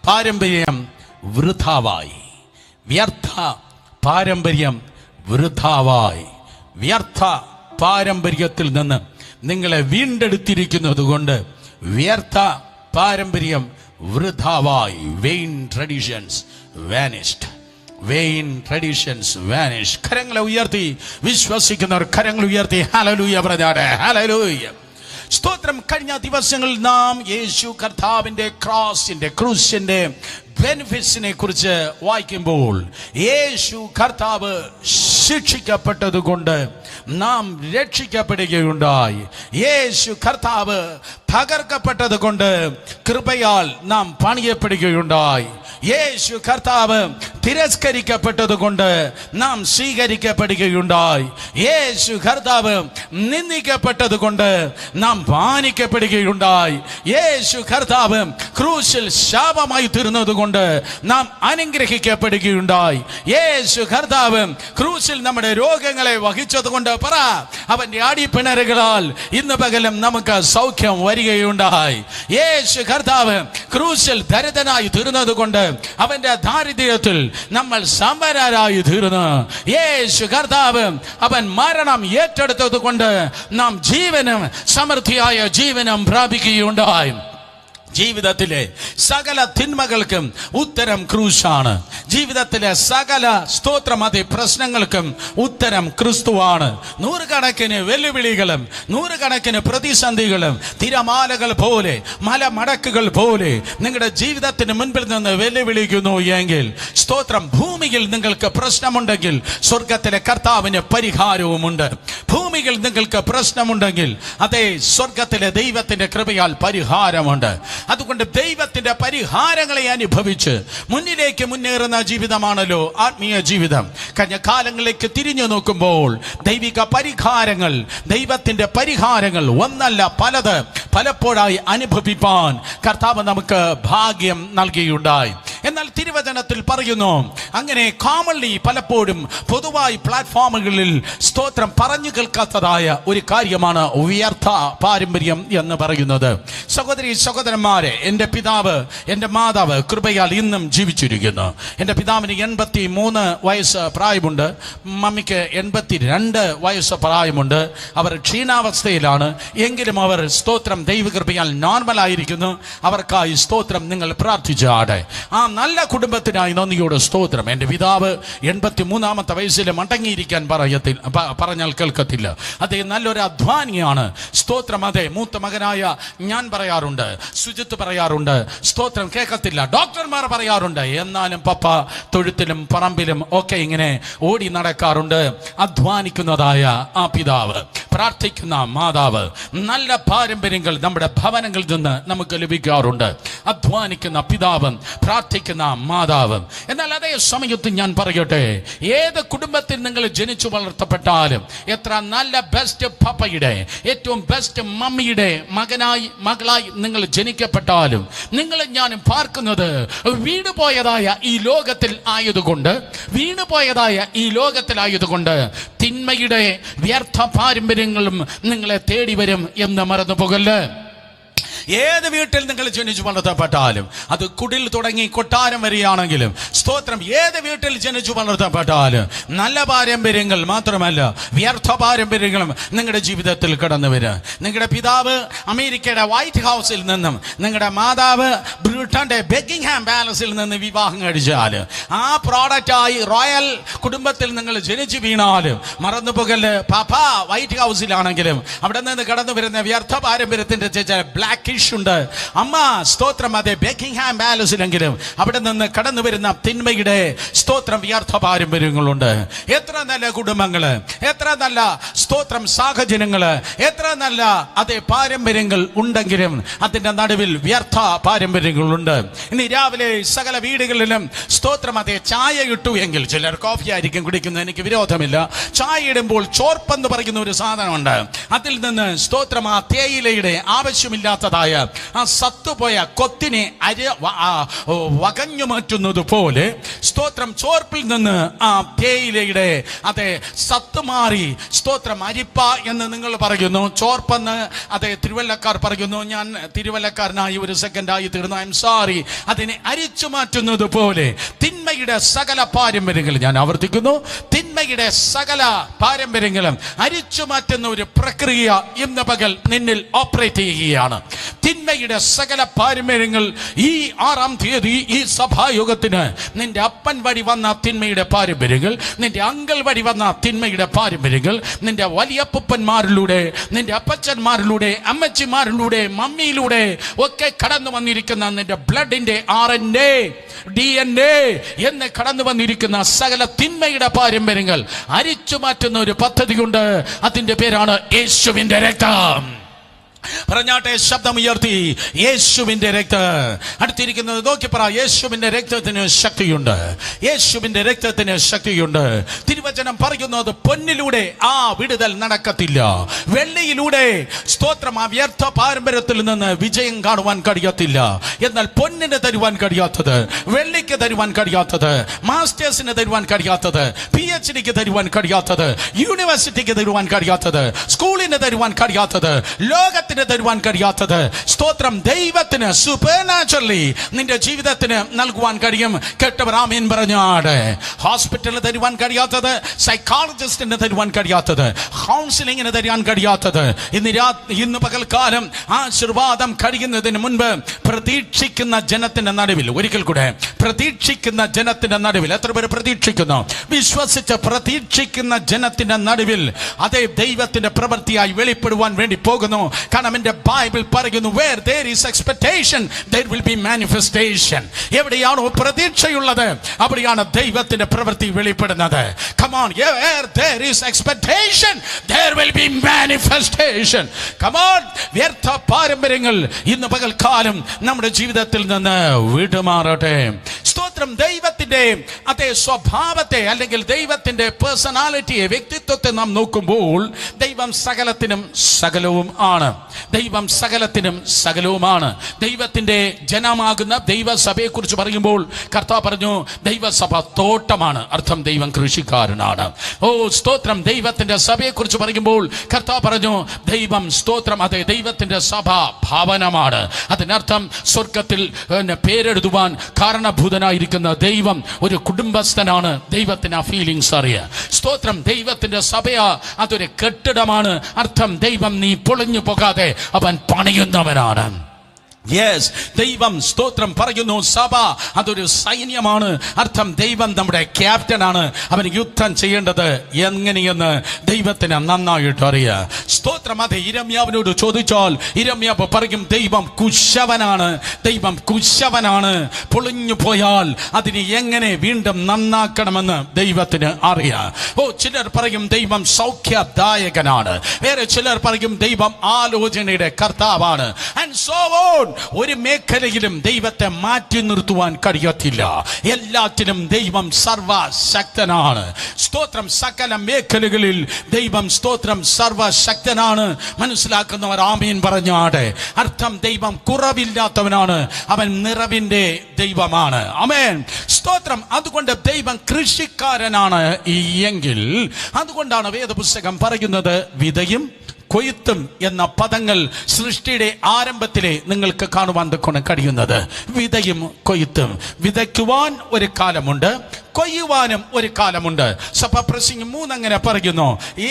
പാരമ്പര്യം വൃഥാവായി. വ്യർത്ഥ പാരമ്പര്യം വൃഥാവായി. വ്യർത്ഥ പാരമ്പര്യത്തിൽ നിന്ന് നിങ്ങളെ വീണ്ടെടുത്തിരിക്കുന്നത് കൊണ്ട് വ്യർത്ഥ പാരമ്പര്യം വൃഥാവായി. Vain traditions vanished. Vain traditions vanish. കരങ്ങളെ ഉയർത്തി വിശ്വസിക്കുന്നവർ കരങ്ങൾ ഉയർത്തി ഹല്ലേലൂയ പറഞ്ഞാട്ടെ. ഹല്ലേലൂയ. സ്തോത്രം. കഴിഞ്ഞ ദിവസങ്ങളിൽ നാം യേശു കർത്താവിന്റെ ക്രൂസിന്റെ ബെനിഫിറ്റ്സിനെ കുറിച്ച് വായിക്കുമ്പോൾ യേശു കർത്താവ് ശിക്ഷിക്കപ്പെട്ടത് കൊണ്ട് നാം രക്ഷിക്കപ്പെടുകയുണ്ടായി. യേശു കർത്താവ് തകർക്കപ്പെട്ടത് കൊണ്ട് കൃപയാൽ നാം പണിയപ്പെടുകയുണ്ടായി. യേശു കർത്താവ് തിരസ്കരിക്കപ്പെട്ടത് കൊണ്ട് നാം സ്വീകരിക്കപ്പെടുകയുണ്ടായി. യേശു കർത്താവ് നിന്ദിക്കപ്പെട്ടത് കൊണ്ട് നാം മാനിക്കപ്പെടുകയുണ്ടായി. യേശു കർത്താവ് ക്രൂശിൽ ശാപമായി തീർന്നത് കൊണ്ട് നാം അനുഗ്രഹിക്കപ്പെടുകയുണ്ടായി. യേശു കർത്താവ് ക്രൂശിൽ നമ്മുടെ രോഗങ്ങളെ വഹിച്ചത് കൊണ്ട് പറ, അവന്റെ അടിപ്പിണരുകളാൽ ഇന്ന് പകലും നമുക്ക് സൗഖ്യം വരികയുണ്ടായി. യേശു കർത്താവ് ക്രൂശിൽ ദരിദ്രനായി തീർന്നത് കൊണ്ട് അവന്റെ ദാരിദ്ര്യത്തിൽ നമ്മൾ സമ്പന്നരായി തീർന്നു. യേശു കർത്താവ് അവൻ മരണം ഏറ്റെടുത്തത് കൊണ്ട് നാം ജീവനും സമൃദ്ധിയായ ജീവനം പ്രാപിക്കുകയുണ്ടായി. ജീവിതത്തിലെ സകല തിന്മകൾക്കും ഉത്തരം ക്രൂശാണ്. ജീവിതത്തിലെ സകല സ്തോത്രമതി പ്രശ്നങ്ങൾക്കും ഉത്തരം ക്രിസ്തുവാണ്. നൂറുകണക്കിന് വെല്ലുവിളികളും നൂറുകണക്കിന് പ്രതിസന്ധികളും തിരമാലകൾ പോലെ മലമടക്കുകൾ പോലെ നിങ്ങളുടെ ജീവിതത്തിന് മുൻപിൽ നിന്ന് വെല്ലുവിളിക്കുന്നു എങ്കിൽ സ്തോത്രം, ഭൂമിയിൽ നിങ്ങൾക്ക് പ്രശ്നമുണ്ടെങ്കിൽ സ്വർഗത്തിലെ കർത്താവിന് പരിഹാരവുമുണ്ട്. ഭൂമിയിൽ നിങ്ങൾക്ക് പ്രശ്നമുണ്ടെങ്കിൽ അതേ സ്വർഗത്തിലെ ദൈവത്തിന്റെ കൃപയാൽ പരിഹാരമുണ്ട്. അതുകൊണ്ട് ദൈവത്തിന്റെ പരിഹാരങ്ങളെ അനുഭവിച്ച് മുന്നിലേക്ക് മുന്നേറുന്ന ജീവിതമാണല്ലോ ആത്മീയ ജീവിതം. കഴിഞ്ഞ കാലങ്ങളിലേക്ക് തിരിഞ്ഞു നോക്കുമ്പോൾ ദൈവിക പരിഹാരങ്ങൾ, ദൈവത്തിന്റെ പരിഹാരങ്ങൾ ഒന്നല്ല പലത് പലപ്പോഴായി അനുഭവിപ്പാൻ കർത്താവ് നമുക്ക് ഭാഗ്യം നൽകിയുണ്ടായി. എന്നാൽ തിരുവചനത്തിൽ പറയുന്നു, അങ്ങനെ കോമൺലി പലപ്പോഴും പൊതുവായി പ്ലാറ്റ്ഫോമുകളിൽ സ്തോത്രം പറഞ്ഞു കേൾക്കാത്തതായ ഒരു കാര്യമാണ് വ്യർത്ഥ പാരമ്പര്യം എന്ന് പറയുന്നത്. സഹോദരി സഹോദരന്മാരെ, എൻ്റെ പിതാവ് എൻ്റെ മാതാവ് കൃപയാൽ ഇന്നും ജീവിച്ചിരിക്കുന്നു. എൻ്റെ പിതാവിന് 83 വയസ്സ് പ്രായമുണ്ട്. മമ്മിക്ക് 82 വയസ്സ് പ്രായമുണ്ട്. അവർ ക്ഷീണാവസ്ഥയിലാണ്. എങ്കിലും അവർ സ്തോത്രം ദൈവകൃപയാൽ നോർമലായിരിക്കുന്നു. അവർക്കായി സ്തോത്രം നിങ്ങൾ പ്രാർത്ഥിച്ചാടെ. ആ നല്ല കുടുംബത്തിനായി നന്ദിയോട് സ്തോത്രം. എൻ്റെ പിതാവ് 83-ാമത്തെ വയസ്സിൽ മടങ്ങിയിരിക്കാൻ പറഞ്ഞാൽ കേൾക്കത്തില്ല. അദ്ദേഹം നല്ലൊരു അധ്വാനിയാണ്. സ്തോത്രം. അതെ, മൂത്ത മകനായ ഞാൻ പറയാറുണ്ട്, സുജിത്ത് പറയാറുണ്ട്, സ്തോത്രം കേൾക്കത്തില്ല. ഡോക്ടർമാർ പറയാറുണ്ട്, എന്നാലും പപ്പ തൊഴുത്തിലും പറമ്പിലും ഒക്കെ ഇങ്ങനെ ഓടി നടക്കാറുണ്ട്. അധ്വാനിക്കുന്നതായ ആ പിതാവ്, പ്രാർത്ഥിക്കുന്ന മാതാവ്, നല്ല പാരമ്പര്യങ്ങൾ നമ്മുടെ ഭവനങ്ങളിൽ നിന്ന് നമുക്ക് ലഭിക്കാറുണ്ട്. അധ്വാനിക്കുന്ന പിതാവും പ്രാർത്ഥിക്കുന്ന മാതാവും. എന്നാൽ അതേ സമയത്ത് ഞാൻ പറയട്ടെ, ഏത് കുടുംബത്തിൽ നിങ്ങൾ ജനിച്ചു വളർത്തപ്പെട്ടാലും, എത്ര നല്ല ബെസ്റ്റ് പപ്പയുടെ ഏറ്റവും ബെസ്റ്റ് മമ്മിയുടെ മകളായി നിങ്ങൾ ജനിക്കപ്പെട്ടാലും, നിങ്ങൾ ഞാനും പാർക്കുന്നത് വീണുപോയതായ ഈ ലോകത്തിൽ ആയതുകൊണ്ട് തിന്മയുടെ വ്യർത്ഥ പാരമ്പര്യങ്ങളും നിങ്ങളെ തേടി വരും എന്ന് മറന്നു പോകല്ലേ. ഏത് വീട്ടിൽ നിങ്ങൾ ജനിച്ചു വളർത്തപ്പെട്ടാലും, അത് കുടിൽ തുടങ്ങി കൊട്ടാരം വരികയാണെങ്കിലും സ്തോത്രം, ഏത് വീട്ടിൽ ജനിച്ചു വളർത്തപ്പെട്ടാലും നല്ല പാരമ്പര്യങ്ങൾ മാത്രമല്ല വ്യർത്ഥ പാരമ്പര്യങ്ങളും നിങ്ങളുടെ ജീവിതത്തിൽ കടന്നു വരും. നിങ്ങളുടെ പിതാവ് അമേരിക്കയുടെ വൈറ്റ് ഹൗസിൽ നിന്നും നിങ്ങളുടെ മാതാവ് ബ്രിട്ടന്റെ ബെക്കിംഗ്ഹാം പാലസിൽ നിന്ന് വിവാഹം കഴിച്ചാൽ, ആ പ്രോഡക്റ്റായി റോയൽ കുടുംബത്തിൽ നിങ്ങൾ ജനിച്ചു വീണാലും മറന്നു പോകല്. പാപ്പ വൈറ്റ് ഹൗസിലാണെങ്കിലും അവിടെ നിന്ന് കടന്നു വരുന്ന വ്യർത്ഥ പാരമ്പര്യത്തിന്റെ ബ്ലാക്ക് ഉണ്ട്. അമ്മ സ്തോത്രം അതെ ബെക്കിംഗ്ഹാം പാലസിലെങ്കിലും അവിടെ നിന്ന് കടന്നു വരുന്ന തിന്മയുടെ സ്തോത്രം വ്യർത്ഥ പാരമ്പര്യങ്ങളുണ്ട്. എത്ര നല്ല കുടുംബങ്ങള്, എത്ര നല്ല സ്തോത്രം സാഹചര്യങ്ങള്, എത്ര നല്ല അതേ പാരമ്പര്യങ്ങൾ ഉണ്ടെങ്കിലും അതിന്റെ നടുവിൽ വ്യർത്ഥ പാരമ്പര്യങ്ങളുണ്ട്. ഇനി രാവിലെ സകല വീടുകളിലും സ്തോത്രം അതെ ചായ ഇട്ടു എങ്കിൽ, ചിലർ കോഫി ആയിരിക്കും കുടിക്കുന്നത്, എനിക്ക് വിരോധമില്ല. ചായ ഇടുമ്പോൾ ചോർപ്പെന്ന് പറയുന്ന ഒരു സാധനമുണ്ട്. അതിൽ നിന്ന് സ്തോത്രം ആ തേയിലയുടെ ആവശ്യമില്ലാത്തതായ ഉണ്ടായ ആ സത്തുപോയ കൊത്തിനെ വകഞ്ഞു മാറ്റുന്നത് പോലെ സ്തോത്രം ചോർപ്പിൽ നിന്ന് ആ തേയിലയുടെ അതെ സത്ത് മാറി സ്തോത്രം അരിപ്പ എന്ന് നിങ്ങൾ പറയുന്നു, ചോർപ്പെന്ന് അതെ തിരുവല്ലക്കാർ പറയുന്നു. ഞാൻ തിരുവല്ലക്കാരനായി ഒരു സെക്കൻഡായി തീർന്നു, ഐ എം സോറി. അതിനെ അരിച്ചു മാറ്റുന്നത് പോലെ തിന്മയുടെ സകല പാരമ്പര്യങ്ങളും, ഞാൻ ആവർത്തിക്കുന്നു, തിന്മയുടെ സകല പാരമ്പര്യങ്ങളും അരിച്ചു മാറ്റുന്ന ഒരു പ്രക്രിയ ഇന്ന് പകൽ നിന്നിൽ ഓപ്പറേറ്റ് ചെയ്യുകയാണ്. തിന്മയുടെ സകല പാരമ്പര്യങ്ങൾ ഈ 6-ാം തീയതി ഈ സഭായോഗത്തിന് നിന്റെ അപ്പൻ വഴി വന്ന തിന്മയുടെ പാരമ്പര്യങ്ങൾ, നിന്റെ അങ്കിൾ വഴി വന്ന തിന്മയുടെ പാരമ്പര്യങ്ങൾ, നിന്റെ വലിയപ്പന്മാരിലൂടെ, നിന്റെ അപ്പച്ചന്മാരിലൂടെ, അമ്മച്ചിമാരിലൂടെ, മമ്മിയിലൂടെ ഒക്കെ കടന്നു വന്നിരിക്കുന്ന നിന്റെ ബ്ലഡിന്റെ RNA DNA എന്ന് കടന്നു വന്നിരിക്കുന്ന സകല തിന്മയുടെ പാരമ്പര്യങ്ങൾ അരിച്ചു മാറ്റുന്ന ഒരു പദ്ധതിയുണ്ട്. അതിന്റെ പേരാണ് യേശുവിന്റെ രക്തം. പറഞ്ഞാട്ടെ, ശബ്ദമുയർത്തി, യേശുവിന്റെ രക്തം. അടുത്തിരിക്കുന്നത് നോക്കി പറ, യേശുവിന്റെ രക്തത്തിന് ശക്തിയുണ്ട്, യേശുവിന്റെ രക്തത്തിന് ശക്തിയുണ്ട്. തിരുവചനം പറയുന്നത് പൊന്നിലൂടെ ആ വിടുതൽ നടക്കത്തില്ല, വെള്ളിയിലൂടെ സ്തോത്രം ആ വ്യർത്ഥ പാരമ്പര്യത്തിൽ നിന്ന് വിജയം കാണുവാൻ കഴിയത്തില്ല. എന്നാൽ പൊന്നിന് തരുവാൻ കഴിയാത്തത്, വെള്ളിക്ക് തരുവാൻ കഴിയാത്തത്, മാസ്റ്റേഴ്സിന് തരുവാൻ കഴിയാത്തത്, PhDക്ക് തരുവാൻ കഴിയാത്തത്, യൂണിവേഴ്സിറ്റിക്ക് തരുവാൻ കഴിയാത്തത്, സ്കൂളിന് തരുവാൻ കഴിയാത്തത്, ലോകത്തിന് തരുവാൻ കഴിയാത്തത്, സ്തോത്രം ദൈവത്തിന് സൂപ്പർനാച്ചുറലി നിന്റെ ജീവിതത്തിന് നൽകുവാൻ കഴിയും. കേട്ടവർ ആമേൻ പറഞ്ഞാട്. ഹോസ്പിറ്റലിൽ തരുവാൻ കഴിയാത്തത്, സൈക്കോളജിസ്റ്റിന് തരുവാൻ കഴിയാത്തത്, കൗൺസിലിങ്ങിന് തരുവാൻ കഴിയാത്തത്, ഇന്ന് പകൽക്കാലം ആശീർവാദം കഴിയുന്നതിന് മുൻപ് പ്രതീക്ഷിക്കുന്ന ജനത്തിന്റെ നടുവിൽ, ഒരിക്കൽ കൂടെ, പ്രതീക്ഷിക്കുന്ന ജനത്തിന്റെ നടുവിൽ, എത്ര പേര് പ്രതീക്ഷിക്കുന്നു? വിശ്വസിച്ച് പ്രതീക്ഷിക്കുന്ന ജനത്തിന്റെ നടുവിൽ അതേ ദൈവത്തിന്റെ പ്രവൃത്തിയായി വെളിപ്പെടുവാൻ വേണ്ടി പോകുന്നു. കാരണം എന്റെ ബൈബിൾ പറയുന്നു, where there is expectation there will be manifestation. എവിടെയാണോ പ്രതീക്ഷയുള്ളത് അവിടെയാണ് ദൈവത്തിന്റെ പ്രവൃത്തി വെളിപ്പെടുന്നത്. Come on, where there is expectation there will be manifestation. Come on, വ്യർത്ഥ പാരമ്പര്യങ്ങൾ ഇന്ന് പകൽക്കാലം നമ്മുടെ ജീവിതത്തിൽ നിന്ന് വിട്ടുമാറട്ടെ. സ്തോത്രം. ദൈവത്തിന്റെ അതേ സ്വഭാവത്തെ അല്ലെങ്കിൽ ദൈവത്തിന്റെ പേഴ്സണാലിറ്റിയെ, വ്യക്തിത്വത്തെ നാം നോക്കുമ്പോൾ ദൈവം സകലത്തിനും സകലവും ആണ്. ദൈവം സകലത്തിനും സകലവുമാണ്. ദൈവത്തിന്റെ ജനമാകുന്ന ദൈവസഭയെ കുറിച്ച് പറയുമ്പോൾ കർത്താവ് പറഞ്ഞു, ദൈവസഭ തോട്ടമാണ്, അർത്ഥം ദൈവം കൃഷിക്കാരനാണ്. ഓ സ്തോത്രം. ദൈവത്തിന്റെ സഭയെ കുറിച്ച് പറയുമ്പോൾ കർത്താവ് പറഞ്ഞു, ദൈവം സ്തോത്രം അതെ ദൈവത്തിന്റെ സഭ ഭവനമാണ്. അതിനർത്ഥം സ്വർഗത്തിൽ പേരെഴുതുവാൻ കാരണഭൂതനായിരിക്കുന്ന ദൈവം ഒരു കുടുംബസ്ഥനാണ്. ദൈവത്തിന് ആ ഫീലിങ്സ് അറിയാം. സ്തോത്രം. ദൈവത്തിന്റെ സഭയാ അതൊരു കെട്ടിടമാണ്. അർത്ഥം ദൈവം നീ പൊളിഞ്ഞു പോകാതെ അവൻ പണിയുന്നവനാണ്. യെസ്, ദൈവം സ്തോത്രം പറയുന്നു, സഭ അതൊരു സൈന്യമാണ്. അർത്ഥം ദൈവം നമ്മുടെ ക്യാപ്റ്റനാണ്. അവൻ യുദ്ധം ചെയ്യേണ്ടത് എങ്ങനെയെന്ന് ദൈവത്തിന് നന്നായിട്ട് അറിയാം. സ്തോത്രം. അത് ഇരമ്യാവിനോട് ചോദിച്ചാൽ ഇരമ്യാവ് പറയും, ദൈവം കുശവനാണ്, ദൈവം കുശവനാണ്. പൊളിഞ്ഞു പോയാൽ അതിനെ എങ്ങനെ വീണ്ടും നന്നാക്കണമെന്ന് ദൈവത്തിന് അറിയാം. ഓ ചിലർ പറയും ദൈവം സൗഖ്യദായകനാണ്, വേറെ ചിലർ പറയും ദൈവം ആലോചനയുടെ കർത്താവാണ്. And so on. ഒരു മേഖലയിലും ദൈവത്തെ മാറ്റി നിർത്തുവാൻ കഴിയത്തില്ല. എല്ലാറ്റിനും ദൈവം സർവശക്തനാണ്. സ്തോത്രം. സകല മേഖലകളിൽ ദൈവം സ്തോത്രം സർവശക്തനാണ്. മനസ്സിലാക്കുന്നവർ ആമേൻ പറഞ്ഞാടെ. അർത്ഥം ദൈവം കുറവില്ലാത്തവനാണ്, അവൻ നിറവിന്റെ ദൈവമാണ്. ആമേൻ സ്തോത്രം. അതുകൊണ്ട് ദൈവം കൃഷിക്കാരനാണ് എങ്കിൽ അതുകൊണ്ടാണ് വേദപുസ്തകം പറയുന്നത് വിതയും കൊയ്ത്തും എന്ന പദങ്ങൾ സൃഷ്ടിയുടെ ആരംഭത്തിലെ നിങ്ങൾക്ക് കാണുവാൻ കഴിയുന്നത്. വിതയും കൊയ്ത്തും. വിതയ്ക്കുവാൻ ഒരു കാലമുണ്ട്, കൊയ്യുവാനും ഒരു കാലമുണ്ട്. സഭപ്രസംഗം 3 അങ്ങനെ പറയുന്നു.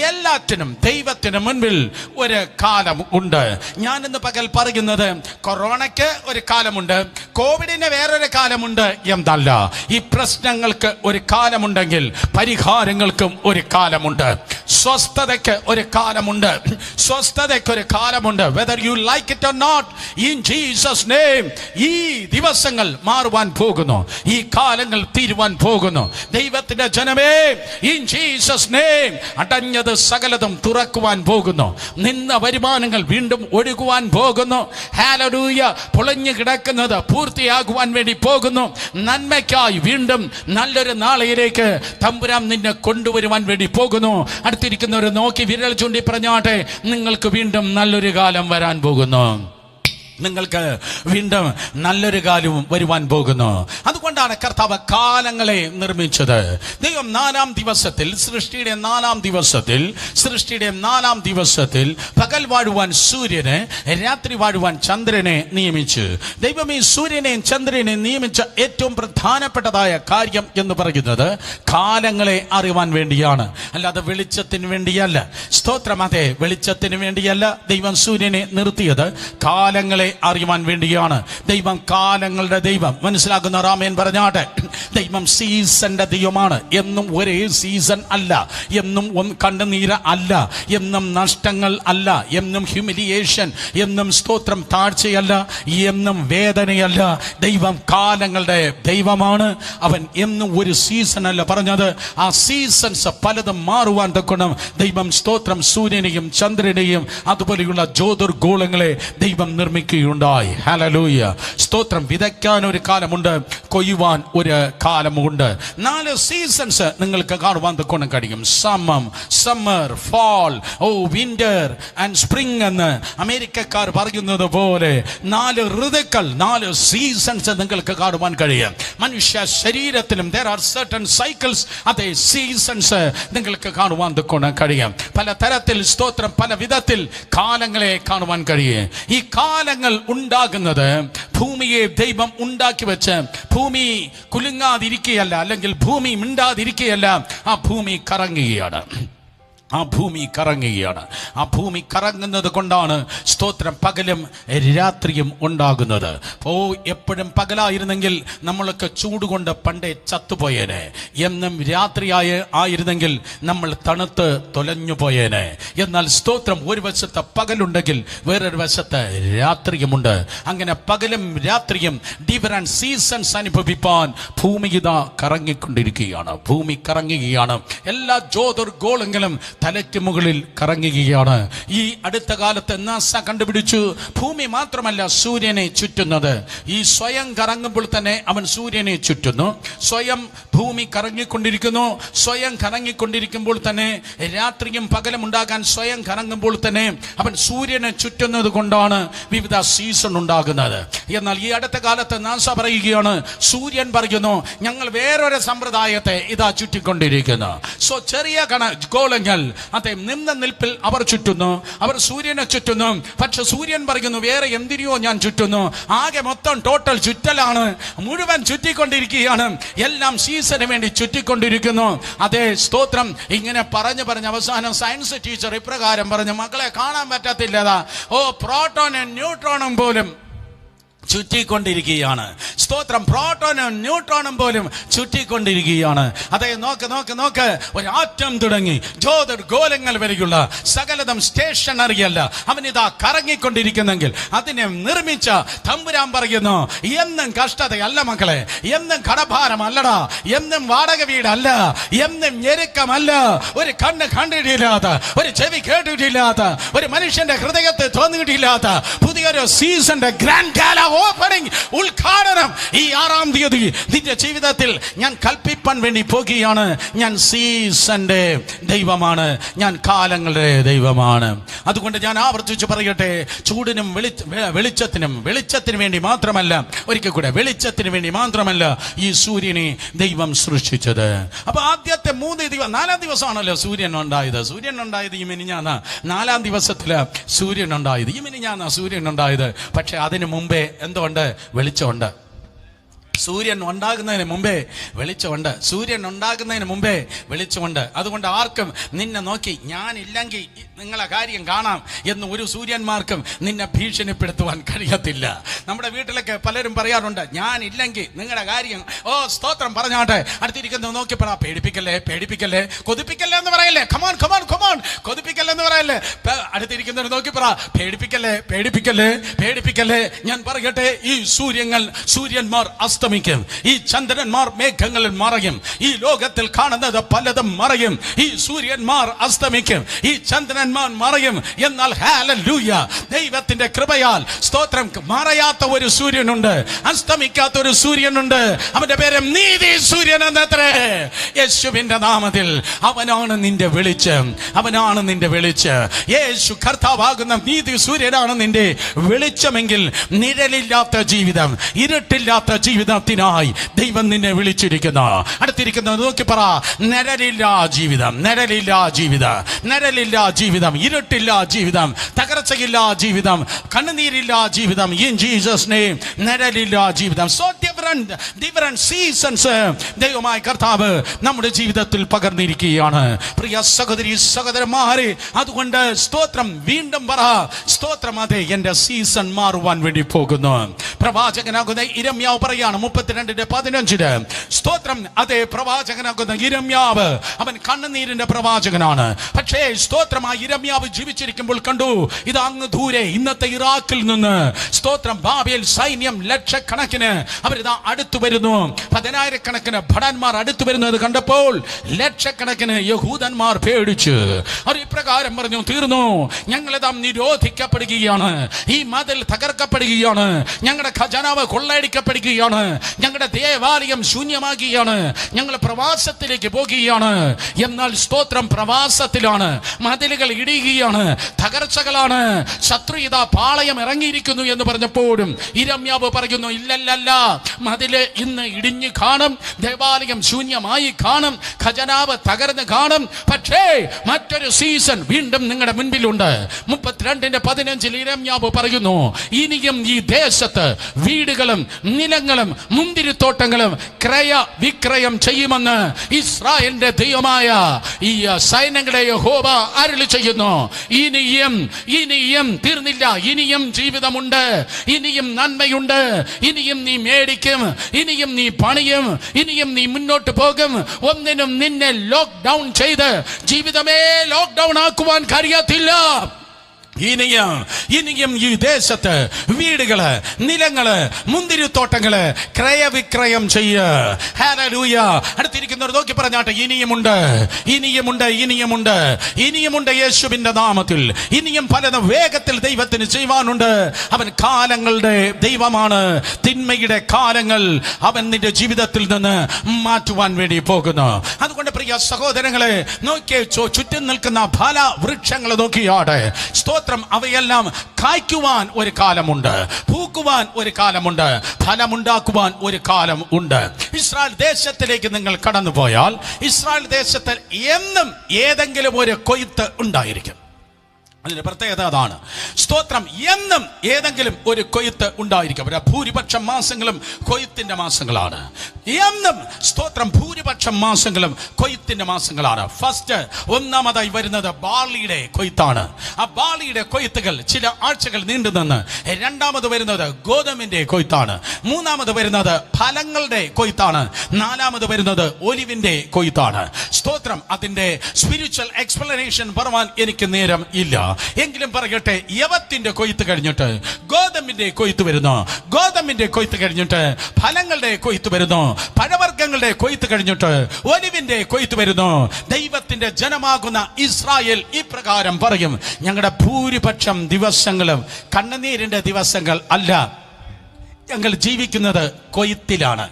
എല്ലാറ്റിനും ദൈവത്തിന് മുൻപിൽ ഒരു കാലം ഉണ്ട്. ഞാനിന്ന് പകൽ പറയുന്നത് കൊറോണയ്ക്ക് ഒരു കാലമുണ്ട്, കോവിഡിന് വേറൊരു കാലമുണ്ട് എന്നല്ല. ഈ പ്രശ്നങ്ങൾക്ക് ഒരു കാലമുണ്ടെങ്കിൽ പരിഹാരങ്ങൾക്കും ഒരു കാലമുണ്ട്. സ്വസ്ഥതയ്ക്ക് ഒരു കാലമുണ്ട്, സ്വസ്ഥതയ്ക്ക് ഒരു കാലമുണ്ട്. Whether you like it or not, in Jesus name ഈ ദിവസങ്ങൾ മാറുവാൻ പോകുന്നു, ഈ കാലങ്ങൾ തീരുവാൻ പോകുന്നു. ദൈവത്തിന്റെ ജനമേ, ഇൻ ജീസസ് നെയിം അടഞ്ഞത് സകലതും തുറക്കുവാൻ പോകുന്നു. നിന്ന വരുമാനങ്ങൾ വീണ്ടും ഒഴുകുവാൻ പോകുന്നു. ഹല്ലേലൂയ. പൊളിഞ്ഞു കിടക്കുന്നത് പൂർത്തിയാകുവാൻ വേണ്ടി പോകുന്നു. നന്മയ്ക്കായി വീണ്ടും നല്ലൊരു നാളെയിലേക്ക് തമ്പുരാൻ നിന്നെ കൊണ്ടുവരുവാൻ വേണ്ടി പോകുന്നു. അടുത്തിരിക്കുന്നവർ നോക്കി വിരൽ ചൂണ്ടി പറഞ്ഞാട്ടെ, നിങ്ങൾക്ക് വീണ്ടും നല്ലൊരു കാലം വരാൻ പോകുന്നു. നിങ്ങൾക്ക് വീണ്ടും നല്ലൊരു കാലവും വരുവാൻ പോകുന്നു. അതുകൊണ്ടാണ് കർത്താവ് കാലങ്ങളെ നിർമ്മിച്ചത്. ദൈവം സൃഷ്ടിയുടെ നാലാം ദിവസത്തിൽ പകൽ വാഴുവാൻ സൂര്യനെ, രാത്രി വാഴുവാൻ ചന്ദ്രനെ നിയമിച്ചു. ദൈവം ഈ സൂര്യനെയും ചന്ദ്രനെയും നിയമിച്ച ഏറ്റവും പ്രധാനപ്പെട്ടതായ കാര്യം എന്ന് പറയുന്നത് കാലങ്ങളെ അറിയുവാൻ വേണ്ടിയാണ്, അല്ലാതെ വെളിച്ചത്തിന് വേണ്ടിയല്ല. സ്തോത്രം. അതെ, വെളിച്ചത്തിന് വേണ്ടിയല്ല ദൈവം സൂര്യനെ നിർത്തിയത്, കാലങ്ങളെ അറിയുവാൻ വേണ്ടിയാണ്. ദൈവം കാലങ്ങളുടെ ദൈവം. മനസ്സിലാക്കുന്ന ആമേൻ പറഞ്ഞാട്ടെ. ദൈവം സീസന്റെ ദൈവമാണ്. എന്നും ഒരേ സീസൺ അല്ല, എന്നും കണ്ണുനീര് അല്ല, എന്നും നഷ്ടങ്ങൾ അല്ല, എന്നും ഹ്യൂമിലിയേഷൻ, എന്നും സ്തോത്രം താഴ്ചയല്ല, എന്നും വേദനയല്ല. ദൈവം കാലങ്ങളുടെ ദൈവമാണ്. അവൻ എന്നും ഒരു സീസൺ അല്ല പറഞ്ഞത്. ആ സീസൺസ് പലതും മാറുവാൻ തക്കണം. ദൈവം സ്തോത്രം സൂര്യനെയും ചന്ദ്രനെയും അതുപോലെയുള്ള ജ്യോതിർഗോളങ്ങളെ ദൈവം നിർമ്മിക്കുകയുണ്ടായി. ഹല്ലേലൂയ. സ്തോത്രം. വിതയ്ക്കാൻ ഒരു കാലമുണ്ട്, കൊയ്യുവാൻ ഒരു കാലമുണ്ട്. 4 സീസൺസ് നിങ്ങൾക്ക് കാണുവാൻ തക്കണം കഴിയും. Summer, fall, winter and spring എന്ന് അമേരിക്കക്കാർ പറയുന്നത് പോലെ 4 ഋതുക്കൾ, 4 സീസൺസ് നിങ്ങൾക്ക് കാണുവാൻ കഴിയും. മനുഷ്യ ശരീരത്തിലും there are certain cycles, അതേ സീസൺസ് നിങ്ങൾക്ക് കാണുവാൻ തക്കണം കഴിയും. പല തരത്തിൽ സ്തോത്രം, പല വിധത്തിൽ കാലങ്ങളെ കാണുവാൻ കഴിയും. ഈ കാലങ്ങൾ ഉണ്ടാകുന്നത് ഭൂമിയെ ദൈവം ഉണ്ടാക്കി വെച്ച് ഭൂമി കുലുങ്ങാതിരിക്കുകയല്ല, അല്ലെങ്കിൽ ഭൂമി മിണ്ടാതിരിക്കുകയല്ല, ആ ഭൂമി കറങ്ങുകയാണ്. ആ ഭൂമി കറങ്ങുന്നത് കൊണ്ടാണ് സ്തോത്രം പകലും രാത്രിയും ഉണ്ടാകുന്നത്. എപ്പോഴും പകലായിരുന്നെങ്കിൽ നമ്മളൊക്കെ ചൂടുകൊണ്ട് പണ്ടേ ചത്തുപോയേനെ. എന്നും ആയിരുന്നെങ്കിൽ നമ്മൾ തണുത്ത് തൊലഞ്ഞു പോയേനെ. എന്നാൽ സ്തോത്രം, ഒരു വശത്ത് പകലുണ്ടെങ്കിൽ വേറൊരു വശത്ത് രാത്രിയുമുണ്ട്. അങ്ങനെ പകലും രാത്രിയും ഡിഫറന്റ് സീസൺസ് അനുഭവിപ്പാൻ ഭൂമി ഇതാ കറങ്ങുകയാണ്. എല്ലാ ജ്യോതിർഗോളങ്ങളും തലയ്ക്ക് മുകളിൽ കറങ്ങുകയാണ്. ഈ അടുത്ത കാലത്ത് നാസ കണ്ടുപിടിച്ചു, ഭൂമി മാത്രമല്ല സൂര്യനെ ചുറ്റുന്നത്. ഈ സ്വയം കറങ്ങുമ്പോൾ തന്നെ അവൻ സൂര്യനെ ചുറ്റുന്നു. സ്വയം ഭൂമി കറങ്ങിക്കൊണ്ടിരിക്കുന്നു. സ്വയം കറങ്ങിക്കൊണ്ടിരിക്കുമ്പോൾ തന്നെ രാത്രിയും പകലും ഉണ്ടാകാൻ സ്വയം കറങ്ങുമ്പോൾ തന്നെ അവൻ സൂര്യനെ ചുറ്റുന്നത് കൊണ്ടാണ് വിവിധ സീസൺ ഉണ്ടാകുന്നത്. എന്നാൽ ഈ അടുത്ത കാലത്ത് നാസ പറയുകയാണ്, സൂര്യൻ പറയുന്നു, ഞങ്ങൾ വേറൊരു സമ്പ്രദായത്തെ ഇതാ ചുറ്റിക്കൊണ്ടിരിക്കുന്നു. ചെറിയ ഗോളങ്ങൾ അതെ നിന്ന നിൽപ്പിൽ അവർ ചുറ്റുന്നു, അവർ സൂര്യനെ ചുറ്റുന്നു. പക്ഷെ സൂര്യൻ പറയുന്നു, വേറെ എന്തിനെയോ ഞാൻ ചുറ്റുന്നു. ആകെ മൊത്തം ടോട്ടൽ ചുറ്റലാണ്, മുഴുവൻ ചുറ്റിക്കൊണ്ടിരിക്കുകയാണ്. എല്ലാം സീസണിന് വേണ്ടി ചുറ്റിക്കൊണ്ടിരിക്കുന്നു. അതേ സ്തോത്രം. ഇങ്ങനെ പറഞ്ഞ് അവസാനം സയൻസ് ടീച്ചർ ഇപ്രകാരം പറഞ്ഞു, മക്കളെ കാണാൻ പറ്റത്തില്ലതാ, പ്രോട്ടോണും ന്യൂട്രോണും പോലും ചുറ്റിക്കൊണ്ടിരിക്കുകയാണ്. സ്തോത്രം. പ്രോട്ടോണും ന്യൂട്രോണും പോലും ചുറ്റിക്കൊണ്ടിരിക്കുകയാണ്. അതെ, നോക്ക് ഒരു ആറ്റം തുടങ്ങി ജ്യോതിർഗോളങ്ങൾ വരെയുള്ള സകലതും സ്റ്റേഷനറിയല്ല, അവനിതാ കറങ്ങിക്കൊണ്ടിരിക്കുന്നെങ്കിൽ അതിനെ നിർമ്മിച്ച തമ്പുരാൻ പറയുന്നു, എന്നും കഷ്ടതയല്ല മക്കളെ, എന്നും കടഭാരമല്ലടാ, എന്നും വാടക വീടല്ല, എന്നും ഞെരുക്കമല്ല, ഒരു കണ്ണ് കണ്ടിട്ടില്ലാത്ത, ഒരു ചെവി കേട്ടിട്ടില്ലാത്ത, ഒരു മനുഷ്യന്റെ ഹൃദയത്തെ തോന്നിയിട്ടില്ലാത്ത പുതിയൊരു സീസന്റെ ഗ്രാൻഡ് ഗാല ഓപ്പണിംഗ്, ഉദ്ഘാടനം ഈ 6-ാം തീയതി നിന്റെ ജീവിതത്തിൽ ഞാൻ കൽപ്പിപ്പാൻ വേണ്ടി പോകുകയാണ്. ഞാൻ സീസന്റെ ദൈവമാണ്, ഞാൻ കാലങ്ങളുടെ ദൈവമാണ്. അതുകൊണ്ട് ഞാൻ ആവർത്തിച്ച് പറയട്ടെ, ചൂടിനും വെളിച്ചത്തിന് വേണ്ടി മാത്രമല്ല, ഒരിക്കൽ കൂടെ വെളിച്ചത്തിന് വേണ്ടി മാത്രമല്ല ഈ സൂര്യനെ ദൈവം സൃഷ്ടിച്ചത്. അപ്പൊ ആദ്യത്തെ 4-ാം ദിവസമാണല്ലോ സൂര്യൻ ഉണ്ടായത്. ഈ മിനിഞ്ഞാന്ന് 4-ാം ദിവസത്തില് സൂര്യൻ ഉണ്ടായത്. ഈ മിനിഞ്ഞാന്ന് സൂര്യൻ ഉണ്ടായത്. പക്ഷെ അതിനു മുമ്പേ എന്തുകൊണ്ട്? വെളിച്ചമുണ്ട്. സൂര്യൻ ഉണ്ടാകുന്നതിന് മുമ്പേ വെളിച്ചമുണ്ട്. അതുകൊണ്ട് ആർക്കും നിന്നെ നോക്കി ഞാനില്ലെങ്കിൽ നിങ്ങളെ കാര്യം കാണാം എന്ന് ഒരു സൂര്യന്മാർക്കും നിന്നെ ഭീഷണിപ്പെടുത്തുവാൻ കഴിയത്തില്ല. നമ്മുടെ വീട്ടിലൊക്കെ പലരും പറയാറുണ്ട്, ഞാനില്ലെങ്കിൽ നിങ്ങളുടെ കാര്യം സ്തോത്രം പറഞ്ഞാട്ടെ. അടുത്തിരിക്കുന്നത് നോക്കി പറ, പേടിപ്പിക്കല്ലേ കൊതിപ്പിക്കല്ലേ എന്ന് പറയല്ലേ. കമോൺ കൊതിപ്പിക്കല്ലേ എന്ന് പറയല്ലേ. അടുത്തിരിക്കുന്നവർ നോക്കി പറ, പേടിപ്പിക്കല്ലേ. ഞാൻ പറയട്ടെ, ഈ സൂര്യന്മാർ അസ്തമിക്കും. ഈ ചന്ദ്രന്മാർ മേഘങ്ങളിൽ മറയും. ഈ ലോകത്തിൽ കാണുന്നത് പലതും മറയും. ഈ സൂര്യന്മാർ അസ്തമിക്കും, ഈ ചന്ദ്രന്മാർ മറയും. എന്നാൽ ഹല്ലേലൂയ, ദൈവത്തിന്റെ കൃപയാൽ സ്തോത്രം, മറയാത്ത ഒരു സൂര്യനുണ്ട്, അസ്തമിക്കാത്ത ഒരു സൂര്യനുണ്ട്. അവന്റെ പേര് നീതി സൂര്യൻ എന്നത്രേ. യേശുവിന്റെ നാമത്തിൽ അവനാണ് നിന്റെ വെളിച്ചം, അവനാണ് നിന്റെ വെളിച്ചം. യേശു കർത്താവാകുന്ന നീതി സൂര്യനാണ് നിന്റെ വെളിച്ചമെങ്കിൽ നിഴലില്ലാത്ത ജീവിതം, ഇരുട്ടില്ലാത്ത ജീവിതത്തിനായി ദൈവം നിന്നെ വിളിച്ചിരിക്കുന്നു. അടുത്തിരിക്കുന്നത് നോക്കി പറ, നിഴലില്ലാ ജീവിതം, നിഴലില്ലാ ജീവിതം, നിഴലില്ലാ ജീവിതം, ഇരുട്ടില്ലാ ജീവിതം, തകർച്ചയില്ലാ ജീവിതം, കണ്ണുനീരില്ലാ ജീവിതം. ഇൻ ജീസസ് നെയിം, നിഴലില്ലാ ജീവിതം. സോ ഡിഫറന്റ് സീസൺസ് ദൈവമായ കർത്താവ് നമ്മുടെ ജീവിതത്തിൽ പകർന്നിരിക്കുകയാണ്. പ്രിയ സഹോദരി സഹോദരന്മാരെ, അതുകൊണ്ട് സ്തോത്രം, വീണ്ടും പറ സ്തോത്രം. അതെ, എന്റെ സീസൺ മാറുവാൻ വേണ്ടി പോകുന്നു. പ്രവാചകനാകുന്ന ഇരമ്യാവ് പറയാണ് 32:15 സ്തോത്രം. അതേ, പ്രവാചകനാകുന്ന ഇരമ്യാവ് അവൻ കണ്ണുനീരിന്റെ പ്രവാചകനാണ്. പക്ഷേ സ്തോത്രം, ആ ഇരമ്യാവ് ജീവിച്ചിരിക്കുമ്പോൾ കണ്ടു, ഇത് അങ്ങ് ദൂരെ ഇന്നത്തെ ഇറാഖിൽ നിന്ന് സ്തോത്രം ബാബേൽ സൈന്യം ലക്ഷക്കണക്കിന് അവരിതാ അടുത്തു വരുന്നു. 10,000-കണക്കിന് ഭടന്മാർ അടുത്തു വരുന്നത് കണ്ടപ്പോൾ ലക്ഷക്കണക്കിന് യഹൂദന്മാർ പേടിച്ചു. അവർ ഇപ്രകാരം പറഞ്ഞു, തീർന്നു, ഞങ്ങളിതാ നിരോധിക്കപ്പെടുകയാണ്, ഈ മതിൽ തകർക്കപ്പെടുകയാണ്, ഞങ്ങളുടെ ഖജനാവ് കൊള്ളയടിക്കപ്പെടുകയാണ്, ഞങ്ങളുടെ ദേവാലയം ശൂന്യമാകുകയാണ്, ഞങ്ങൾ പ്രവാസത്തിലേക്ക് പോകുകയാണ്. എന്നാൽ സ്തോത്രം, പ്രവാസത്തിലാണ്, മതിലുകൾ ഇടിയുകയാണ്, തകർച്ചകളാണ്, ശത്രു ഇതാ പാളയം ഇറങ്ങിയിരിക്കുന്നു എന്ന് പറഞ്ഞപ്പോഴും ഇരമ്യാവ് പറയുന്നു, ഇല്ലല്ല, മതില് ഇന്ന് ഇടിഞ്ഞു കാണും, ദേവാലയം ശൂന്യമായി കാണും, ഖജനാവ് തകർന്ന് കാണും. പക്ഷേ മറ്റൊരു സീസൺ വീണ്ടും നിങ്ങളുടെ മുൻപിലുണ്ട്. 32:15 ഇരമ്യാവ് പറയുന്നു, ഇനിയും ഈ ദേശത്ത് വീടുകളും നിലങ്ങളും മുന്തിരിത്തോട്ടങ്ങളും ക്രയ വിക്രയം ചെയ്യുമെന്ന് ഇസ്രായേലിന്റെ ദൈവമായ ഈ സൈന്യങ്ങളുടെ യഹോവ അരുളി ചെയ്യുന്നു. ഇനിയും തീർന്നില്ല, ഇനിയും ജീവിതമുണ്ട്, ഇനിയും നന്മയുണ്ട്, ഇനിയും നീ മേടിക്കും, ഇനിയും നീ പണിയും, ഇനിയും നീ മുന്നോട്ട് പോകും. ഒന്നിനും നിന്നെ ലോക്ക്ഡൗൺ ചെയ്ത് ജീവിതമേ ലോക്ക്ഡൗൺ ആക്കുവാൻ കഴിയത്തില്ല. ഇനിയും ഈ ദേശത്ത് വീടുകള് നിലങ്ങള് മുന്തിരിത്തോട്ടങ്ങള് ക്രയവിക്രയം ചെയ്യ. ഹല്ലേലൂയ. അടുത്തിരിക്കുന്നവർ നോക്കി പറഞ്ഞാട്ടെ, ഇനിയുമുണ്ട് യേശുവിന്റെ നാമത്തിൽ. ഇനിയും പലതും വേഗത്തിൽ ദൈവത്തിന് ചെയ്യുവാനുണ്ട്. അവൻ കാലങ്ങളുടെ ദൈവമാണ്. തിന്മയുടെ കാലങ്ങൾ അവൻ നിന്റെ ജീവിതത്തിൽ നിന്ന് മാറ്റുവാൻ വേണ്ടി പോകുന്നു. അതുകൊണ്ട് പ്രിയ സഹോദരങ്ങളെ, നോക്കിയേ, ചുറ്റും നിൽക്കുന്ന ഫല വൃക്ഷങ്ങൾ നോക്കിയാടെ സ്തോത്രം. അവയെല്ലാം കായ്ക്കുവാൻ ഒരു കാലമുണ്ട്, പൂക്കുവാൻ ഒരു കാലമുണ്ട്, ഫലമുണ്ടാക്കുവാൻ ഒരു കാലം ഉണ്ട്. ഇസ്രായേൽ ദേശത്തിലേക്ക് നിങ്ങൾ കടന്നുപോയാൽ ഇസ്രായേൽ ദേശത്തിൽ എന്നും ഏതെങ്കിലും ഒരു കൊയ്ത്ത് ഉണ്ടായിരിക്കും. അതിന്റെ പ്രത്യേകത അതാണ്. സ്തോത്രം, എന്നും ഏതെങ്കിലും ഒരു കൊയ്ത്ത് ഉണ്ടായിരിക്കും. ഭൂരിപക്ഷം മാസങ്ങളും കൊയ്ത്തിന്റെ മാസങ്ങളാണ്. എന്നും സ്തോത്രം, ഭൂരിപക്ഷം മാസങ്ങളും കൊയ്ത്തിന്റെ മാസങ്ങളാണ്. ഒന്നാമതായി വരുന്നത് ബാർലിയുടെ കൊയ്ത്താണ്. ആ ബാർലിയുടെ കൊയ്ത്തുകൾ ചില ആഴ്ചകൾ നീണ്ടുനിന്ന്. രണ്ടാമത് വരുന്നത് ഗോതമ്പിന്റെ കൊയ്ത്താണ്. മൂന്നാമത് വരുന്നത് ഫലങ്ങളുടെ കൊയ്ത്താണ്. നാലാമത് വരുന്നത് ഒലിവിന്റെ കൊയ്ത്താണ്. സ്തോത്രം, അതിന്റെ സ്പിരിച്വൽ എക്സ്പ്ലനേഷൻ പറയാൻ എനിക്ക് നേരം ഇല്ല. എങ്കിലും പറയട്ടെ, യവത്തിന്റെ കൊയ്ത്ത് കഴിഞ്ഞിട്ട് ഗോതമ്പിന്റെ കൊയ്ത്ത് വരുന്നു. ഗോതമ്പിന്റെ കൊയ്ത്ത് കഴിഞ്ഞിട്ട് ഫലങ്ങളുടെ കൊയ്ത്ത് വരുന്നു. പഴവർഗ്ഗങ്ങളുടെ കൊയ്ത്ത് കഴിഞ്ഞിട്ട് ഒലിവിന്റെ കൊയ്ത്ത് വരുന്നു. ദൈവത്തിന്റെ ജനമാകുന്ന ഇസ്രായേൽ ഇപ്രകാരം പറയും, ഞങ്ങളുടെ ഭൂരിപക്ഷം ദിവസങ്ങളും കണ്ണുനീരിന്റെ ദിവസങ്ങൾ അല്ല, ഞങ്ങൾ ജീവിക്കുന്നത് കൊയ്ത്തിലാണ്.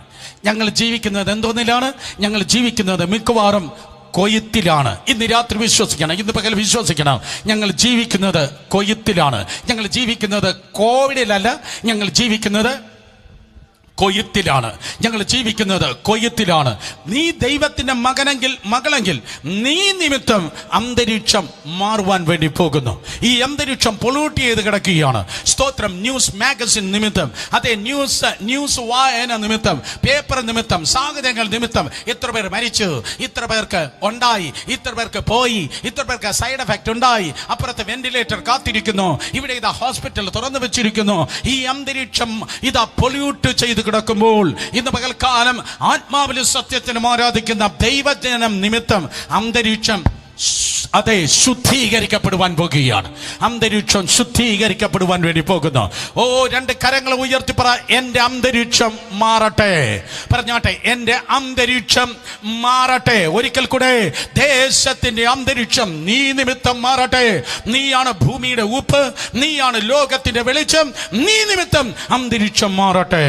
ഞങ്ങൾ ജീവിക്കുന്നത് എന്തോന്നിലാണ്? ഞങ്ങൾ ജീവിക്കുന്നത് മിക്കവാറും കൊയ്ത്തിലാണ്. ഇന്ന് രാത്രി വിശ്വസിക്കണം, ഇന്ന് പകൽ വിശ്വസിക്കണം, ഞങ്ങൾ ജീവിക്കുന്നത് കൊയ്ത്തിലാണ്. ഞങ്ങൾ ജീവിക്കുന്നത് കോവിഡിലല്ല, ഞങ്ങൾ ജീവിക്കുന്നത് കൊയ്ത്തിലാണ്. ഞങ്ങൾ ജീവിക്കുന്നത് കൊയ്ത്തിലാണ്. നീ ദൈവത്തിന്റെ മകളെങ്കിൽ നീ നിമിത്തം അന്തരീക്ഷം മാറുവാൻ വേണ്ടി പോകുന്നു. ഈ അന്തരീക്ഷം പൊള്യൂട്ട് ചെയ്ത് കിടക്കുകയാണ്. സ്തോത്രം, ന്യൂസ് മാഗസിൻ നിമിത്തം, അതെ, ന്യൂസ് വായന നിമിത്തം, പേപ്പർ നിമിത്തം, സാഹചര്യങ്ങൾ നിമിത്തം ഇത്ര പേർ മരിച്ചു, ഇത്ര പേർക്ക് ഉണ്ടായി, ഇത്ര പേർക്ക് പോയി, ഇത്ര പേർക്ക് സൈഡ് എഫക്ട് ഉണ്ടായി, അപ്പുറത്ത് വെന്റിലേറ്റർ കാത്തിരിക്കുന്നു, ഇവിടെ ഇതാ ഹോസ്പിറ്റൽ തുറന്നു വെച്ചിരിക്കുന്നു. ഈ അന്തരീക്ഷം ഇതാ പൊള്യൂട്ട് ചെയ്ത് കിടക്കുമ്പോൾ ഇന്ന് പകൽക്കാലം ആത്മാവിലും സത്യത്തിനും ആരാധിക്കുന്ന ദൈവജനം നിമിത്തം അന്തരീക്ഷം അതെ, ശുദ്ധീകരിക്കപ്പെടുവാൻ പോകുകയാണ്. അന്തരീക്ഷം ശുദ്ധീകരിക്കപ്പെടുവാൻ വേണ്ടി പോകുന്നു. ഓ, രണ്ട് കരങ്ങൾ ഉയർത്തി പറ, എന്റെ അന്തരീക്ഷം മാറട്ടെ. പറഞ്ഞാട്ടെ, എന്റെ അന്തരീക്ഷം മാറട്ടെ. ഒരിക്കൽ കൂടെ, ദേശത്തിന്റെ അന്തരീക്ഷം നീ നിമിത്തം മാറട്ടെ. നീയാണ് ഭൂമിയുടെ ഉപ്പ്, നീയാണ് ലോകത്തിന്റെ വെളിച്ചം. നീ നിമിത്തം അന്തരീക്ഷം മാറട്ടെ.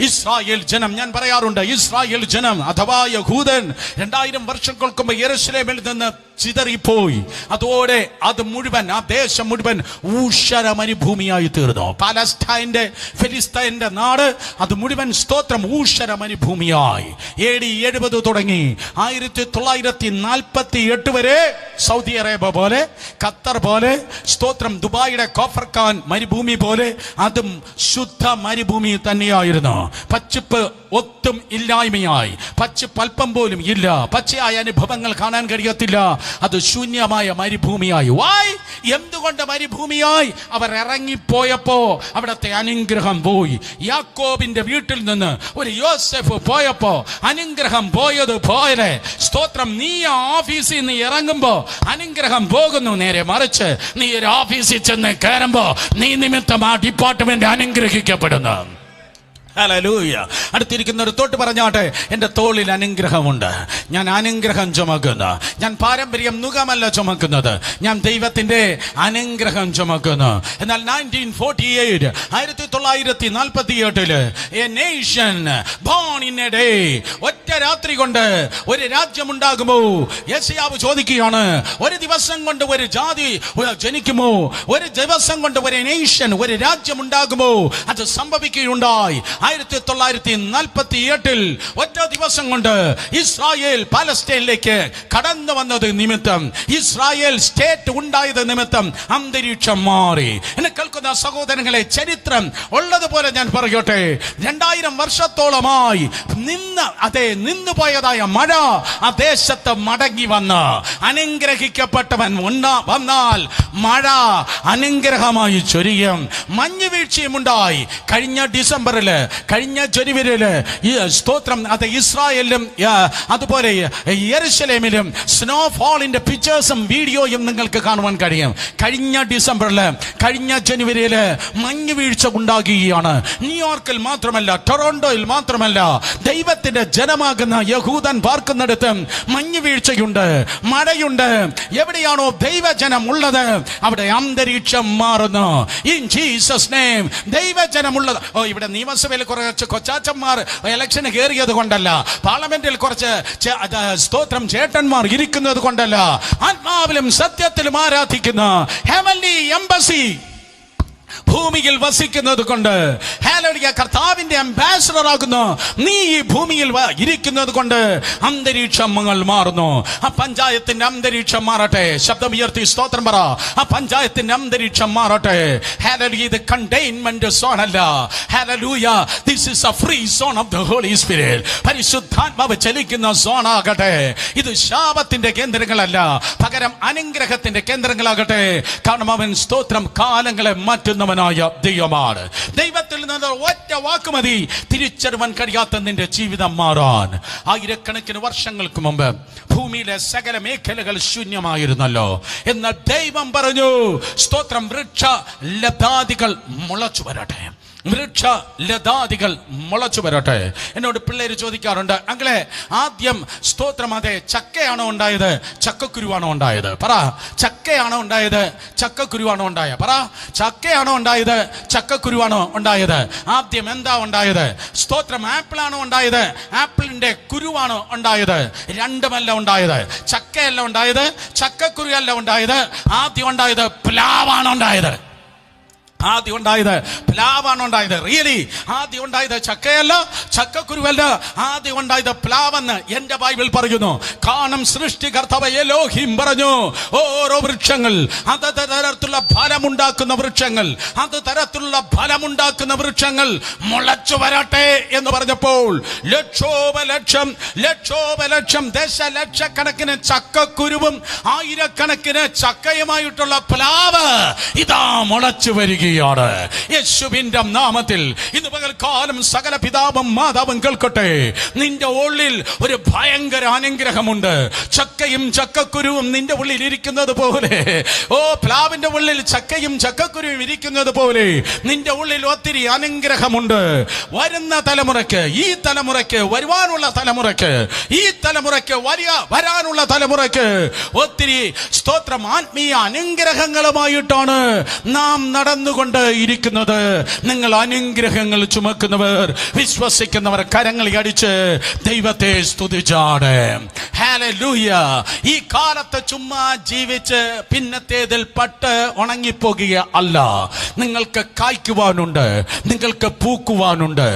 ഇസ്രായേൽ ജനം, ഞാൻ പറയാറുണ്ട്, ഇസ്രായേൽ ജനം അഥവാ യഹൂദൻ 2000 വർഷങ്ങൾക്ക് മുമ്പ് യെരൂശലേമിൽ നിന്ന് ചിതറിപ്പോയി. അതോടെ അത് മുഴുവൻ, ആ ദേശം മുഴുവൻ ഊഷര മരുഭൂമിയായി തീർന്നു. പാലസ്തീന്റെ, ഫിലിസ്തീന്റെ നാട്, അത് മുഴുവൻ സ്തോത്രം ഊഷര മരുഭൂമിയായി. AD 70 തുടങ്ങി 1948 വരെ സൗദി അറേബ്യ പോലെ, ഖത്തർ പോലെ, സ്തോത്രം ദുബായിയുടെ കോഫർഖാൻ മരുഭൂമി പോലെ അതും ശുദ്ധ മരുഭൂമി തന്നെയായിരുന്നു. പച്ചപ്പ് ഒത്തും ഇല്ലായ്മയായി, പച്ചപ്പ് അല്പം പോലും ഇല്ല, പച്ചയായ അനുഭവങ്ങൾ കാണാൻ കഴിയത്തില്ല. അത് ശൂന്യമായ മരുഭൂമിയായി. വായ്, എന്തുകൊണ്ട് മരുഭൂമിയായി? അവർ ഇറങ്ങിപ്പോയപ്പോ അവിടത്തെ അനുഗ്രഹം പോയി. യാക്കോബിന്റെ വീട്ടിൽ നിന്ന് ഒരു യോസെഫ് പോയപ്പോ അനുഗ്രഹം പോയത് പോലെ, സ്തോത്രം, നീ ഓഫീസിൽ നിന്ന് ഇറങ്ങുമ്പോ അനുഗ്രഹം പോകുന്നു. നേരെ മറിച്ച് നീ ഒരു ഓഫീസിൽ ചെന്ന് കയറുമ്പോ നീ നിമിത്തം ആ ഡിപ്പാർട്ട്മെന്റ് അനുഗ്രഹിക്കപ്പെടുന്നു. ഹല്ലേലൂയ. അടുത്തിരിക്കുന്ന ഒരു തൊട്ട് പറഞ്ഞാട്ടെ, എൻ്റെ തോളിൽ അനുഗ്രഹമുണ്ട്. ഞാൻ അനുഗ്രഹം ചുമക്കുന്നു. ഞാൻ പാരമ്പര്യം നുകമല്ല ചുമക്കുന്നത്, ഞാൻ ദൈവത്തിന്റെ അനുഗ്രഹം ചുമക്കുന്നു. എന്നാൽ 1948 A nation born in A day, ഒറ്റ രാത്രി കൊണ്ട് ഒരു രാജ്യമുണ്ടാകുമോ? യെശയ്യാവ് ചോദിക്കുകയാണ്, ഒരു ദിവസം കൊണ്ട് ഒരു ജാതി ജനിക്കുമോ? ഒരു ദിവസം കൊണ്ട് ഒരു നേഷൻ, ഒരു രാജ്യമുണ്ടാകുമോ? അത് സംഭവിക്കുകയുണ്ടായി. 1948 ഒറ്റ ദിവസം കൊണ്ട് ഇസ്രായേൽ പാലസ്തീനിലേക്ക് കടന്നു വന്നത് നിമിത്തം, ഇസ്രായേൽ സ്റ്റേറ്റ് ഉണ്ടായത് നിമിത്തം അന്തരീക്ഷം മാറി. എന്നെ കേൾക്കുന്ന സഹോദരങ്ങളെ, ചരിത്രം ഉള്ളതുപോലെ ഞാൻ പറയട്ടെ, 2000 വർഷത്തോളമായി നിന്നുപോയതായ മഴ ആ ദേശത്ത് മടങ്ങി വന്ന്, അനുഗ്രഹിക്കപ്പെട്ടവൻ വന്നാൽ മഴ അനുഗ്രഹമായി ചൊരിയും. മഞ്ഞുവീഴ്ചയും ഉണ്ടായി. കഴിഞ്ഞ ഡിസംബറില്, കഴിഞ്ഞ ജനുവരിയില് സ്തോത്രം, അത് ഇസ്രായേലിലും അതുപോലെ യെരൂശലേമിലും സ്നോഫോളിന്റെ പിക്ചേഴ്സും വീഡിയോയും നിങ്ങൾക്ക് കാണുവാൻ കഴിയും. കഴിഞ്ഞ ഡിസംബറില്, കഴിഞ്ഞ ജനുവരിയില് മഞ്ഞുവീഴ്ച ഉണ്ടാകുകയാണ്. ന്യൂയോർക്കിൽ മാത്രമല്ല, ടൊറന്റോയിൽ മാത്രമല്ല, ദൈവത്തിന്റെ ജനമാകുന്ന യഹൂദൻ പാർക്കുന്നിടത്ത് മഞ്ഞുവീഴ്ചയുണ്ട്, മഴയുണ്ട്. എവിടെയാണോ ദൈവജനം ഉള്ളത് അവിടെ അന്തരീക്ഷം മാറുന്നു. In Jesus name. ദൈവജനമുള്ളത്. ഇവിടെ നിയമസഭയിൽ കുറച്ച് കൊച്ചാച്ചന്മാർ ഇലക്ഷന് കയറിയത് കൊണ്ടല്ല, പാർലമെന്റിൽ കുറച്ച് സ്തോത്രം ചേട്ടന്മാർ ഇരിക്കുന്നത് കൊണ്ടല്ല, ആത്മാവിലും സത്യത്തിലും ആരാധിക്കുന്ന ഹെവൻലി എംബസി ഭൂമിയിൽ വസിക്കുന്നത് കൊണ്ട്, ഹല്ലേലൂയ, കർത്താവിന്റെ അംബാസഡർ ആകുന്നു നീ ഈ ഭൂമിയിൽ ഇരിക്കുന്നത് കൊണ്ട് അന്തരീക്ഷങ്ങൾ മാറുന്നു. ആ പഞ്ചായത്തിന്റെ അന്തരീക്ഷം മാറട്ടെ. ശബ്ദം ഉയർത്തി സ്തോത്രം പറ. ആ പഞ്ചായത്തിന്റെ അന്തരീക്ഷം മാറട്ടെ. ഹല്ലേലൂയ. ഇത് കണ്ടെയ്ൻമെന്റ് സോൺ അല്ല. ഹല്ലേലൂയ. This is a free zone of the holy spirit. പരിശുദ്ധാത്മാവ് ചലിക്കുന്ന സോൺ ആകട്ടെ. ഇത് ശാപത്തിന്റെ കേന്ദ്രങ്ങളല്ല, പകരം അനുഗ്രഹത്തിന്റെ കേന്ദ്രങ്ങളാകട്ടെ. കാരണം അവൻ സ്തോത്രം കാലങ്ങളെ മാറ്റുന്നവനായ ദൈവമാണ്. ദൈവത്തിൽ നിന്ന് ഒറ്റ വാക്ക് മതി തിരിച്ചറിയാൻ കഴിയാത്ത നിന്റെ ജീവിതം മാറാൻ. ആയിരക്കണക്കിന് വർഷങ്ങൾക്ക് മുമ്പ് ഭൂമിയിലെ സകല മേഖലകൾ ശൂന്യമായിരുന്നല്ലോ. എന്നാൽ ദൈവം പറഞ്ഞു, സ്തോത്രം, വൃക്ഷ ലതാദികൾ മുളച്ചു വരട്ടെ. വൃക്ഷ ലതാദികൾ മുളച്ചു വരട്ടെ. എന്നോട് പിള്ളേര് ചോദിക്കാറുണ്ട്, അങ്ങളെ ആദ്യം സ്തോത്രം, അതെ, ചക്കയാണോ ഉണ്ടായത്, ചക്കക്കുരുവാണോ ഉണ്ടായത്? പറ. ചക്കയാണോ ഉണ്ടായത്, ചക്കക്കുരുവാണോ ഉണ്ടായത്? പറ. ചക്കയാണോ ഉണ്ടായത്, ചക്കക്കുരുവാണോ ഉണ്ടായത്? ആദ്യം എന്താ ഉണ്ടായത്? സ്തോത്രം, ആപ്പിളാണോ ഉണ്ടായത്, ആപ്പിളിന്റെ കുരുവാണോ ഉണ്ടായത്? രണ്ടുമല്ല ഉണ്ടായത്. ചക്കയല്ല ഉണ്ടായത്, ചക്കക്കുരുവല്ല ഉണ്ടായത്. ആദ്യം ഉണ്ടായത് പ്ലാവാണ് ഉണ്ടായത്. ആദ്യം ഉണ്ടായത് പ്ലാവാണ് ഉണ്ടായത്. റിയലി ആദ്യം ഉണ്ടായത് ചക്കയല്ല, ചക്കക്കുരുവല്ല, ആദ്യം ഉണ്ടായത് പ്ലാവെന്ന് എന്റെ ബൈബിൾ പറയുന്നു. കാരണം സൃഷ്ടികർത്താവ് എലോഹിം പറഞ്ഞു, ഓരോ വൃക്ഷങ്ങൾ, അത് തരത്തിലുള്ള ഫലമുണ്ടാക്കുന്ന വൃക്ഷങ്ങൾ, അത് തരത്തിലുള്ള ഫലമുണ്ടാക്കുന്ന വൃക്ഷങ്ങൾ മുളച്ചു വരട്ടെ എന്ന് പറഞ്ഞപ്പോൾ ലക്ഷോപലക്ഷം ദശലക്ഷക്കണക്കിന് ചക്കക്കുരുവും ആയിരക്കണക്കിന് ചക്കയുമായിട്ടുള്ള പ്ലാവ് ഇതാ മുളച്ചു വരിക. പറയുകയാണ് യേശുവിന്റെ നാമത്തിൽ ഇന്ന് പകൽക്കാലം സകല പിതാവും മാതാവും കേൾക്കട്ടെ. നിന്റെ ഉള്ളിൽ ഒരു ഭയങ്കര അനുഗ്രഹമുണ്ട്. ചക്കയും ചക്കക്കുരുവും നിന്റെ ഉള്ളിൽ ഇരിക്കുന്നത് പോലെ, പ്ലാവിന്റെ ഉള്ളിൽ ചക്കയും ചക്കക്കുരുവും ഇരിക്കുന്നത് പോലെ നിന്റെ ഉള്ളിൽ ഒത്തിരി അനുഗ്രഹമുണ്ട്. വരുന്ന തലമുറയ്ക്ക്, ഈ തലമുറയ്ക്ക്, വരുവാനുള്ള തലമുറയ്ക്ക്, ഈ തലമുറയ്ക്ക്, വരാനുള്ള തലമുറയ്ക്ക് ഒത്തിരി സ്തോത്രം ആത്മീയ അനുഗ്രഹങ്ങളുമായിട്ടാണ് നാം നടന്നുകൊണ്ട് ഇരിക്കുന്നത്. നിങ്ങൾ അനുഗ്രഹങ്ങൾ ചുമക്കുന്നവർ, വിശ്വസിക്കുന്നവർ കരങ്ങളി അടിച്ച് ദൈവത്തെ സ്തുതിച്ചാണ്. ഹല്ലേലൂയ. ഈ കാലത്ത് ചുമ്മാ ജീവിച്ച് പിന്നത്തേതിൽ പട്ട് ഉണങ്ങിപ്പോകുക അല്ല. നിങ്ങൾക്ക് കായ്ക്കുവാനുണ്ട്, നിങ്ങൾക്ക് പൂക്കുവാനുണ്ട്.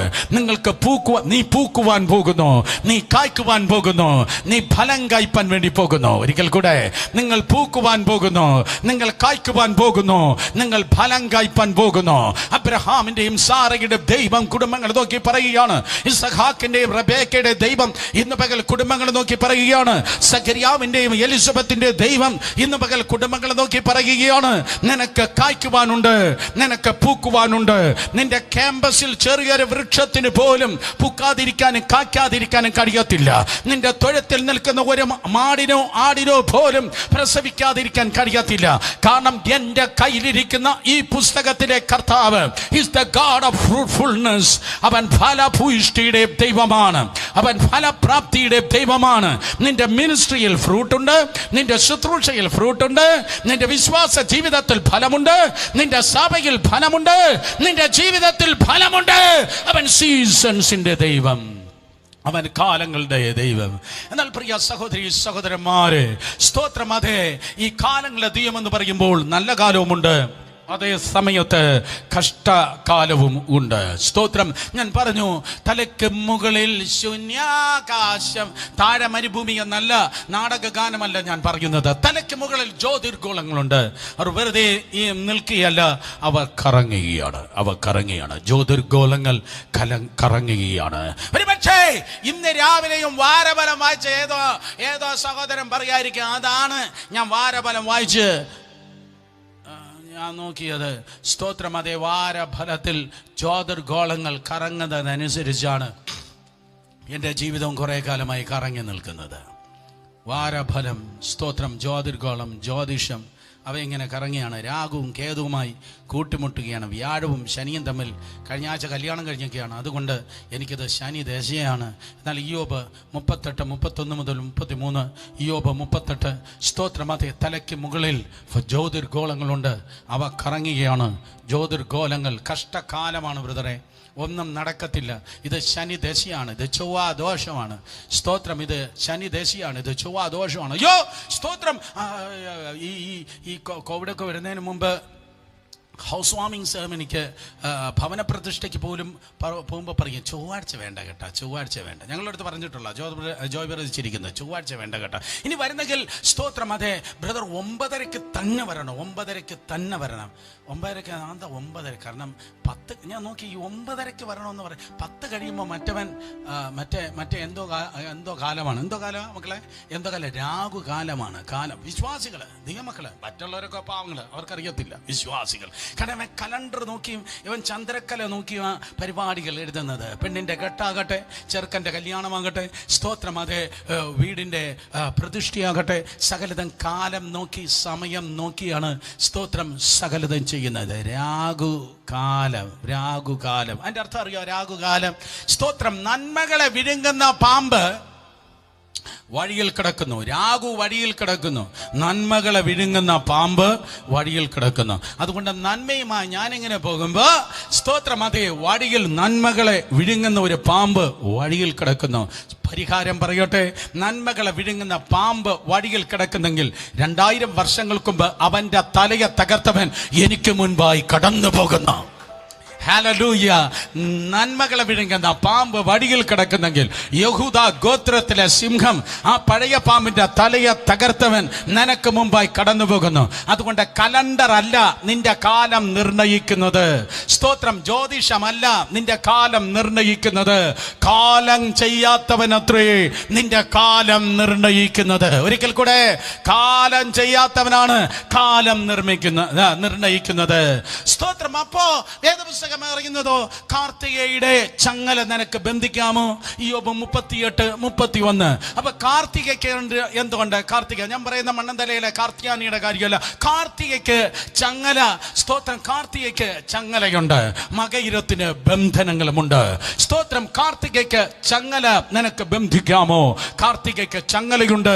നീ പൂക്കുവാൻ പോകുന്നു, നീ കായ്ക്കുവാൻ പോകുന്നു, നീ ഫലം കായ്പാൻ വേണ്ടി പോകുന്നു. ഒരിക്കൽ കൂടെ, നിങ്ങൾ പൂക്കുവാൻ പോകുന്നു, നിങ്ങൾ കായ്ക്കുവാൻ പോകുന്നു, നിങ്ങൾ ഫലം കായ്പാൻ പോകുന്നു. അബ്രഹാമിന്റെയും സാറയുടെ ദൈവം കുടുംബങ്ങൾ നോക്കി പറയുകയാണ്. ഇസഹാക്കിന്റെയും റബേക്കയുടെ ദൈവം ഇന്ന് പകൽ കുടുംബങ്ങൾ നോക്കി പറയുകയാണ്. സഖരിയാവിന്റെയും എലിസബത്തിന്റെ ദൈവം ഇന്ന് പകൽ കുടുംബങ്ങൾ നോക്കി പറയുകയാണ്. നിനക്ക് കായ്ക്കുവാനുണ്ട്, നിനക്ക് പൂക്കുവാനുണ്ട്. നിന്റെ ക്യാമ്പസിൽ ചെറിയൊരു വൃക്ഷത്തിന് പോലും പൂക്കാതിരിക്കാനും കായ്ക്കാതിരിക്കാനും കഴിയത്തില്ല. നിന്റെ തൊഴുത്തിൽ നിൽക്കുന്ന ഒരു മാടിനോ ആടിനോ പോലും പ്രസവിക്കാതിരിക്കാൻ കഴിയത്തില്ല. കാരണം എന്റെ കയ്യിലിരിക്കുന്ന ഈ പുസ്തകത്തിലെ കർത്താവ് is the God of fruitfulness. അവൻ ഫലഭൂയിഷ്ടിയുടെ ദൈവമാണ്, അവൻ ഫലപ്രാപ്തിയുടെ ദൈവമാണ്. നിന്റെ മിനിസ്ട്രിയിൽ ഫ്രൂട്ട് ഉണ്ട്, നിന്റെ ശുശ്രൂഷയിൽ ഫ്രൂട്ട് ഉണ്ട്, നിന്റെ വിശ്വാസ ജീവിതത്തിൽ ഫലമുണ്ട്, നിന്റെ സഭയിൽ ഫലമുണ്ട്, നിന്റെ ജീവിതത്തിൽ ഫലമുണ്ട്. അവൻ സീസൺസിന്റെ ദൈവം, അവൻ കാലങ്ങളുടെ ദൈവം. എന്നാൽ പ്രിയ സഹോദരി സഹോദരന്മാരെ, സ്തോത്രം, അതെ, ഈ കാലങ്ങളുടെ ദൈവം എന്ന് പറയുമ്പോൾ നല്ല കാലവുമുണ്ട്, അതേ സമയത്ത് കഷ്ടകാലവും ഉണ്ട്. സ്തോത്രം. ഞാൻ പറഞ്ഞു, തലയ്ക്ക് മുകളിൽ ശൂന്യാകാശം, താഴെ മരുഭൂമി എന്നല്ല, നാടക ഗാനമല്ല ഞാൻ പറയുന്നത്. തലയ്ക്ക് മുകളിൽ ജ്യോതിർഗോളങ്ങളുണ്ട്. അവർ വെറുതെ നിൽക്കുകയല്ല, അവർ കറങ്ങുകയാണ്. ജ്യോതിർഗോളങ്ങൾ കറങ്ങുകയാണ്. ഒരുപക്ഷേ ഇന്ന് രാവിലെയും വാരഫലം വായിച്ച ഏതോ സഹോദരൻ പറയായിരിക്കും, അതാണ് ഞാൻ വാരഫലം വായിച്ച് ഞാൻ നോക്കിയത്. സ്തോത്രം, അതേ, വാരഫലത്തിൽ ജ്യോതിർഗോളങ്ങൾ കറങ്ങുന്നതനുസരിച്ചാണ് എൻ്റെ ജീവിതം കുറേ കാലമായി കറങ്ങി നിൽക്കുന്നത്. വാരഫലം, സ്തോത്രം, ജ്യോതിർഗോളം, ജ്യോതിഷം, അവയിങ്ങനെ കറങ്ങിയാണ്. രാഹുവും കേതുവുമായി കൂട്ടിമുട്ടുകയാണ്. വ്യാഴവും ശനിയും തമ്മിൽ കഴിഞ്ഞ ആഴ്ച കല്യാണം കഴിഞ്ഞൊക്കെയാണ്. അതുകൊണ്ട് എനിക്കിത് ശനി ദശയാണ്. എന്നാൽ ഇയ്യോബ് 38, 31 മുതൽ 33, ഇയ്യോബ് 38. സ്തോത്രം, അതേ, തലയ്ക്ക് മുകളിൽ ജ്യോതിർഗോളങ്ങളുണ്ട്, അവ കറങ്ങുകയാണ്. ജ്യോതിർഗോളങ്ങൾ കഷ്ടകാലമാണ് ബ്രദറെ, ഒന്നും നടക്കത്തില്ല. ഇത് ശനി ദശയാണ്, ഇത് ചൊവ്വാ ദോഷമാണ്. സ്തോത്രം, ഇത് ശനി ദശയാണ്, ഇത് ചൊവ്വാ ദോഷമാണ്. അയ്യോ സ്തോത്രം. ഈ കോവിഡൊക്കെ വരുന്നതിന് മുമ്പ് ഹൗസ് വാമിംഗ് സെറമണിക്ക് ഭവന പ്രതിഷ്ഠയ്ക്ക് പോലും പോകുമ്പോൾ പറയും, ചൊവ്വാഴ്ച വേണ്ട കേട്ടോ, ചൊവ്വാഴ്ച വേണ്ട. ഞങ്ങളടുത്ത് പറഞ്ഞിട്ടുള്ള ജോയ് പ്രവചിച്ചിരിക്കുന്നത്, ചൊവ്വാഴ്ച വേണ്ട കേട്ടോ. ഇനി വരുന്നെങ്കിൽ സ്തോത്രം, അതെ ബ്രദർ, 9:30 തന്നെ വരണം, 9:30 തന്നെ വരണം. 9:30 എന്താ 9:30? കാരണം 10 ഞാൻ നോക്കി, ഈ 9:30 വരണമെന്ന് പറയും. 10 കഴിയുമ്പോൾ മറ്റേ എന്തോ കാലമാണ്. എന്തോ കാലമാണ് മക്കളെ? എന്തോ കാലം? രാഹുകാലമാണ്. കാലം. വിശ്വാസികള്, ദൈവമക്കള്, മറ്റുള്ളവരൊക്കെ പാവങ്ങള്, അവർക്കറിയത്തില്ല. വിശ്വാസികൾ കാരണം കലണ്ടർ നോക്കിയും ഇവൻ ചന്ദ്രക്കല നോക്കിയും പരിപാടികൾ എഴുതുന്നത്. പെണ്ണിന്റെ കെട്ടാകട്ടെ, ചെറുക്കന്റെ കല്യാണമാകട്ടെ, സ്തോത്രം, അതെ, വീടിന്റെ പ്രതിഷ്ഠയാകട്ടെ, സകലതും കാലം നോക്കി, സമയം നോക്കിയാണ് സ്തോത്രം സകലതും ചെയ്യുന്നത്. രാഹുകാലം. അതിന്റെ അർത്ഥം അറിയോ? രാഹുകാലം, സ്തോത്രം, നന്മകളെ വിഴുങ്ങുന്ന പാമ്പ് വഴിയിൽ കിടക്കുന്നു. രാഹു വഴിയിൽ കിടക്കുന്നു. നന്മകളെ വിഴുങ്ങുന്ന പാമ്പ് വഴിയിൽ കിടക്കുന്നു. അതുകൊണ്ട് നന്മയുമായി ഞാനിങ്ങനെ പോകുമ്പോ സ്തോത്രം, അതേ, വഴിയിൽ നന്മകളെ വിഴുങ്ങുന്ന ഒരു പാമ്പ് വഴിയിൽ കിടക്കുന്നു. പരിഹാരം പറയട്ടെ, നന്മകളെ വിഴുങ്ങുന്ന പാമ്പ് വഴിയിൽ കിടക്കുന്നെങ്കിൽ 2000 വർഷങ്ങൾക്ക് മുമ്പ് അവന്റെ തലയെ തകർത്തവൻ എനിക്ക് മുൻപായി കടന്നു പോകുന്നു. ഹല്ലേലൂയ. നന്മകളെ വിഴുങ്ങുന്ന പാമ്പ് വടിയിൽ കിടക്കുന്നെങ്കിൽ യഹൂദ ഗോത്രത്തിലെ സിംഹം ആ പഴയ പാമ്പിന്റെ തലയെ തകർത്തവൻ നിനക്ക് മുമ്പായി കടന്നു പോകുന്നു. അതുകൊണ്ട് കലണ്ടർ അല്ല നിന്റെ കാലം നിർണയിക്കുന്നത്. സ്തോത്രം. ജ്യോതിഷമല്ല നിന്റെ കാലം നിർണയിക്കുന്നത്. കാലം ചെയ്യാത്തവനത്രേ നിന്റെ കാലം നിർണയിക്കുന്നത്. ഒരിക്കൽ കൂടെ, കാലം ചെയ്യാത്തവനാണ് കാലം നിർണയിക്കുന്നത്. സ്തോത്രം. അപ്പോ വേദപുസ്തകം അറിയുന്നതോ കാർത്തികയുടെ ചങ്ങല നിനക്ക് ബന്ധിക്കാമോ? യോബ് 38:31. അപ്പൊ കാർത്തികയ്ക്ക് എന്തുകൊണ്ട്? കാർത്തിക, ഞാൻ പറയുന്ന മണ്ണന്തലയിലെ കാർത്തിയാനിയുടെ കാര്യമല്ല. കാർത്തികയ്ക്ക് ചങ്ങല. സ്തോത്രം. കാർത്തികയ്ക്ക് ചങ്ങലയുണ്ട്, മകയിരത്തിന് ബന്ധനങ്ങളുമുണ്ട്. സ്തോത്രം. കാർത്തികയ്ക്ക് ചങ്ങല നിനക്ക് ബന്ധിക്കാമോ? കാർത്തികയ്ക്ക് ചങ്ങലയുണ്ട്,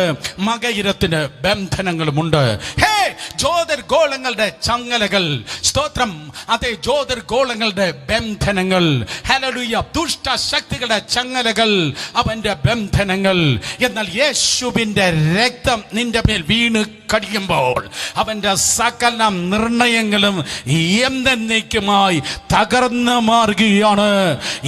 മകയിരത്തിന് ബന്ധനങ്ങളുമുണ്ട്. ഹേ, ജ്യോതിർഗോളങ്ങളുടെ ചങ്ങലകൾ. സ്തോത്രം. അതെ, ജ്യോതിർഗോളങ്ങളുടെ ബന്ധനങ്ങൾ. ഹല്ലേലൂയ. ദുഷ്ടശക്തികളുടെ ചങ്ങലകൾ, അവന്റെ ബന്ധനങ്ങൾ. എന്നാൽ യേശുവിന്റെ രക്തം നിന്റെ മേൽ വീണ് കടിയുമ്പോൾ അവന്റെ സകല നിർണയങ്ങളും എന്നേക്കുമായി തകർന്നു മാറുകയാണ്.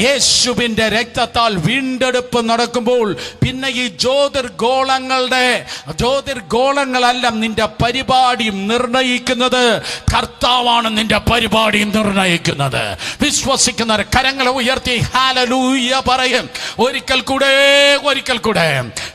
യേശുവിന്റെ രക്തത്താൽ വീണ്ടെടുപ്പ് നടക്കുമ്പോൾ പിന്നെ ഈ ജ്യോതിർഗോളങ്ങളല്ല നിന്റെ പരിപാടിയും നിർണയിക്കുന്നത്. കർത്താവാണ് നിന്റെ പരിപാടിയും നിർണയിക്കുന്നത്. വിശ്വസിക്കുന്നവർ കരങ്ങളെ ഉയർത്തി ഹല്ലേലൂയ പറയും. ഒരിക്കൽ കൂടെ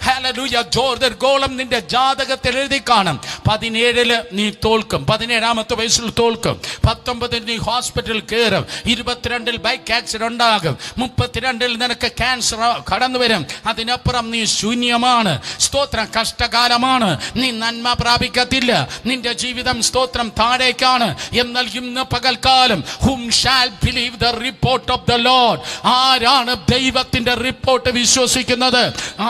ഹല്ലേലൂയ. ജ്യോതിർഗോളം നിന്റെ ജാതകത്തിൽ എഴുതി കാണും. 17 നീ തോൽക്കും, 17ാമത്തെ വയസ്സിൽ തോൽക്കും. 19 നീ ഹോസ്പിറ്റലിൽ കയറും. 22 ബൈക്ക് ആക്സിഡന്റ് ഉണ്ടാകും. 32 നിനക്ക് ക്യാൻസർ കടന്നു വരും. അതിനപ്പുറം നീ ശൂന്യമാണ്. സ്തോത്രം. കഷ്ടകാലമാണ്. നീ നന്മ പ്രാപിക്കത്തില്ല. നിന്റെ ജീവിതം സ്തോത്രം താഴേക്കാണ്. എന്നാൽ ഇന്ന് പകൽക്കാലം whom shall believe the report of the Lord? ആരാണ് ദൈവത്തിന്റെ റിപ്പോർട്ട് വിശ്വസിക്കുന്നത്?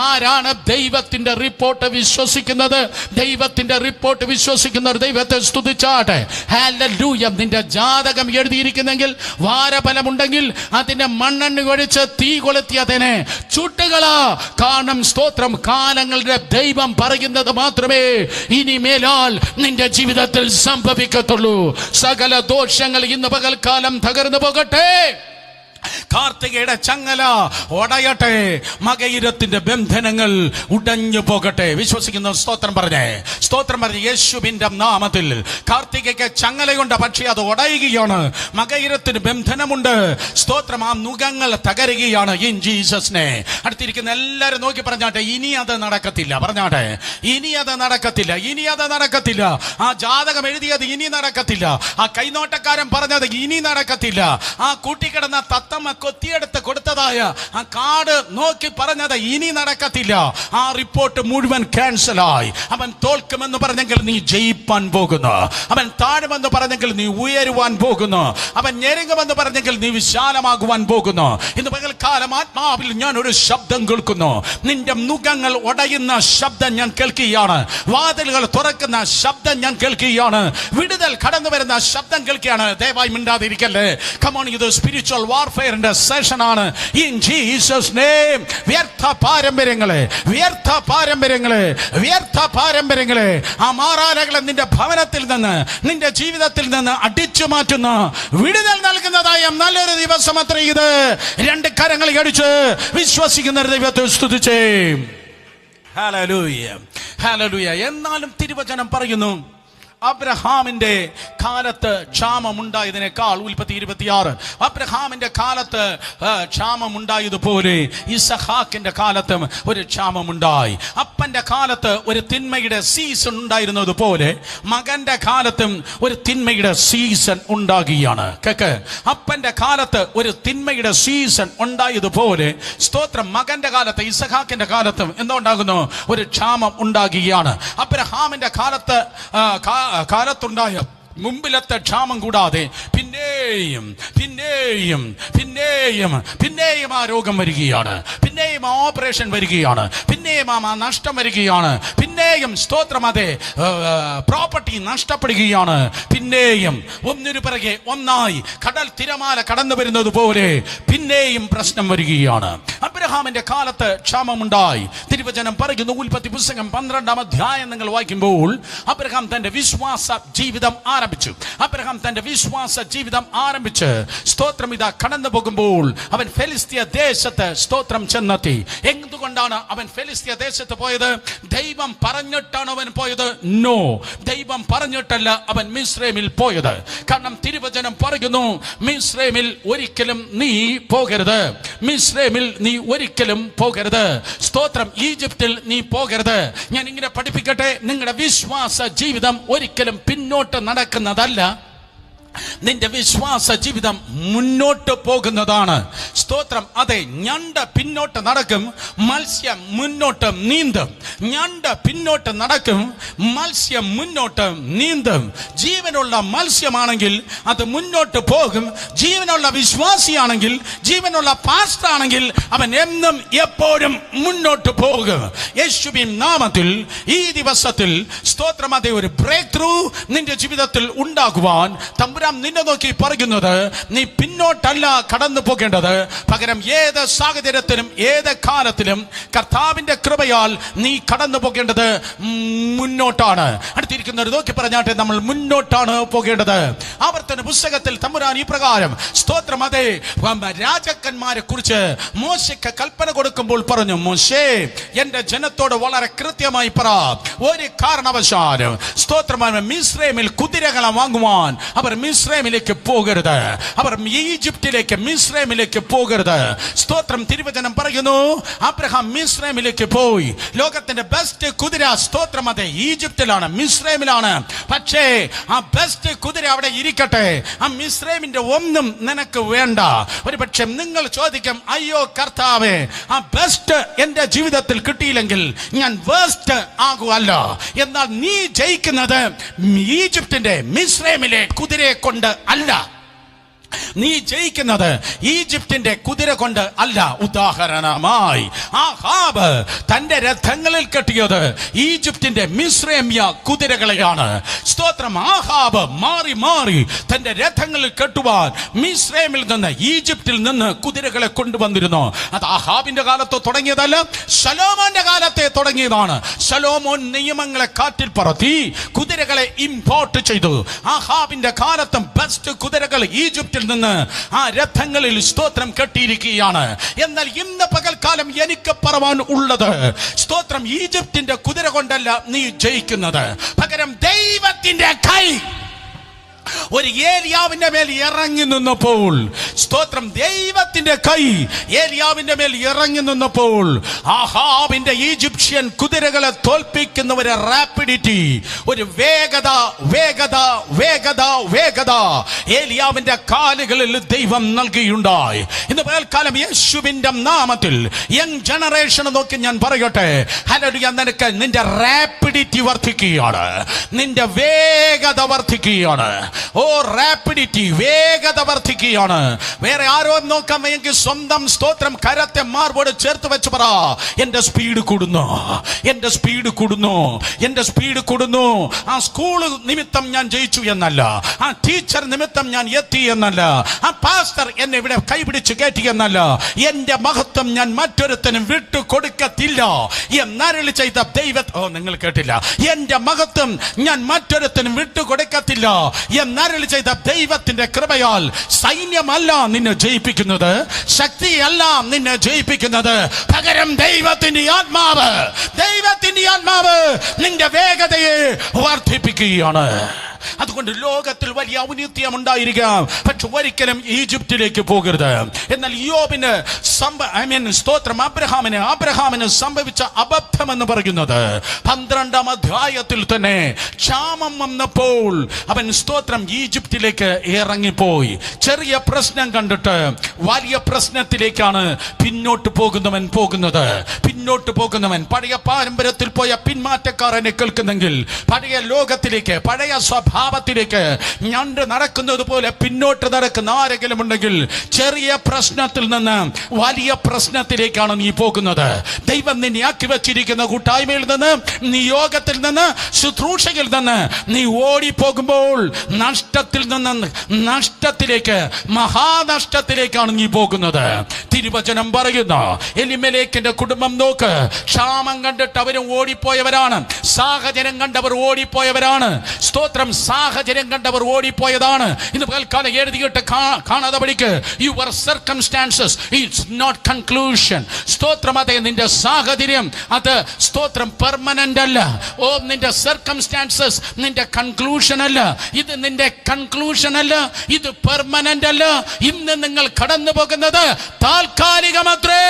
ആരാണ് ദൈവത്തിന്റെ റിപ്പോർട്ട് വിശ്വസിക്കുന്നത്? ദൈവത്തിന്റെ റിപ്പോർട്ട് വിശ്വസിക്കുന്നവർ ദൈവത്തെ സ്തുതിച്ചാട്ടെ. ഹല്ലേലൂയ. നിന്റെ ജാതകം എഴുതിയിരിക്കുന്നെങ്കിൽ, വാരഫലമുണ്ടെങ്കിൽ അതിന്റെ മണ്ണെണ്ണ ഒഴിച്ച് തീ കൊളുത്തി അതിനെ ചുട്ടുകളാ. കാരണം സ്തോത്രം, കാലങ്ങളുടെ ദൈവം പറയുന്നത് മാത്രമേ ഇനി മേലാൽ നിന്റെ ജീവിതത്തിൽ സംഭവിക്കത്തുള്ളൂ. സകല ദോഷങ്ങൾ ഇന്ന് പകൽക്കാലം തകർന്നു പോകട്ടെ. കാർത്തികയുടെ ചങ്ങല ഉടയട്ടെ. മകയിരത്തിന്റെ ബന്ധനങ്ങൾ ഉടഞ്ഞു പോകട്ടെ. വിശ്വസിക്കുന്ന സ്തോത്രം പറഞ്ഞേ. യേശുവിന്റെ നാമത്തിൽ കാർത്തികയ്ക്ക് ചങ്ങലയുണ്ട്, പക്ഷേ അത് ഉടയുകയാണ്. മകയിരത്തിന് ബന്ധനമുണ്ട്. സ്തോത്രം. ആ നുകങ്ങൾ തകരുകയാണ്. In Jesus name. അടുത്തിരിക്കുന്ന എല്ലാവരും നോക്കി പറഞ്ഞാട്ടെ, ഇനി അത് നടക്കത്തില്ല. പറഞ്ഞാട്ടെ, ഇനി അത് നടക്കത്തില്ല. ആ ജാതകം എഴുതിയത് ഇനി നടക്കത്തില്ല. ആ കൈനോട്ടക്കാരൻ പറഞ്ഞത് ഇനി നടക്കത്തില്ല. ആ കൂട്ടിക്കിടന്ന തത്തമ്മ കൊത്തിയെടുത്ത് കൊടുത്തതായ ആ കാർഡ് നോക്കി പറഞ്ഞത് ഇനി നടക്കത്തില്ല. ആ റിപ്പോർട്ട് മുഴുവൻ ക്യാൻസലായി. അവൻ തോൽക്കുമെന്ന് പറഞ്ഞെങ്കിൽ നീ ജയിപ്പാൻ പോകുന്നു. അവൻ താഴുമെന്ന് പറഞ്ഞെങ്കിൽ നീ ഉയരുവാൻ പോകുന്നു. അവൻ ഞെരുങ്ങുമെന്ന് പറഞ്ഞെങ്കിൽ നീ വിശാലമാകുവാൻ പോകുന്നു. ഇന്ന് പകൽക്കാലം ആത്മാവിൽ ഞാൻ ഒരു ശബ്ദം കേൾക്കുന്നു. നിന്റെ മുഖങ്ങൾ ഉടയുന്ന ശബ്ദം ഞാൻ കേൾക്കുകയാണ്. വാതിലുകൾ തുറക്കുന്ന ശബ്ദം ഞാൻ കേൾക്കുകയാണ്. വിടുതൽ കടന്നു വരുന്ന ശബ്ദം കേൾക്കുകയാണ്. ദയവായി മിണ്ടാതിരിക്കല്ലേ. Come on, ഇത് സ്പിരിച്വൽ വാർഫെയറിന്റെ സെഷൻ ആണ്. In Jesus name. വ്യർത്ഥ പാരമ്പര്യങ്ങളെ ആ മാറാലകളെ നിന്റെ ഭവനത്തിൽ നിന്ന്, നിന്റെ ജീവിതത്തിൽ നിന്ന് അടിച്ചു മാറ്റുന്ന, വിടുതൽ നൽകുന്നതായ നല്ലൊരു ദിവസം അത്ര ഇത്. 2 കരങ്ങൾ അടിച്ച് വിശ്വസിക്കുന്ന ദൈവത്തെ സ്തുതിച്ചേ. ഹല്ലേലൂയ. എന്നാലും തിരുവചനം പറയുന്നു, അബ്രഹാമിന്റെ കാലത്ത് ക്ഷാമമുണ്ടായതിനേക്കാൾ, ഉൽപ്പത്തി 26, അബ്രഹാമിന്റെ കാലത്ത് ക്ഷാമമുണ്ടായതുപോലെ ഇസഹാക്കിന്റെ കാലത്തും ഒരു ക്ഷാമമുണ്ടായി. അപ്പന്റെ കാലത്ത് ഒരു തിന്മയുടെ സീസൺ ഉണ്ടായിരുന്നതുപോലെ മകന്റെ കാലത്തും ഒരു തിന്മയുടെ സീസൺ ഉണ്ടാകുകയാണ്. കേക്ക്. അപ്പന്റെ കാലത്ത് ഒരു തിന്മയുടെ സീസൺ ഉണ്ടായതുപോലെ സ്തോത്രം, മകന്റെ കാലത്ത് ഇസഹാക്കിന്റെ കാലത്തും എന്തുണ്ടാകുന്നു? ഒരു ക്ഷാമം ഉണ്ടാകുകയാണ്. അബ്രഹാമിന്റെ കാലത്തുണ്ടായ മുമ്പിലത്തെ ക്ഷാമം കൂടാതെ പിന്നെയും ആ രോഗം വരികയാണ്. പിന്നെയും ആ ഓപ്പറേഷൻ വരികയാണ്. പിന്നെയും ആ നഷ്ടം വരികയാണ്. പിന്നെയും സ്തോത്രം, അതെ, പ്രോപ്പർട്ടി നഷ്ടപ്പെടുകയാണ്. പിന്നെയും ഒന്നിനു പിറകെ ഒന്നായി കടൽ തിരമാല കടന്നു വരുന്നത് പോലെ പിന്നെയും പ്രശ്നം വരികയാണ്. അബ്രഹാമിന്റെ കാലത്ത് ക്ഷാമമുണ്ടായി. തിരുവചനം പറയുന്നു, ഉൽപ്പത്തി പുസ്തകം 12-ാം അധ്യായം നിങ്ങൾ വായിക്കുമ്പോൾ, അബ്രഹാം തന്റെ വിശ്വാസ ജീവിതം ആരംഭിച്ചു. അബ്രഹാം തന്റെ വിശ്വാസ ജീവിതം ആരംഭിച്ച് സ്തോത്രം ഇതാ കടന്നു പോകുമ്പോൾ അവൻ ഫെലിസ്തീയ ദേശത്ത് സ്തോത്രം ചെന്നെത്തി. എന്തുകൊണ്ടാണ് അവൻ ഫെലിസ്തീയ ദേശത്ത് പോയത്? ദൈവം പറഞ്ഞിട്ടാണ് അവൻ പോയത്? നോ, ദൈവം പറഞ്ഞിട്ടല്ല അവൻ മിസ്രൈമിൽ പോയത്. കാരണം തിരുവചനം പറയുന്നു, മിസ്രൈമിൽ ഒരിക്കലും നീ പോകരുത്, മിസ്രൈമിൽ നീ ഒരിക്കലും പോകരുത്, സ്തോത്രം ഈജിപ്തിൽ നീ പോകരുത്. ഞാൻ ഇങ്ങനെ പഠിപ്പിക്കട്ടെ, നിങ്ങളുടെ വിശ്വാസ ജീവിതം ഒരിക്കലും പിന്നോട്ട് നടക്കുന്നതല്ല, നിന്റെ വിശ്വാസ ജീവിതം മുന്നോട്ട് പോകുന്നതാണ്. സ്തോത്രം. അതെ, ഞണ്ട് പിന്നോട്ട് നടക്കും, മത്സ്യം മുന്നോട്ട് നീന്തും. ഞണ്ട് പിന്നോട്ട് നടക്കും, മത്സ്യം മുന്നോട്ട് നീന്തും. ജീവനുള്ള മത്സ്യമാണെങ്കിൽ അത് മുന്നോട്ട് പോകും. ജീവനുള്ള വിശ്വാസിയാണെങ്കിൽ, ജീവനുള്ള പാസ്റ്റർ ആണെങ്കിൽ അവൻ എന്നും എപ്പോഴും മുന്നോട്ട് പോകും. യേശുവിൻ നാമത്തിൽ ഈ ദിവസത്തിൽ സ്തോത്രം, അതെ, ഒരു ബ്രേക്ക് ത്രൂ നിന്റെ ജീവിതത്തിൽ ഉണ്ടാകുവാൻ തമ്പുരാൻ നിന്നെ നോക്കി പറയുന്നത്, നീ പിന്നോട്ടല്ല കടന്നു പോകേണ്ടത്, പകരം ഏത് സാഹചര്യത്തിലും ഏത് കാലത്തിലും കർത്താവിന്റെ കൃപയാൽ നീ കടന്നു പോകേണ്ടത് മുന്നോട്ടാണ്. അടുത്തിരിക്കുന്നവർ നോക്കി പറഞ്ഞാട്ടെ, നമ്മൾ മുന്നോട്ടാണ് പോകേണ്ടത്. ആവർത്തന പുസ്തകത്തിൽ തമ്പുരാൻ ഈ പ്രകാരം സ്തോത്രം, അതെ, രാജാക്കന്മാരെ കുറിച്ച് മോശയ്ക്ക് കൽപ്പന കൊടുക്കുമ്പോൾ പറഞ്ഞു, മോശേ എന്റെ ജനത്തോട് വളരെ കൃത്യമായി പറ, ഒരു കാരണവശാലും സ്തോത്രം മിസ്രൈമിൽ കുതിരകളെ വാങ്ങുവാൻ അവർ മിസ്രൈമിലേക്ക് പോകരുത്, അവർ ഈജിപ്തിലേക്ക് മിസ്രൈമിലേക്ക് പോകരുത്. സ്തോത്രം. തിരുവചനം പറയുന്നു, അബ്രഹാം മിസ്രൈമിലേക്ക് പോയി. ലോകത്തിന്റെ ബെസ്റ്റ് കുതിര സ്തോത്രം, അതെ, ഈജിപ്തിലാണ്, മിസ്രൈമിലാണ്. പക്ഷേ ആ ബെസ്റ്റ് കുതിര അവിടെ ഇരിക്കട്ടെ, ആ മിസ്രൈമിന്റെ ഒന്നും നിനക്ക് വേണ്ട. ഒരു പക്ഷെ നിങ്ങൾ ചോദിക്കും, അയ്യോ കർത്താവേ, ആ ബെസ്റ്റ് എന്റെ ജീവിതത്തിൽ കിട്ടിയില്ലെങ്കിൽ ഞാൻ വേസ്റ്റ് ആകുമല്ല. എന്നാൽ നീ ജയിക്കുന്നത് ഈജിപ്തിന്റെ മിസ്രൈമിലെ കുതിരയെ കൊണ്ട് അല്ല, നീ ജയിക്കുന്നത് ഈജിപ്തിന്റെ കുതിര കൊണ്ട് അല്ല. ഉദാഹരണമായി ആഹാബ് തന്റെ രഥങ്ങളിൽ കെട്ടിയത് ഈജിപ്തിന്റെ മിസ്രൈമ്യ കുതിരകളെയാണ്. സ്തോത്രം. ആഹാബ് മാറി മാറി തന്റെ രഥങ്ങളിൽ കെട്ടുവാൻ മിസ്രൈമിൽ നിന്ന്, ഈജിപ്തിൽ നിന്ന് കുതിരകളെ കൊണ്ടുവന്നിരുന്നു. അത് ആഹാബിന്റെ കാലത്ത് തുടങ്ങിയതല്ല, ശലോമോന്റെ കാലത്തെ തുടങ്ങിയതാണ്. ശലോമോൻ നിയമങ്ങളെ കാറ്റിൽ പറത്തി കുതിരകളെ ഇമ്പോർട്ട് ചെയ്തു. ആഹാബിന്റെ കാലത്തും ബെസ്റ്റ് കുതിരകൾ ഈജിപ്തിൽ നിന്ന് ആ രഥങ്ങളിൽ സ്തോത്രം കെട്ടിയിരിക്കുകയാണ്. എന്നാൽ ഇന്ന് പകൽക്കാലം എനിക്ക് പറവാൻ ഉള്ളത്, സ്തോത്രം, ഈജിപ്തിന്റെ കുതിര കൊണ്ടല്ല നീ ജയിക്കുന്നത്, പകരം ദൈവത്തിന്റെ കൈ ഒരു ഏലിയാവിന്റെ മേൽ ഇറങ്ങി നിന്നപ്പോൾ, സ്തോത്രം, ദൈവത്തിന്റെ കൈ ഏലിയാവിന്റെ മേൽ ഇറങ്ങി നിന്നപ്പോൾ ആഹാബിന്റെ ഈജിപ്ഷ്യൻ കുതിരകളെ തോൽപ്പിക്കുന്ന ഒരു റാപ്പിഡിറ്റി, ഒരു വേഗത വേഗത വേഗത വേഗത ഏലിയാവിന്റെ കാലുകളിൽ ദൈവം നൽകിയുണ്ടായി. ഇന്ന് പകൽക്കാലം യേശുവിന്റെ നാമത്തിൽ യങ് ജനറേഷൻ നോക്കി ഞാൻ പറയട്ടെ, ഹല്ലേലൂയ, നിനക്ക് നിന്റെ റാപ്പിഡിറ്റി വർദ്ധിക്കുകയാണ്, നിന്റെ വേഗത വർദ്ധിക്കുകയാണ്. ഓ റാപ്പിഡിറ്റി, വേഗത വർദ്ധിക്കുകയാണ്. വേറെ ആരോ നോക്കാൻ വയ്യെങ്കിൽ സ്വന്തം സ്തോത്രം കരത്തെ മാർബോട് ചേർത്ത് വെച്ച് പറ, എന്റെ സ്പീഡ് കൂടുന്നു, എന്റെ സ്പീഡ് കൂടുന്നു, എന്റെ സ്പീഡ് കൂടുന്നു. ആ സ്കൂൾ നിമിത്തം ഞാൻ ജയിച്ചു എന്നല്ല, ആ ടീച്ചർ നിമിത്തം ഞാൻ എത്തി എന്നല്ല, ആ പാസ്റ്റർ എന്നെ ഇവിടെ കൈപിടിച്ച് കയറ്റി എന്നല്ല, എന്റെ മഹത്വം ഞാൻ മറ്റൊരുത്തനും വിട്ടു കൊടുക്കത്തില്ല എന്നരുളി ചെയ്ത നിങ്ങൾ കേട്ടില്ല, എന്റെ മഹത്വം ഞാൻ മറ്റൊരുത്തനും വിട്ടു കൊടുക്കത്തില്ല എന്നരുളി ചെയ്ത ദൈവത്തിന്റെ കൃപയാൽ സൈന്യമല്ല നിന്നെ ജയിപ്പിക്കുന്നത്, ശക്തിയല്ല നിന്നെ ജയിപ്പിക്കുന്നത്, പകരം ദൈവത്തിന്റെ ആത്മാവ്, ദൈവത്തിന്റെ ആത്മാവ് നിന്റെ വേഗതയെ വർദ്ധിപ്പിക്കുകയാണ്. അതുകൊണ്ട് ലോകത്തിൽ വലിയ ഔന്നിത്യം ഉണ്ടായിരിക്കാം, പക്ഷെ ഒരിക്കലും ഈജിപ്തിലേക്ക് പോകരുത്. എന്നാൽ യോബിന് സ്തോത്രം, അബ്രഹാമിന് സംഭവിച്ച അബദ്ധം എന്ന് പറയുന്നത് 12-ാം അധ്യായത്തിൽ തന്നെ ക്ഷാമം വന്നപ്പോൾ അവൻ സ്തോത്രം ഈജിപ്തിലേക്ക് ഇറങ്ങിപ്പോയി. ചെറിയ പ്രശ്നം കണ്ടിട്ട് വലിയ പ്രശ്നത്തിലേക്കാണ് പിന്നോട്ട് പോകുന്നത്. പിന്നോട്ട് പോകുന്നവൻ പഴയ പാരമ്പര്യത്തിൽ പോയ പിന്മാറ്റക്കാരനെ കേൾക്കുന്നെങ്കിൽ പഴയ ലോകത്തിലേക്ക്, പഴയ ഭാവത്തിലേക്ക് ഞണ്ട് നടക്കുന്നത് പോലെ പിന്നോട്ട് നടക്കുന്ന ആരെങ്കിലും ഉണ്ടെങ്കിൽ ചെറിയ പ്രശ്നത്തിൽ നിന്ന് വലിയ പ്രശ്നത്തിലേക്കാണ് നീ പോകുന്നത്. ദൈവം നിന്നെ ആക്കി വെച്ചിരിക്കുന്ന കൂട്ടായ്മയിൽ നിന്ന്, നിയോഗത്തിൽ നിന്ന്, ശുശ്രൂഷയിൽ നിന്ന് നീ ഓടിപ്പോകുമ്പോൾ നഷ്ടത്തിൽ നിന്ന് നഷ്ടത്തിലേക്ക്, മഹാനഷ്ടത്തിലേക്കാണ് നീ പോകുന്നത്. തിരുവചനം പറയുന്നു, എലിമേലെക്കിന്റെ കുടുംബം നോക്കി നോക്ക്, ക്ഷാമം കണ്ടിട്ട് അവരും ഓടിപ്പോയവരാണ്, സാഹചര്യം കണ്ടവർ ഓടിപ്പോയവരാണ്. സ്തോത്രം, സാഹചര്യം കണ്ടവർ ഓടിപ്പോയതാണ്. ഇന്ന് പകൽക്കാലം എഴുതിയിട്ട് കാണാതെ പഠിക്ക്. Your circumstances it's not conclusion. സ്തോത്രം, അതെ, നിന്റെ സാഹചര്യം അത് സ്തോത്രം പെർമനന്റ് അല്ല. ഓ, നിന്റെ സർക്കംസ്റ്റാൻസസ് നിന്റെ കൺക്ലൂഷൻ അല്ല. ഇത് നിന്റെ കൺക്ലൂഷൻ അല്ല, ഇത് പെർമനന്റ് അല്ല. ഇന്ന് നിങ്ങൾ കടന്നു പോകുന്നത് താൽക്കാലികമത്രേ.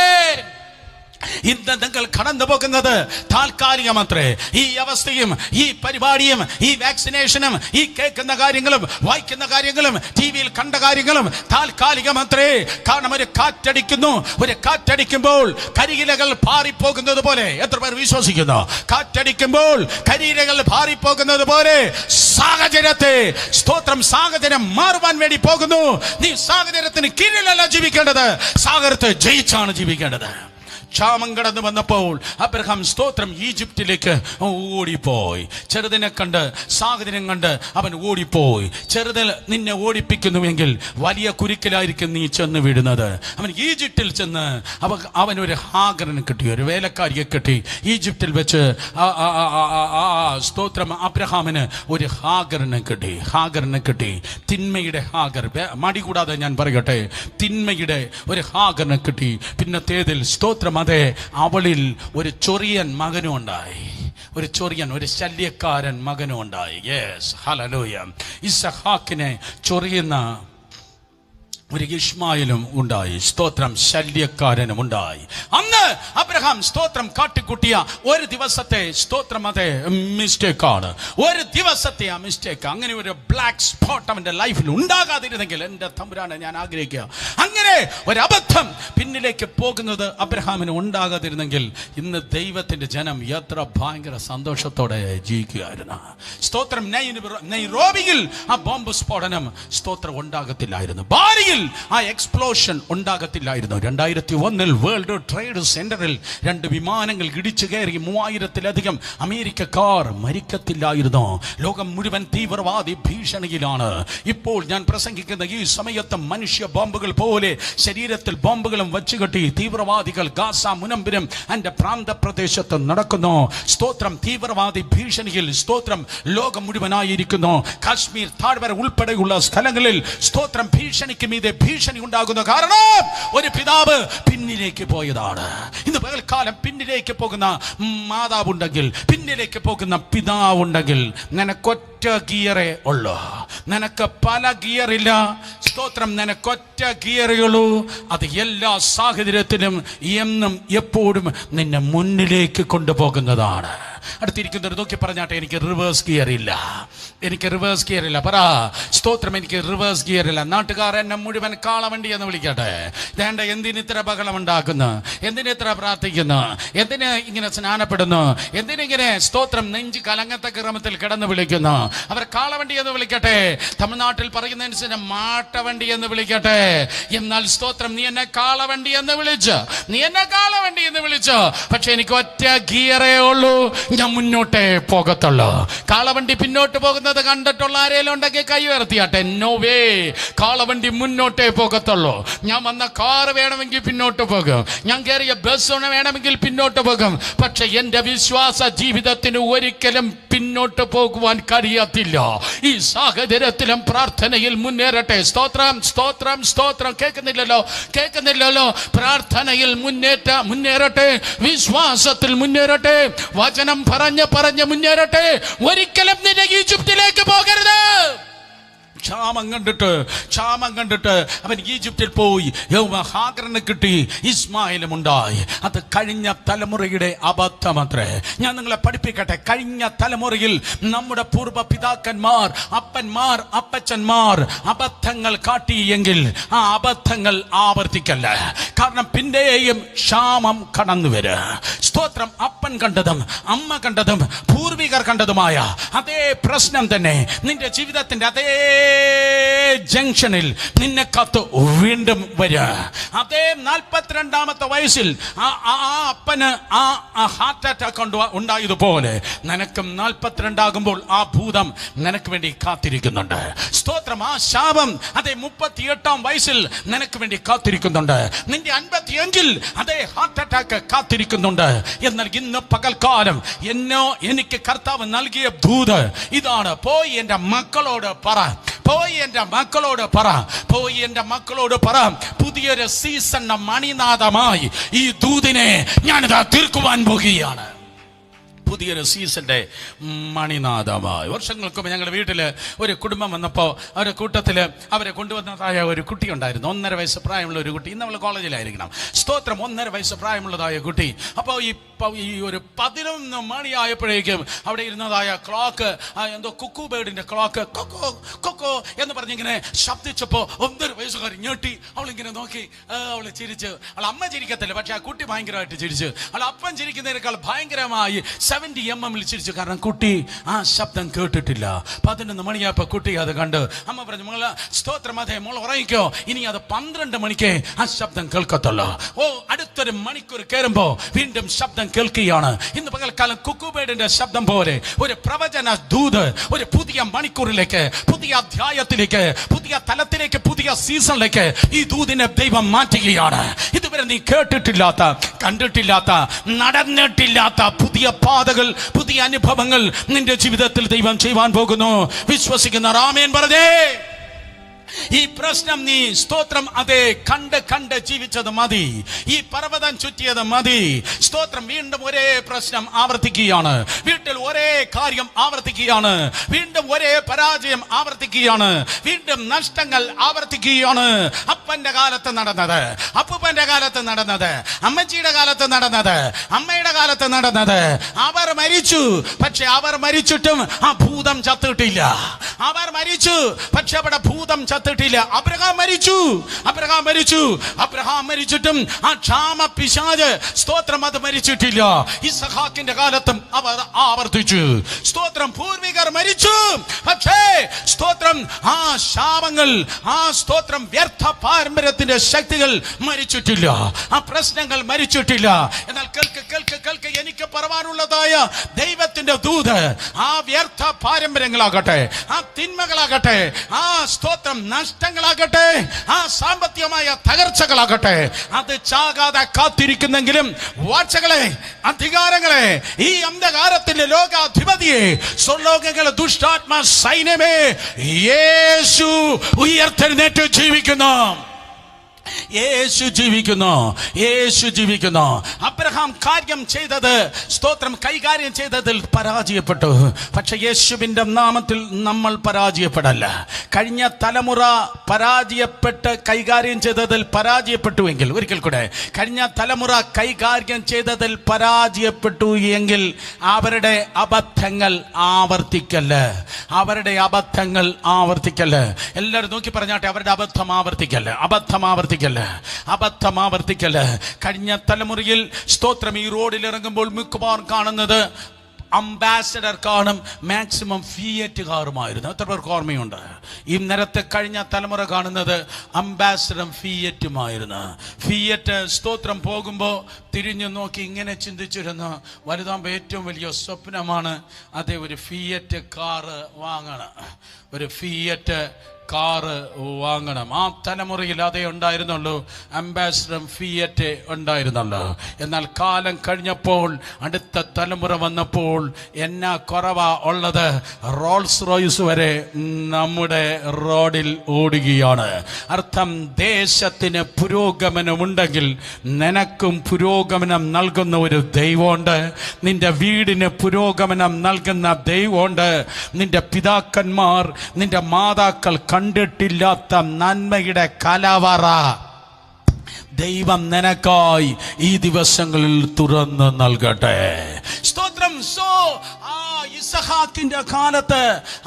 ഇന്ന് നിങ്ങൾ കടന്നു പോകുന്നത് താൽക്കാലികമത്രേ. ഈ അവസ്ഥയും ഈ പരിപാടിയും ഈ വാക്സിനേഷനും ഈ കേൾക്കുന്ന കാര്യങ്ങളും വായിക്കുന്ന കാര്യങ്ങളും ടി വിയിൽ കണ്ട കാര്യങ്ങളും താൽക്കാലികമത്രേ. കാരണം ഒരു കാറ്റടിക്കുന്നു, ഒരു കാറ്റടിക്കുമ്പോൾ കരിയിലകൾ പാറിപ്പോകുന്നത് പോലെ, എത്ര പേർ വിശ്വസിക്കുന്നു? കാറ്റടിക്കുമ്പോൾ കരിയിലകൾ പാറിപ്പോകുന്നത് പോലെ സാഹചര്യത്തെ, സ്തോത്രം, സാഹചര്യം മാറുവാൻ വേണ്ടി പോകുന്നു. നീ സാഹചര്യത്തിന് കീഴിലല്ല ജീവിക്കേണ്ടത്, സാഗരത്തെ ജയിച്ചാണ് ജീവിക്കേണ്ടത്. ക്ഷാമം കടന്നു വന്നപ്പോൾ അബ്രഹാം, സ്തോത്രം, ഈജിപ്തിലേക്ക് ഓടിപ്പോയി. ചെറുതിനെ കണ്ട്, സാഹചര്യം കണ്ട് അവൻ ഓടിപ്പോയി. ചെറുതിൽ നിന്നെ ഓടിപ്പിക്കുന്നുവെങ്കിൽ വലിയ കുരുക്കിലായിരിക്കും നീ ചെന്ന് വീഴുന്നത്. അവൻ ഈജിപ്തിൽ ചെന്ന് അവനൊരു ഹാഗറിനെ കിട്ടി, ഒരു വേലക്കാരിയെ കിട്ടി. ഈജിപ്തിൽ വെച്ച് സ്തോത്രം, അബ്രഹാമിന് ഒരു ഹാഗറിനെ കിട്ടി. തിന്മയുടെ ഹാഗർ. മടി കൂടാതെ ഞാൻ പറയട്ടെ, തിന്മയുടെ ഒരു ഹാഗറിനെ കിട്ടി. പിന്നത്തേതിൽ സ്തോത്രം, അതെ, അവളിൽ ഒരു ചൊറിയൻ മകനും ഉണ്ടായി. ഒരു ശല്യക്കാരൻ മകനും ഉണ്ടായി. Yes, hallelujah. ഇസ്ഹാക്കിനെ ചൊറിയുന്ന ഒരു ഇശ്മായേലും ഉണ്ടായി. സ്തോത്രം, ശല്യക്കാരനും ഉണ്ടായി. അന്ന് അബ്രഹാം, സ്തോത്രം, കാട്ടിക്കുട്ടിയ ഒരു ദിവസത്തെ, സ്തോത്രം, അതെ, മിസ്റ്റേക്കാണ്. ഒരു ദിവസത്തെ ആ മിസ്റ്റേക്ക്, അങ്ങനെ ഒരു ബ്ലാക്ക് സ്പോട്ട് അവന്റെ ലൈഫിൽ ഉണ്ടാകാതിരുന്നെങ്കിൽ, എന്റെ തമ്പുരാനെ ഞാൻ ആഗ്രഹിക്കുക, അങ്ങനെ ഒരു അബദ്ധം പിന്നിലേക്ക് പോകുന്നത് അബ്രഹാമിന് ഉണ്ടാകാതിരുന്നെങ്കിൽ ഇന്ന് ദൈവത്തിന്റെ ജനം എത്ര ഭയങ്കര സന്തോഷത്തോടെ ജീവിക്കുകയായിരുന്നു. സ്തോത്രം, നൈറോബിയിൽ ആ ബോംബ് സ്ഫോടനം, സ്തോത്രം, ഉണ്ടാകത്തില്ലായിരുന്നു. ബാരിയിൽ ആ എക്സ്പ്ലോഷൻ ഉണ്ടാകത്തില്ലായിരുന്നു. 2001 വേൾഡ് ട്രേഡ് സെന്ററിൽ 2 വിമാനങ്ങൾ ഇടിച്ചു കയറി 3000-ലധികം അമേരിക്കക്കാർ മരിക്കത്തില്ലായിരുന്നു. ലോകം മുഴുവൻ തീവ്രവാദി ഭീഷണിയിലാണ്. ഇപ്പോൾ ഞാൻ പ്രസംഗിക്കുന്ന ഈ സമയത്ത് മനുഷ്യ ബോംബുകൾ പോലെ ശരീരത്തിൽ ബോംബുകളും വച്ചുകെട്ടി തീവ്രവാദികൾ ഗാസ മുനമ്പിനും എന്റെ പ്രാന്തപ്രദേശത്ത് നടക്കുന്നു. സ്തോത്രം, തീവ്രവാദി ഭീഷണിയിൽ, സ്തോത്രം, ലോകം മുഴുവനായിരിക്കുന്നു. കാശ്മീർ താഴ്വര ഉൾപ്പെടെയുള്ള സ്ഥലങ്ങളിൽ, സ്തോത്രം, ഭീഷണിക്ക് മീതെ ഭീഷണി ഉണ്ടാകുന്ന കാരണം ഒരു പിതാവ് പിന്നിലേക്ക് പോയതാണ്. ഇന്ന് പകൽക്കാലം പിന്നിലേക്ക് പോകുന്ന മാതാവുണ്ടെങ്കിൽ, പിന്നിലേക്ക് പോകുന്ന പിതാവുണ്ടെങ്കിൽ, നിനക്കൊറ്റ ഗിയറേ ഉള്ളൂ, നിനക്ക് പല ഗിയറില്ല. സ്തോത്രം, നിനക്കൊറ്റ ഗിയറേ ഉള്ളൂ. അത് എല്ലാ സാഹചര്യത്തിലും എന്നും എപ്പോഴും നിന്നെ മുന്നിലേക്ക് കൊണ്ടുപോകുന്നതാണ്. അടുത്തിരിക്കുന്നവർ നോക്കി പറഞ്ഞാട്ടെ, എനിക്ക് റിവേഴ്സ് ഗിയർ ഇല്ല, എനിക്ക് റിവേഴ്സ് ഗിയർ ഇല്ല. പറ, സ്തോത്രം, എനിക്ക് റിവേഴ്സ് ഗിയർ ഇല്ല. നാട്ടുകാർ എന്നെ മുഴുവൻ കാളവണ്ടി എന്ന് വിളിക്കട്ടെ. വേണ്ട, എന്തിനിത്ര ബഹളം ഉണ്ടാക്കുന്നു, എന്തിനിത്ര പ്രാർത്ഥിക്കുന്നു, എന്തിന് ഇങ്ങനെ സ്നാനപ്പെടുന്നു, എന്തിനിങ്ങനെ, സ്തോത്രം, നെഞ്ച് കലങ്ങത്തക്ക ക്രമത്തിൽ കിടന്ന് വിളിക്കുന്നു. അവർ കാളവണ്ടി എന്ന് വിളിക്കട്ടെ, തമിഴ്നാട്ടിൽ പറയുന്നതനുസരിച്ച് മാട്ടവണ്ടി എന്ന് വിളിക്കട്ടെ. എന്നാൽ സ്തോത്രം, നീ എന്നെ കാളവണ്ടി എന്ന് വിളിച്ചു, പക്ഷെ എനിക്ക് ഒറ്റ ഗിയറേ ഉള്ളൂ, ഞാൻ മുന്നോട്ടേ പോകത്തുള്ളൂ. കാളവണ്ടി പിന്നോട്ട് പോകുന്നത് കണ്ടിട്ടുള്ള ആരെങ്കിലും ഉണ്ടെങ്കിൽ കൈ ഉയർത്തിയാട്ടെ. നോ വേ, കാളവണ്ടി മുന്നോട്ടേ പോകത്തുള്ളൂ. ഞാൻ വന്ന കാർ വേണമെങ്കിൽ പിന്നോട്ട് പോകും, ഞാൻ കയറിയ ബസ് വേണമെങ്കിൽ പിന്നോട്ട് പോകും. പക്ഷെ എന്റെ വിശ്വാസ ജീവിതത്തിന് ഒരിക്കലും പിന്നോട്ട് പോകുവാൻ കഴിയത്തില്ല. ഈ സാഹചര്യത്തിലും പ്രാർത്ഥനയിൽ മുന്നേറട്ടെ. സ്തോത്രം, സ്തോത്രം, സ്തോത്രം. കേൾക്കുന്നില്ലല്ലോ. പ്രാർത്ഥനയിൽ മുന്നേറട്ടെ, വിശ്വാസത്തിൽ മുന്നേറട്ടെ, വചനം പറഞ്ഞ് മുന്നേറട്ടെ. ഒരിക്കലും നിന്നെ ഈജിപ്തിലേക്ക് പോകരുത്. ക്ഷാമം കണ്ടിട്ട് അവൻ ഈജിപ്തിൽ പോയി. ഹാഗറിനെ കിട്ടി, ഇസ്മായിലും ഉണ്ടായി. അത് കഴിഞ്ഞ തലമുറയുടെ അബദ്ധമത്രേ. ഞാൻ നിങ്ങളെ പഠിപ്പിക്കട്ടെ. കഴിഞ്ഞ തലമുറയിൽ നമ്മുടെ പൂർവ്വ പിതാക്കന്മാർ, അപ്പന്മാർ, അപ്പച്ചന്മാർ അബദ്ധങ്ങൾ കാട്ടിയെങ്കിൽ ആ അബദ്ധങ്ങൾ ആവർത്തിക്കല്ല. കാരണം പിന്നെയും ക്ഷാമം കടന്നു വരും. സ്തോത്രം, അപ്പൻ കണ്ടതും അമ്മ കണ്ടതും പൂർവികർ കണ്ടതുമായ അതേ പ്രശ്നം തന്നെ നിന്റെ ജീവിതത്തിന്റെ അതേ ജംഗ്ഷനിൽ നിന്നെ കാത്ത് വീണ്ടും വരിക. അതേ 42-ാമത്തെ വയസ്സിൽ ആ അപ്പന് ആ ഹാർട്ട് അറ്റാക്ക് ഉണ്ടായതുപോലെ നിനക്കും 42 ആകുമ്പോൾ ആ ഭൂതം നിനക്ക് വേണ്ടി കാത്തിരിക്കുന്നുണ്ട്. സ്തോത്രം. ആ ശാപം അതേ 38-ാം വയസ്സിൽ നിനക്ക് വേണ്ടി കാത്തിരിക്കുന്നുണ്ട്. നിന്റെ 55-ൽ അതേ ഹാർട്ട് അറ്റാക്ക് കാത്തിരിക്കുന്നുണ്ട്. എന്നാൽ ഇന്ന് പകൽക്കാലം എനിക്ക് കർത്താവ് നൽകിയ ദൂത് ഇതാണ്. പോയി എൻ്റെ മക്കളോട് പറ, പോയി എൻ്റെ മക്കളോട് പറ, പോയി എൻ്റെ മക്കളോട് പറ, പുതിയൊരു സീസണിന്റെ മണിനാദമായി ഈ ദൂതിനെ ഞാനിതാ തീർക്കുവാൻ പോകുകയാണ്. പുതിയൊരു സീസന്റെ മണിനാഥമായി. വർഷങ്ങൾക്ക് മുമ്പ് ഞങ്ങളുടെ വീട്ടിൽ ഒരു കുടുംബം വന്നപ്പോൾ അവരുടെ കൂട്ടത്തിൽ അവരെ കൊണ്ടുവന്നതായ ഒരു കുട്ടി ഉണ്ടായിരുന്നു. 1.5 വയസ്സ് പ്രായമുള്ള ഒരു കുട്ടി. ഇന്ന് നമ്മൾ കോളേജിലായിരിക്കണം. സ്തോത്രം. 1.5 വയസ്സ് പ്രായമുള്ളതായ കുട്ടി. അപ്പോൾ ഈ ഒരു 11 മണിയായപ്പോഴേക്കും അവിടെ ഇരുന്നതായ ക്ലോക്ക്, എന്തോ കുക്കു ബേർഡിന്റെ ക്ലോക്ക് കൊക്കോ കൊക്കോ എന്ന് പറഞ്ഞിങ്ങനെ ശബ്ദിച്ചപ്പോൾ 1.5 വയസ്സുകാരി ഞെട്ടി. അവളിങ്ങനെ നോക്കി, അവള് ചിരിച്ച്. അവൾ അമ്മ ചിരിക്കത്തില്ല, പക്ഷെ ആ കുട്ടി ഭയങ്കരമായിട്ട് ചിരിച്ചു. അവൾ അപ്പൻ ചിരിക്കുന്നതിനേക്കാൾ ഭയങ്കരമായി 70 mm ചിരിച്ചു. കാരണം കുട്ടി ആ ശബ്ദം കേട്ടിട്ടില്ല. 11 മണിയായപ്പോ കുട്ടി അത് കണ്ട് അമ്മ പറഞ്ഞു, മോളെ സ്തോത്രം, അതെ മോൾ ഉറങ്ങിക്കോ, ഇനി അത് 12 മണിക്ക് ആ ശബ്ദം കേൾക്കത്തുള്ളൂ. അടുത്തൊരു മണിക്കൂർ കയറുമ്പോ വീണ്ടും ശബ്ദം കേൾക്കുകയാണ്. ഇന്ന് പകൽക്കാലം കുക്കുബേഡിന്റെ ശബ്ദം പോലെ ഒരു പ്രവചന ദൂത് ഒരു പുതിയ മണിക്കൂറിലേക്ക്, പുതിയ അധ്യായത്തിലേക്ക്, പുതിയ തലത്തിലേക്ക്, പുതിയ സീസണിലേക്ക് ഈ ദൂതിനെ ദൈവം മാറ്റുകയാണ്. ഇതുവരെ നീ കേട്ടിട്ടില്ലാത്ത, കണ്ടിട്ടില്ലാത്ത, നടന്നിട്ടില്ലാത്ത പുതിയ പാതകൾ, പുതിയ അനുഭവങ്ങൾ നിന്റെ ജീവിതത്തിൽ ദൈവം ചെയ്യുവാൻ പോകുന്നു. വിശ്വസിക്കുന്ന ആമേൻ പറഞ്ഞേ. ഈ പ്രശ്നം നീ സ്തോത്രം അതേ കണ്ട് ജീവിച്ചത് മതി. ഈ പർവ്വതം ചുറ്റിയത് മതി. സ്തോത്രം. വീണ്ടും ഒരേ പ്രശ്നം ആവർത്തിക്കുകയാണ്. വീട്ടിൽ ഒരേ കാര്യം ആവർത്തിക്കുകയാണ്. വീണ്ടും ഒരേ പരാജയം ആവർത്തിക്കുകയാണ്. വീണ്ടും നഷ്ടങ്ങൾ ആവർത്തിക്കുകയാണ്. അപ്പന്റെ കാലത്ത് നടന്നത്, അപ്പൂപ്പന്റെ കാലത്ത് നടന്നത്, അമ്മച്ചിയുടെ കാലത്ത് നടന്നത്, അമ്മയുടെ കാലത്ത് നടന്നത്. അവർ മരിച്ചു, പക്ഷെ അവർ മരിച്ചിട്ടും ആ ഭൂതം ചത്തിട്ടില്ല. അവർ മരിച്ചു, പക്ഷെ അവിടെ ഭൂതം ചത്തിട്ടില്ല. അബ്രഹാം മരിച്ചിട്ടും ആ ക്ഷാമ പിശാച് സ്തോത്രം അത് മരിച്ചിട്ടില്ല. ഇസ്ഹാക്കിന്റെ കാലത്തും അവർ ആവർത്തിച്ചു. സ്തോത്രം. പൂർവികർ മരിച്ചു, പക്ഷേ സ്തോത്രം ആ ശാപങ്ങൾ, ആ സ്തോത്രം വ്യർത്ഥ പാരമ്പര്യത്തിന്റെ ശക്തികൾ മരിച്ചിട്ടില്ല. ആ പ്രശ്നങ്ങൾ മരിച്ചിട്ടില്ല. എന്നാൽ കേൾക്ക് എനിക്ക് പറവാനുള്ളതായ ദൈവത്തിന്റെ ദൂത് ആ വ്യർത്ഥ പാരമ്പര്യങ്ങളാകട്ടെ, ആ തിന്മകളാകട്ടെ, ആ സ്തോത്രം നഷ്ടങ്ങളാകട്ടെ, ആ സാമ്പത്തികമായ തകർച്ചകളാകട്ടെ, അത് ചാകാതെ കാത്തിരിക്കുന്നെങ്കിലും വാഴ്ചകളെ, അധികാരങ്ങളെ, ഈ അന്ധകാരത്തിന്റെ ലോകാധിപതിയെ, സ്വർലോകങ്ങളെ, ദുഷ്ടാത്മ സൈന്യമേ, യേശു ഉയർത്തെഴുന്നേറ്റ് ജീവിക്കുന്നു. യേശു ജീവിക്കുന്നു. അബ്രഹാം കാര്യം ചെയ്തത്, സ്തോത്രം കൈകാര്യം ചെയ്തതിൽ പരാജയപ്പെട്ടു. പക്ഷെ യേശുവിന്റെ നാമത്തിൽ നമ്മൾ പരാജയപ്പെടല്ല. കഴിഞ്ഞ തലമുറ പരാജയപ്പെട്ട് കൈകാര്യം ചെയ്തതിൽ പരാജയപ്പെട്ടുവെങ്കിൽ, ഒരിക്കൽ കൂടെ, കഴിഞ്ഞ തലമുറ കൈകാര്യം ചെയ്തതിൽ പരാജയപ്പെട്ടു എങ്കിൽ അവരുടെ അബദ്ധങ്ങൾ ആവർത്തിക്കല്ല്. എല്ലാവരും നോക്കി പറഞ്ഞാട്ടെ, അവരുടെ അബദ്ധം ആവർത്തിക്കല്ല്. കഴിഞ്ഞ തലമുറയിൽ സ്തോത്രം ഈ റോഡിൽ ഇറങ്ങുമ്പോൾ മിക്കവാറും കാണുന്നത് അംബാസഡർ കാറും മാക്സിമം ഫിയറ്റ് കാറുമായിരുന്നു. എത്ര പേർക്ക് ഓർമ്മയുണ്ട്? ഇന്നലത്തെ കഴിഞ്ഞ തലമുറ കാണുന്നത് അംബാസഡറും ഫിയറ്റുമായിരുന്നു. ഫിയറ്റ് സ്തോത്രം പോകുമ്പോൾ തിരിഞ്ഞു നോക്കി ഇങ്ങനെ ചിന്തിച്ചിരുന്നു, വലുതാകുമ്പോൾ ഏറ്റവും വലിയ സ്വപ്നമാണ് അതേ ഒരു ഫിയറ്റ് കാറ് വാങ്ങണം, ഒരു ഫിയറ്റ് കാറ് വാങ്ങണം. ആ തലമുറയിൽ അതേ ഉണ്ടായിരുന്നുള്ളൂ, അംബാസഡറും ഫിയറ്റ് ഉണ്ടായിരുന്നുള്ളൂ. എന്നാൽ കാലം കഴിഞ്ഞപ്പോൾ, അടുത്ത തലമുറ വന്നപ്പോൾ എന്നാ കുറവാ ഉള്ളത്? റോൾസ് റോയ്സ് വരെ നമ്മുടെ റോഡിൽ ഓടുകയാണ്. അർത്ഥം, ദേശത്തിന് പുരോഗമനമുണ്ടെങ്കിൽ നിനക്കും പുരോഗമനം നൽകുന്ന ഒരു ദൈവമുണ്ട്. നിന്റെ വീടിന് പുരോഗമനം നൽകുന്ന ദൈവമുണ്ട്. നിന്റെ പിതാക്കന്മാർ, നിന്റെ മാതാക്കൾ കണ്ടിട്ടില്ലാത്ത നന്മയുടെ കലവറ ദൈവം നിനക്കായി ഈ ദിവസങ്ങളിൽ തുറന്ന് നൽകട്ടെ. സ്തോത്രം. ഇസഹാക്കിന്റെ കാലത്ത്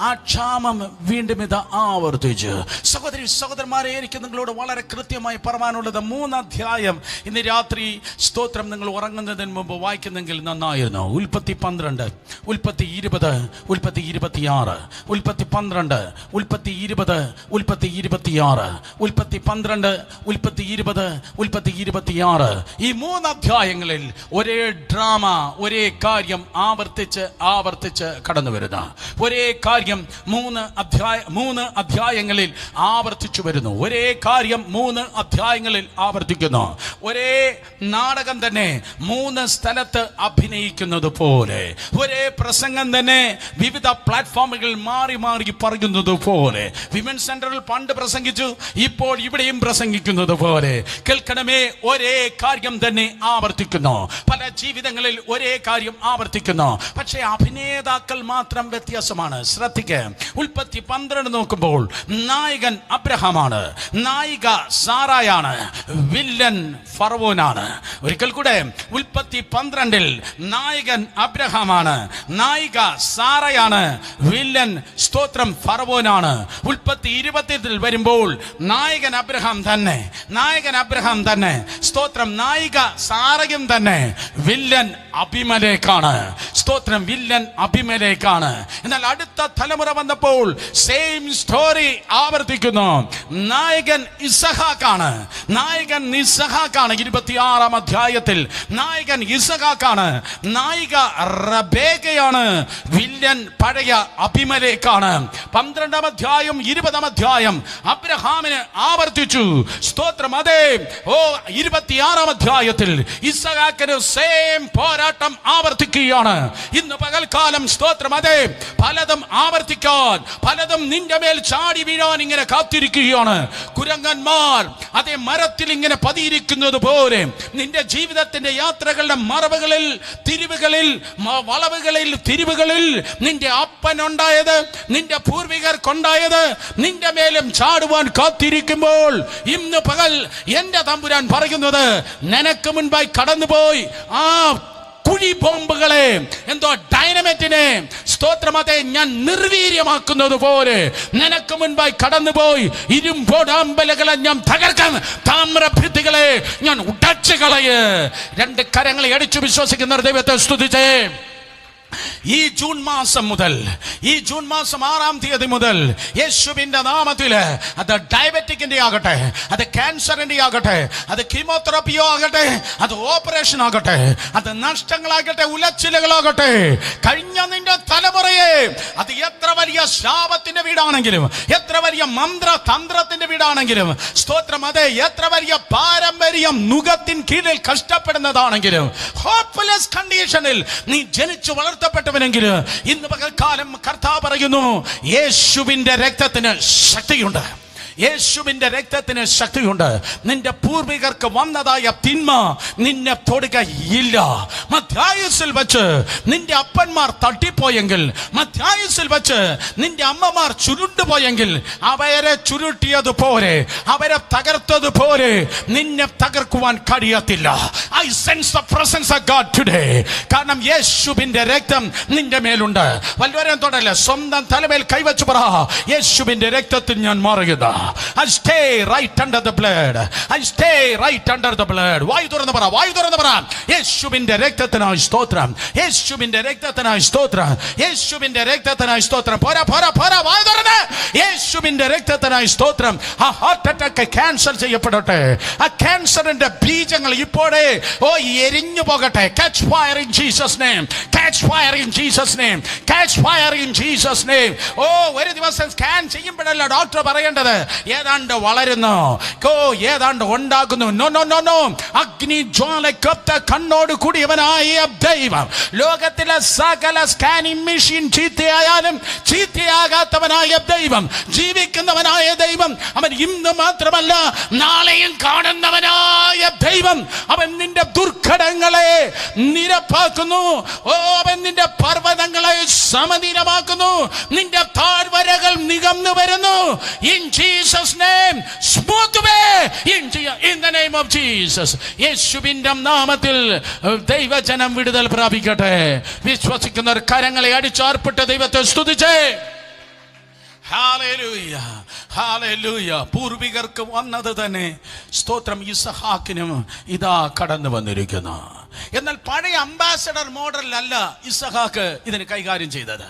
ആ ക്ഷാമം വീണ്ടും ഇത് ആവർത്തിച്ചു. സഹോദരി സഹോദരന്മാരെ, എനിക്ക് നിങ്ങളോട് വളരെ കൃത്യമായി പറയാനുള്ളത് 3 അധ്യായം ഇന്ന് രാത്രി സ്തോത്രം നിങ്ങൾ ഉറങ്ങുന്നതിന് മുമ്പ് വായിക്കുന്നെങ്കിൽ നന്നായിരുന്നു. ഉൽപ്പത്തി 12, ഉൽപ്പത്തി 20, ഉൽപ്പത്തി 26, ഉൽപ്പത്തി 12, ഉൽപ്പത്തി 20, ഉൽപ്പത്തി 26, ഉൽപ്പത്തി 12, ഉൽപ്പത്തി 20, ഉൽപ്പത്തി 26. ഈ 3 അധ്യായങ്ങളിൽ ഒരേ ഡ്രാമ, ഒരേ കാര്യം ആവർത്തിച്ച് കടന്നു വരുന്ന ഒരേ കാര്യം 3 അധ്യായങ്ങളിൽ ആവർത്തിച്ചു വരുന്നു. ഒരേ കാര്യം 3 അധ്യായങ്ങളിൽ ആവർത്തിക്കുന്നു. ഒരേ നാടകം തന്നെ 3 സ്ഥലത്ത് അഭിനയിക്കുന്നത് പോലെ, ഒരേ പ്രസംഗം തന്നെ വിവിധ പ്ലാറ്റ്ഫോമുകൾ മാറി പറയുന്നത് പോലെ, വിമൻ സെന്ററിൽ പണ്ട് പ്രസംഗിച്ചു, ഇപ്പോൾ ഇവിടെയും പ്രസംഗിക്കുന്നത് പോലെ കേൾക്കണമേ, ഒരേ കാര്യം തന്നെ ആവർത്തിക്കുന്നു. പല ജീവിതങ്ങളിൽ ഒരേ കാര്യം ആവർത്തിക്കുന്നു. പക്ഷേ അഭിനേതാക്കൾ മാത്രം വ്യത്യാസമാണ്. ശ്രദ്ധിക്കുക. ഉൽപ്പത്തി 12 നോക്കുമ്പോൾ നായകൻ അബ്രഹാമാണ്, നായിക സാറായാണ്, വില്ലൻ ഫറവോനാണ്. ഒരിക്കൽ കൂടെ ഉൽപ്പത്തി 12 നായകൻ അബ്രഹാമാണ്, നായിക സാറയാണ്, വില്ലൻ സ്തോത്രം ഫറവോനാണ്. ഉൽപ്പത്തി 20 വരുമ്പോൾ നായകൻ അബ്രഹാം തന്നെ സ്തോത്രം, നായിക സാറയും തന്നെ, വില്ലൻ അബിമേലെക്കാണ്. സ്തോത്രം, വില്ലൻ അബിമേലെക്കാണ്. എന്നാൽ അടുത്ത തലമുറ വന്നപ്പോൾ സെയിം സ്റ്റോറി ആവർത്തിക്കുന്നു. നായകൻ ഇസഹാക്കാണ്. 26 അധ്യായത്തിൽ നായകൻ ഇസഹാക്കാണ്, നായിക റബേക്കയാണ്, വില്ലൻ പഴയ അബിമേലെക്കാണ്. 12 അധ്യായം 20 അധ്യായം അബ്രഹാമിന് ആവർത്തിച്ചു. സ്തോത്രം, അതെ. 26 അധ്യായത്തിൽ ഇസഹാക്കിന് സെയിം പോരാട്ടം ആവർത്തിക്കുകയാണ്. ഇന്ന് പകൽക്കാലം സ്തോത്രം, അതെ, പലതും ആവർത്തിക്കാൻ, പലതും നിന്റെ മേൽ ചാടി വീഴാൻ ഇങ്ങനെ കാത്തിരിക്കുകയാണ്. കുരങ്ങന്മാർ അതേ മരത്തിൽ ഇങ്ങനെ പതിയിരിക്കുന്നത് പോലെ നിന്റെ ജീവിതത്തിന്റെ യാത്രകളുടെ മറവുകളിൽ, തിരിവുകളിൽ, വളവുകളിൽ, തിരിവുകളിൽ നിന്റെ അപ്പനുണ്ടായത്, നിന്റെ പൂർവികർക്കുണ്ടായത് നിന്റെ മേലും ചാടുവാൻ കാത്തിരിക്കുമ്പോൾ ഇന്ന് പകൽ എന്റെ തമ്പുരാൻ പറയുന്നത്, നിനക്ക് മുൻപായി കടന്നുപോയി ആ കുഴി ബോംബുകളെ, എന്തോ ഡൈനമൈറ്റിനെ സ്തോത്രമതെ ഞാൻ നിർവീര്യമാക്കുന്നത് പോലെ നിനക്ക് മുൻപായി കടന്നുപോയി ഇരുമ്പോടാമ്പലുകളെ ഞാൻ തകർക്കാൻ, താമ്രഭിത്തികളെ ഞാൻ ഉടച്ചു കളയ്. 2 കരങ്ങളെ അടിച്ചു വിശ്വസിക്കുന്ന ദൈവത്തെ സ്തുതിച്ചേ. ഈ ജൂൺ മാസം 6-ാം തീയതി മുതൽ യേശുവിന്റെ നാമത്തില്, അത് ഡയബറ്റിക്കിന്റെ ആകട്ടെ, അത് ക്യാൻസറിന്റെ ആകട്ടെ, അത് കീമോതെറാപ്പിയോ ആകട്ടെ, അത് ഓപ്പറേഷൻ ആകട്ടെ, അത് നഷ്ടങ്ങളാകട്ടെ, ഉലച്ചിലുകളാകട്ടെ, കഴിഞ്ഞ നിന്റെ തലമുറയെ, അത് എത്ര വലിയ ശാപത്തിന്റെ വീടാണെങ്കിലും, എത്ര വലിയ തന്ത്രത്തിന്റെ വീടാണെങ്കിലും, സ്തോത്രം, അതെ, എത്ര വലിയ പാരമ്പര്യം നുകത്തിൻ കീഴിൽ കഷ്ടപ്പെടുന്നതാണെങ്കിലും, ഹോപ്പ്ലെസ് കണ്ടീഷനിൽ നീ ജനിച്ചു വളർത്തപ്പെട്ടവനെങ്കിൽ ഇന്ന് പകൽക്കാലം കർത്താവ് പറയുന്നു, യേശുവിന്റെ രക്തത്തിന് ശക്തിയുണ്ട്. യേശുവിന്റെ രക്തത്തിന് ശക്തിയുണ്ട്. നിന്റെ പൂർവികർക്ക് വന്നതായ തിന്മ നിന്നെ തൊടുകയില്ല. മധ്യായുസ്സിൽ വെച്ച് നിന്റെ അപ്പന്മാർ തട്ടിപ്പോയെങ്കിൽ, മധ്യായുസ്സിൽ വെച്ച് നിന്റെ അമ്മമാർ ചുരുണ്ടുപോയെങ്കിൽ, അവരെ ചുരുട്ടിയതുപോലെ, അവരെ തകർത്തതുപോലെ നിന്നെ തകർക്കുവാൻ കഴിയത്തില്ല. I sense the presence of God today. കാരണം യേശുവിന്റെ രക്തം നിന്റെ മേലുണ്ട്. വല്ലവരും തൊടല്ല, സ്വന്തം തലമേൽ കൈവച്ച് പറ, യേശുവിന്റെ രക്തത്തിൽ ഞാൻ മാറുകയില്ല. I stay right under the blood. I stay right under the blood. വായു തുറന്ന് പറ, യേശുവിന്റെ രക്തത്തിനായി സ്തോത്രം, യേശുവിന്റെ രക്തത്തിനായി സ്തോത്രം, യേശുവിന്റെ രക്തത്തിനായി സ്തോത്രം. പോരാ, വായു തുറന്ന്, യേശുവിന്റെ രക്തത്തിനായി സ്തോത്രം. ആ ഹാർട്ട് അറ്റാക്ക് ക്യാൻസൽ ചെയ്യപ്പെടട്ടെ. ആ ക്യാൻസറിന്റെ ബീജങ്ങൾ ഇപ്പോഴേ എരിഞ്ഞു പോകട്ടെ. Catch fire in Jesus name. Catch fire in Jesus name. Catch fire in Jesus name. ഒരു ദിവസം സ്കാൻ ചെയ്യുമ്പോഴല്ല ഡോക്ടർ പറയേണ്ടത് ഏതാണ്ട് വളരുന്നു, ഏതാണ്ട് ഉണ്ടാകുന്നു. നോ. അഗ്നി ജ്വാലക്കൊത്ത കണ്ണോട് കൂടിയവനായ ദൈവം, ലോകത്തിലെ സകല സ്കാനിംഗ് മെഷീൻ ചീത്തയായാലും ചീത്തയാകാത്തവനായ ദൈവം, ജീവിക്കുന്നവനായ ദൈവം, അവൻ ഇന്ന് മാത്രമല്ല നാളെയും കാണുന്നവനായ ദൈവം. അവൻ നിന്റെ ദുർഘടങ്ങളെ നിരപ്പാക്കുന്നു. ഓ, അവൻ നിന്റെ പർവ്വതങ്ങളെ സമതീനമാക്കുന്നു. നിന്റെ താഴ്വരകൾ നികന്നു വരുന്നു. In Jesus name, smooth way in the name of Jesus. യേശുവിന്റെ നാമത്തിൽ ദൈവജനം വിടുതൽ പ്രാപിക്കട്ടെ. വിശ്വസിക്കുന്നവർ കരങ്ങളെ അടിച്ചാർപ്പിട്ട് ദൈവത്തെ സ്തുതിച്ചേ. Hallelujah, hallelujah. പൂർവികർക്ക് വന്നത് തന്നെ സ്തോത്രം ഇസഹാക്കിനും ഇതാ കടന്നു വന്നിരിക്കുന്നു. എന്നാൽ പഴയ അംബാസഡർ മോഡലിലല്ല ഇസഹാക്ക് ഇതിന് കൈകാര്യം ചെയ്തത്.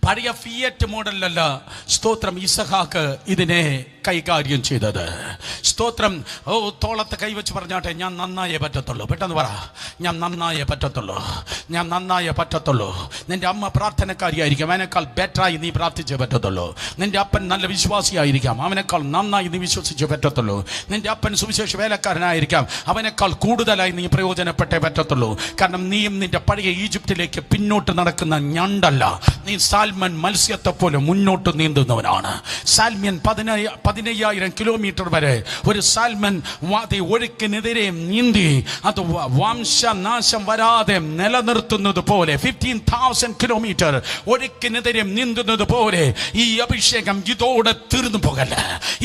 പഴയ ഫിയറ്റ് മോഡലിലല്ല സ്തോത്രം ഇസഹാക്ക് ഇതിനെ കൈകാര്യം ചെയ്തത്. സ്തോത്രം. ഓ, തോളത്ത് കൈവച്ച് പറഞ്ഞാട്ടെ, ഞാൻ നന്നായേ പറ്റത്തുള്ളൂ. പെട്ടെന്ന് പറ, ഞാൻ നന്നായേ പറ്റത്തുള്ളൂ, ഞാൻ നന്നായേ പറ്റത്തുള്ളൂ. നിന്റെ അമ്മ പ്രാർത്ഥനക്കാരിയായിരിക്കാം, അവനേക്കാൾ ബെറ്ററായി നീ പ്രാർത്ഥിച്ചേ പറ്റത്തുള്ളൂ. നിന്റെ അപ്പൻ നല്ല വിശ്വാസിയായിരിക്കാം, അവനേക്കാൾ നന്നായി നീ വിശ്വസിച്ചേ പറ്റത്തുള്ളൂ. നിന്റെ അപ്പൻ സുവിശേഷ വേലക്കാരനായിരിക്കാം, അവനേക്കാൾ കൂടുതലായി നീ പ്രയോജനപ്പെട്ടേ പറ്റത്തുള്ളൂ. കാരണം നീയും നിന്റെ പഴയ ഈജിപ്തിലേക്ക് പിന്നോട്ട് നടക്കുന്ന ഞണ്ടല്ല, നീ സാൽമൻ മത്സ്യത്തെ പോലെ മുന്നോട്ട് നീന്തുന്നവനാണ്. സാൽമൻ 15,000 കിലോമീറ്റർ വരെ ഒരു സാൽമൻ ഒഴുക്കിനെതിരെ നീന്തി അത് വംശനാശം വരാതെ നിലനിർത്തുന്നത് പോലെ 15,000 കിലോമീറ്റർ ഒഴുക്കിനെതിരെ നീന്തുന്നത് പോലെ ഈ അഭിഷേകം ഇതോടെ തീർന്നു പോകല്ല,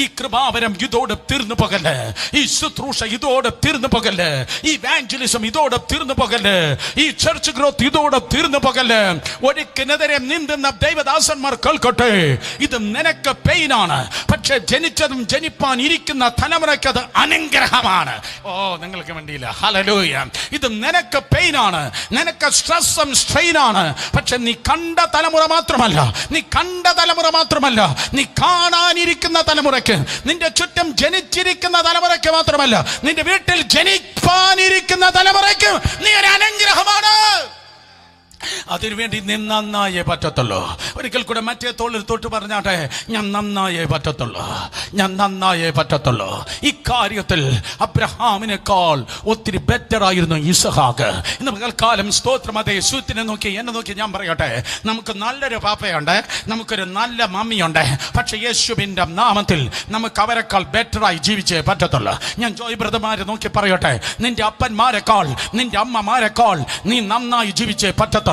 ഈ കൃപാവരം ഇതോടെ തീർന്നു പോകല്ല, ഈ ശുശ്രൂഷ ഇതോടെ തീർന്നു പോകല്ല, ഈ ഇവാഞ്ചലിസം ഇതോടെ തീർന്നു പോകല്ല, ഈ ചർച്ച് ഗ്രോത്ത് ഇതോടെ തീർന്നു പോകല്ല. ഒഴുക്കിനെതിരെ നീന്തുന്ന ദൈവദാസന്മാർ കേൾക്കട്ടെ, ഇത് നിനക്ക് പെയിനാണ്, പക്ഷെ ജനിച്ചതും ജനിപ്പാൻ ഇരിക്കുന്ന തലമുറയ്ക്ക് അത് അനുഗ്രഹമാണ്. ഓ, നിങ്ങൾക്ക് വേണ്ടിയില്ല. ഹല്ലേലൂയ. ഇത് നിനക്ക് പെയിനാണ്, നിനക്ക് സ്ട്രെസ്സും സ്ട്രെയിനാണ്, പക്ഷെ നീ കണ്ട തലമുറ മാത്രമല്ല, നീ കണ്ട തലമുറ മാത്രമല്ല, നീ കാണാനിരിക്കുന്ന തലമുറയ്ക്ക്, നിന്റെ ചുറ്റും ജനിച്ചിരിക്കുന്ന തലമുറയ്ക്ക് മാത്രമല്ല, നിന്റെ വീട്ടിൽ ജനിപ്പാനിരിക്കുന്ന തലമുറയ്ക്ക് നീ ഒരു അനുഗ്രഹമാണ്. അതിനുവേണ്ടി നീ നന്നായേ പറ്റത്തുള്ളൂ. ഒരിക്കൽ കൂടെ മറ്റേ തോളിൽ തൊട്ട് പറഞ്ഞാട്ടെ, ഞാൻ നന്നായേ പറ്റത്തുള്ളൂ, ഞാൻ നന്നായേ പറ്റത്തുള്ളൂ. ഇക്കാര്യത്തിൽ അബ്രഹാമിനേക്കാൾ ഒത്തിരി ബെറ്റർ ആയിരുന്നു ഇസഹാക്ക്. ഇന്ന് പകൽക്കാലം സ്തോത്രം. അതേ യേശുവിനെ നോക്കി എന്നെ നോക്കി ഞാൻ പറയട്ടെ, നമുക്ക് നല്ലൊരു പാപ്പയുണ്ട്, നമുക്കൊരു നല്ല മമ്മിയുണ്ട്, പക്ഷെ യേശുവിന്റെ നാമത്തിൽ നമുക്ക് അവരെക്കാൾ ബെറ്ററായി ജീവിച്ചേ പറ്റത്തുള്ളൂ. ഞാൻ ജോയ് ബ്രദർമാരെ നോക്കി പറയട്ടെ, നിന്റെ അപ്പന്മാരെക്കാൾ നിന്റെ അമ്മമാരെക്കാൾ നീ നന്നായി ജീവിച്ചേ പറ്റത്തുള്ളൂ.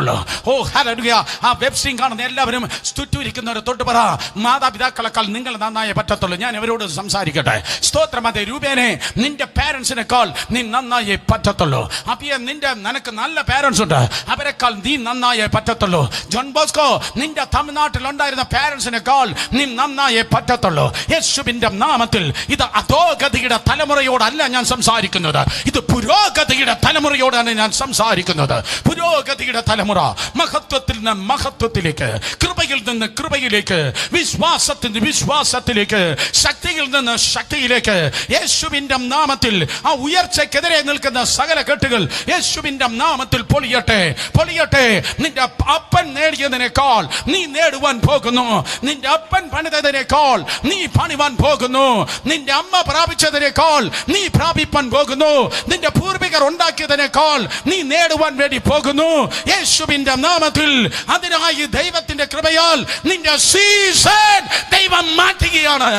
ഓ, ഹല്ലേലൂയ. ആ വെബ് സ്ട്രീം കാണുന്ന എല്ലാവരും ചുറ്റുമിരിക്കുന്നവരെ തൊട്ട് പറ, മാതാപിതാക്കളെക്കാൾ നിങ്ങൾ നന്നായേ പറ്റത്തുള്ളൂ. ഞാൻ അവരോട് സംസാരിക്കട്ടെ. സ്തോത്രം. അതേ രൂപേനെ, നിന്റെ പാരൻസിനേക്കാൾ നീ നന്നായേ പറ്റത്തുള്ളൂ. അപ്പിയെ, നിനക്ക് നല്ല പാരൻസ് ഉണ്ട്, അവരെക്കാൾ നീ നന്നായേ പറ്റത്തുള്ളൂ. ജോൺ ബോസ്കോ, നിന്റെ തമിഴ്നാട്ടിൽ ഉണ്ടായിരുന്ന പാരൻസിനേക്കാൾ നീ നന്നായേ പറ്റത്തുള്ളൂ. യേശുവിന്റെ നാമത്തിൽ ഇത് അധോഗതിയുടെ തലമുറയോടല്ല ഞാൻ സംസാരിക്കുന്നത്, ഇത് പുരോഗതിയുടെ തലമുറയോടാണ് ഞാൻ സംസാരിക്കുന്നത്. പുരോഗതിയുടെ തലമുറ മഹത്വത്തിൽ നിന്ന് മഹത്വത്തിലേക്ക്, കൃപയിൽ നിന്ന് കൃപയിലേക്ക്, വിശ്വാസത്തിൽ നിന്ന് വിശ്വാസത്തിലേക്ക്, ശക്തിയിൽ നിന്ന് ശക്തിയിലേക്ക്. യേശുവിന്റെ നാമത്തിൽ ആ ഉയർച്ചയ്ക്കെതിരെ നിൽക്കുന്ന സകല കെട്ടുകൾ യേശുവിന്റെ നാമത്തിൽ പൊളിയട്ടെ, പൊളിയട്ടെ. നിന്റെ അപ്പൻ നേടിയതിനേക്കാൾ നീ നേടുവാൻ പോകുന്നു. നിന്റെ അപ്പൻ പണിതതിനേക്കാൾ നീ പണിവാൻ പോകുന്നു. നിന്റെ അമ്മ പ്രാപിച്ചതിനേക്കാൾ നീ പ്രാപിപ്പാൻ പോകുന്നു. നിന്റെ പൂർവികർ ഉണ്ടാക്കിയതിനേക്കാൾ നീ നേടുവാൻ വേണ്ടി പോകുന്നു. യേശുവിന്റെ നാമത്തിൽ. അതിനായി ദൈവത്തിന്റെ കൃപയാൽ നിന്റെ സീസൺ ദൈവം മാറ്റുകയാണ്.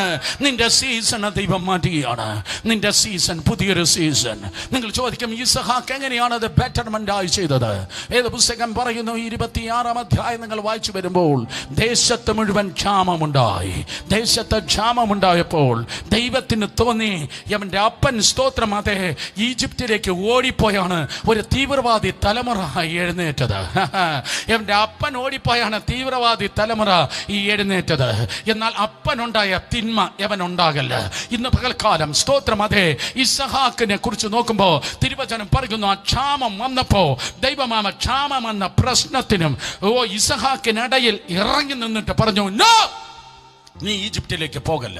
നിന്റെ സീസൺ ദൈവം മാറ്റുകയാണ്. നിന്റെ സീസൺ പുതിയൊരു സീസൺ. നിങ്ങൾ ചോദിക്കും, ഇസഹാക്ക് എങ്ങനെയാണ് അത് ബെറ്റർമെന്റ് ആയി ചെയ്തത്? ഏത് പുസ്തകം പറയുന്നു? 26-ാം അധ്യായം നിങ്ങൾ വായിച്ചു വരുമ്പോൾ, ദേശത്ത് മുഴുവൻ ക്ഷാമമുണ്ടായി. ദേശത്ത് ക്ഷാമമുണ്ടായപ്പോൾ ദൈവത്തിന് തോന്നി, അവന്റെ അപ്പൻ സ്തോത്രം അതേ ഈജിപ്തിലേക്ക് ഓടിപ്പോയാണ് ഒരു തീവ്രവാദി തലമുറ എഴുന്നേറ്റത്. അവന്റെ അപ്പൻ ഓടിപ്പോയാണ് തീവ്രവാദി തലമുറ ഈ എഴുന്നേറ്റത്. എന്നാൽ അപ്പനുണ്ടായ തിന്മ അവൻ ഉണ്ടാകല്ല. ഇന്ന് പകൽക്കാലം സ്തോത്രം അതേ ഇസഹാക്കിനെ കുറിച്ച് നോക്കുമ്പോ തിരുവചനം പറയുന്നു, ആ ക്ഷാമം വന്നപ്പോ ദൈവമാമ ക്ഷാമം എന്ന പ്രശ്നത്തിനും ഇസഹാക്കിനിടയിൽ ഇറങ്ങി നിന്നിട്ട് പറഞ്ഞു, നോ, നീ ഈജിപ്തിലേക്ക് പോകല്ല.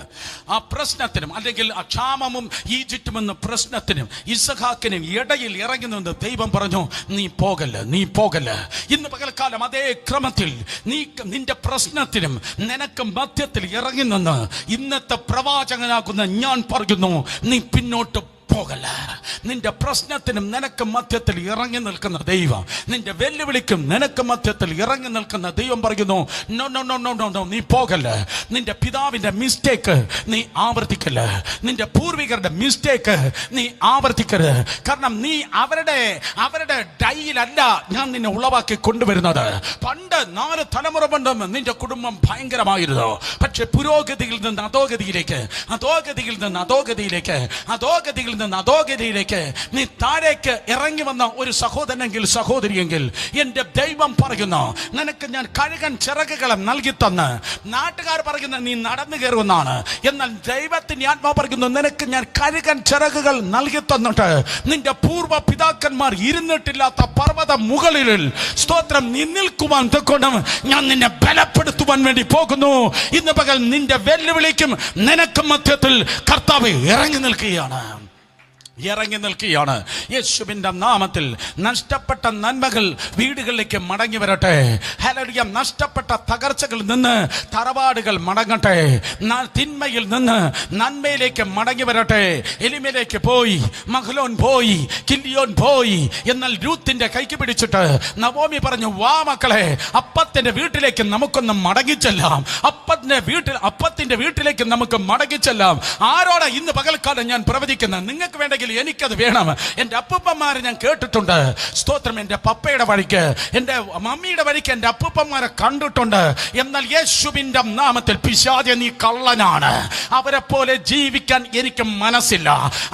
ആ പ്രശ്നത്തിനും അല്ലെങ്കിൽ ആ ക്ഷാമവും ഈജിപ്തും എന്ന പ്രശ്നത്തിനും ഇസഹാക്കിനും ഇടയിൽ ഇറങ്ങി നിന്ന് ദൈവം പറഞ്ഞു, നീ പോകല്ല, നീ പോകല്ല. ഇന്ന് പകൽക്കാലം അതേ ക്രമത്തിൽ നിന്റെ പ്രശ്നത്തിനും നിനക്ക് മധ്യത്തിൽ ഇറങ്ങി നിന്ന് ഇന്നത്തെ പ്രവാചകനാകുന്ന ഞാൻ പറയുന്നു, നീ പിന്നോട്ട് പോകല്ല. നിന്റെ പ്രശ്നത്തിനും നിനക്ക് മധ്യത്തിൽ ഇറങ്ങി നിൽക്കുന്ന ദൈവം, നിന്റെ വെല്ലുവിളിക്കും നിനക്ക് മധ്യത്തിൽ ഇറങ്ങി നിൽക്കുന്ന ദൈവം പറയുന്നു, no no no no no no, നീ പോകല്ല. നിന്റെ പിതാവിന്റെ മിസ്റ്റേക്ക് നീ ആവർത്തിക്കല്ല. നിന്റെ പൂർവികരുടെ മിസ്റ്റേക്ക് നീ ആവർത്തിക്കരുത്. കാരണം നീ അവരുടെ ഡൈയിലല്ല ഞാൻ നിന്നെ ഉളവാക്കി കൊണ്ടുവരുന്നത്. പണ്ട് 4 തലമുറ കൊണ്ട് നിന്റെ കുടുംബം ഭയങ്കരമായിരുന്നു. പക്ഷെ പുരോഗതിയിൽ നിന്ന് അധോഗതിയിലേക്ക്, അധോഗതിയിൽ നിന്ന് അധോഗതിയിലേക്ക്, അധോഗതിയിൽ നിന്ന് അധോഗതിയിലേക്ക് നീ താഴേക്ക് ഇറങ്ങി വന്ന ഒരു സഹോദരനെങ്കിൽ സഹോദരിയെങ്കിൽ എന്റെ ദൈവം പറയുന്നു, നിനക്ക് ഞാൻ കഴുകൻ ചിറകുകളെ നൽകി തന്ന്. നാട്ടുകാർ പറയുന്നത് നീ നടന്നു കയറുമെന്നാണ്. എന്നാൽ ദൈവത്തിന്റെ ആത്മാവ് പറയുന്നു, നിനക്ക് ഞാൻ കഴുകൻ ചിറകുകൾ നൽകി തന്നിട്ട് നിന്റെ പൂർവ്വ പിതാക്കന്മാർ ഇരുന്നിട്ടില്ലാത്ത പർവ്വത മുകളിൽ സ്തോത്രം നീ നിൽക്കുവാൻ തക്കോണം ഞാൻ നിന്നെ ബലപ്പെടുത്തുവാൻ വേണ്ടി പോകുന്നു. ഇന്ന് പകൽ നിന്റെ വെല്ലുവിളിക്കും നിനക്ക് മധ്യത്തിൽ കർത്താവ് ഇറങ്ങി നിൽക്കുകയാണ്. യേശുവിന്റെ നാമത്തിൽ നഷ്ടപ്പെട്ട നന്മകൾ വീടുകളിലേക്ക് മടങ്ങി വരട്ടെ. ഹല്ലേലൂയ. നഷ്ടപ്പെട്ട തകർച്ചകളിൽ നിന്ന് തറവാടുകൾ മടങ്ങട്ടെ. തിന്മയിൽ നിന്ന് നന്മയിലേക്ക് മടങ്ങി വരട്ടെ. എലിമയിലേക്ക് പോയി, മഹ്ലോൻ പോയി, കില്ലിയോൻ പോയി. എന്നാൽ രൂത്തിന്റെ കൈക്ക് പിടിച്ചിട്ട് നവോമി പറഞ്ഞു, വാ മക്കളെ, അപ്പത്തിന്റെ വീട്ടിലേക്ക് നമുക്കൊന്ന് മടങ്ങിച്ചെല്ലാം. അപ്പത്തിന്റെ വീട്ടിലേക്ക് നമുക്ക് മടങ്ങിച്ചെല്ലാം. ആരോടാ ഇന്ന് പകൽക്കാലം ഞാൻ പ്രവചിക്കുന്നത്? നിങ്ങൾക്ക് വേണ്ടെങ്കിൽ എനിക്കത് വേണം. എൻ്റെ അപ്പൂപ്പന്മാരെ ഞാൻ കേട്ടിട്ടുണ്ട്. സ്തോത്രം. എൻ്റെ പപ്പയുടെ വഴിക്ക്, എൻ്റെ മമ്മിയുടെ വഴിക്ക് എൻ്റെ അപ്പൂപ്പന്മാരെ കണ്ടിട്ടുണ്ട്. എന്നാൽ യേശുവിൻ്റെ നാമത്തിൽ പിശാചേ, നീ കള്ളനാണ്. അവരെ പോലെ ജീവിക്കാൻ എനിക്ക് മനസ്സില്ല.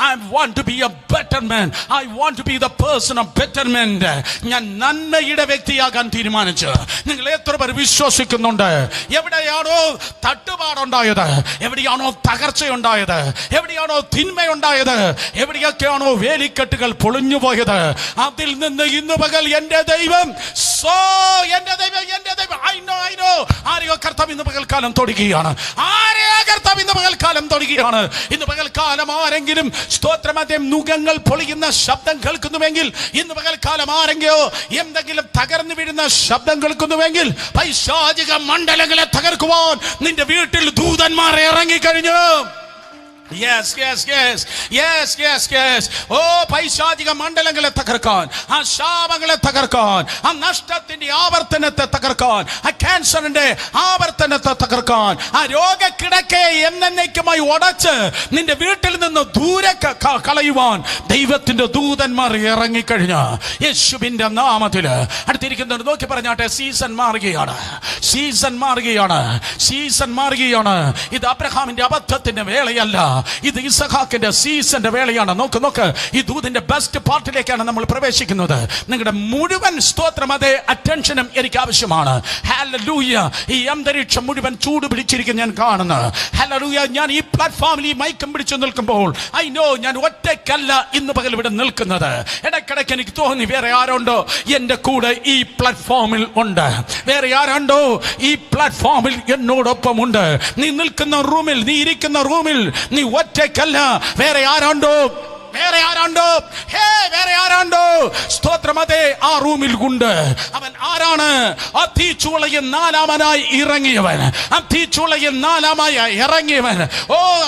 I want to be a better man. I want to be the person of betterment. ഞാൻ നന്മയുടെ വ്യക്തിയാകാൻ തീരുമാനിച്ചു. നിങ്ങൾ എത്ര പേർ വിശ്വസിക്കുന്നുണ്ട്? എവിടെയാണോ തട്ടുപാടുണ്ടായത്, എവിടെയാണോ തകർച്ചയുണ്ടായത്, എവിടെയാണോ തിന്മയുണ്ടായത്, എവിടെയൊക്കെയാണോ വേലിക്കെട്ടുകൾ പൊളിഞ്ഞു പോയത്, അതിൽ നിന്ന് ഇന്ന് പകൽ എന്റെ ദൈവം ആരെയോ കർത്താവ് ഇന്ന് പകൽക്കാലം തൊടുകയാണ്. ഇന്ന് പകൽക്കാലം ആരെങ്കിലും സ്തോത്രം മുഖങ്ങൾ പൊളിയുന്ന ശബ്ദം കേൾക്കുന്നുവെങ്കിൽ, ഇന്ന് പകൽക്കാലം ആരെങ്കിലോ എന്തെങ്കിലും തകർന്നു വീഴുന്ന ശബ്ദം കേൾക്കുന്നുവെങ്കിൽ, പൈശാചിക മണ്ഡലങ്ങളെ തകർക്കുവാൻ നിന്റെ വീട്ടിൽ ദൂതന്മാർ ഇറങ്ങിക്കഴിഞ്ഞു. പൈശാചിക മണ്ഡലങ്ങളെ തകർക്കാൻ, ആ ശാപങ്ങളെ തകർക്കാൻ, ആ നഷ്ടത്തിന്റെ ആവർത്തനത്തെ തകർക്കാൻ, ആ ക്യാൻസറിന്റെ ആവർത്തനത്തെ തകർക്കാൻ, ആ രോഗക്കിടക്കെ എന്നേക്കുമായി ഉടച്ച് നിന്റെ വീട്ടിൽ നിന്ന് ദൂരെ കളയുവാൻ ദൈവത്തിന്റെ ദൂതന്മാർ ഇറങ്ങിക്കഴിഞ്ഞ യേശുവിന്റെ നാമത്തില്. അടുത്തിരിക്കുന്നവർ നോക്കി പറഞ്ഞാട്ടെ, സീസൺ മാറുകയാണ്. ഇത് അബ്രഹാമിന്റെ അബദ്ധത്തിന്റെ വേളയല്ല, ഇത് ഇസഹാക്കിന്റെ സീസന്റെ വേളയാണ്. നോക്ക്, ഈ ദൂതിന്റെ ബെസ്റ്റ് പാർട്ടിലേക്കാണ് നമ്മൾ പ്രവേശിക്കുന്നത്. നിങ്ങളുടെ മുഴുവൻ സ്തോത്രം അതേ അറ്റൻഷനും എനിക്ക് ആവശ്യമാണ്. ഹല്ലേലൂയ. ഈ അന്തരീക്ഷം മുഴുവൻ ചൂട് പിടിച്ചിരിക്കും ഞാൻ കാണുന്നു. ഹല്ലേലൂയ. ഞാൻ ഈ പ്ലാറ്റ്ഫോമിൽ ഈ മൈക്കം പിടിച്ചു നിൽക്കുമ്പോൾ ഐ നോ ഞാൻ ഒറ്റയ്ക്കല്ല ഇന്ന് പകൽ ഇവിടെ നിൽക്കുന്നത്. ഇടയ്ക്കിടയ്ക്ക് എനിക്ക് തോന്നി വേറെ ആരുണ്ടോ എന്റെ കൂടെ ഈ പ്ലാറ്റ്ഫോമിൽ ഉണ്ട്, വേറെ ആരുണ്ടോ ഈ പ്ലാറ്റ്ഫോമിൽ എന്നോടൊപ്പം ഉണ്ട്. നീ നിൽക്കുന്ന റൂമിൽ, നീ ഇരിക്കുന്ന റൂമിൽ നീ ഒറ്റയ്ക്കല്ല. വേറെ ആരുണ്ടോ? സ്തോത്രം. അതേ ആ റൂമിൽ ഉണ്ട്. അവൻ ആരാണ്? തീച്ചുളയിൽ നാലാമനായി ഇറങ്ങിയവൻ.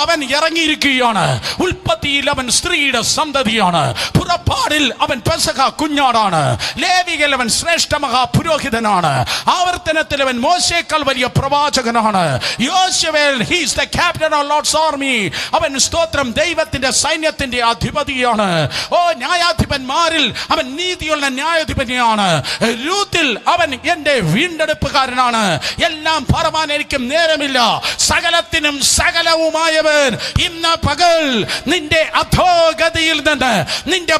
അവൻ ഇറങ്ങിയിരിക്കുകയാണ്. ഉൽപ്പത്തിയിൽ അവൻ സ്ത്രീയുടെ സന്തതിയാണ്. പുറപ്പാടിൽ അവൻ പെസഹ കുഞ്ഞാടാണ്. ലേവിയിൽ അവൻ ശ്രേഷ്ഠ മഹാപുരോഹിതനാണ്. ആവർത്തനത്തിൽ അവൻ മോശേക്കാൾ വലിയ പ്രവാചകനാണ്. യോശുവയിൽ he is the captain of Lord's army. അവൻ സ്തോത്രം ദൈവത്തിന്റെ സൈന്യത്തിന്റെ അധിപതിയാണ്. ന്യായാധിപന്മാരിൽ അവൻ നീതിയുള്ള ന്യായാധിപതിയാണ്. രൂത്തിൽ അവൻ എന്റെ വീണ്ടെടുപ്പുകാരനാണ്. എല്ലാം പറവാൻ എനിക്ക് നേരമില്ല. സകലത്തിനും സകലവുമായവൻ ഇന്ന് പകൽ നിന്റെ അധോഗതിയിൽ നിന്ന് നിന്റെ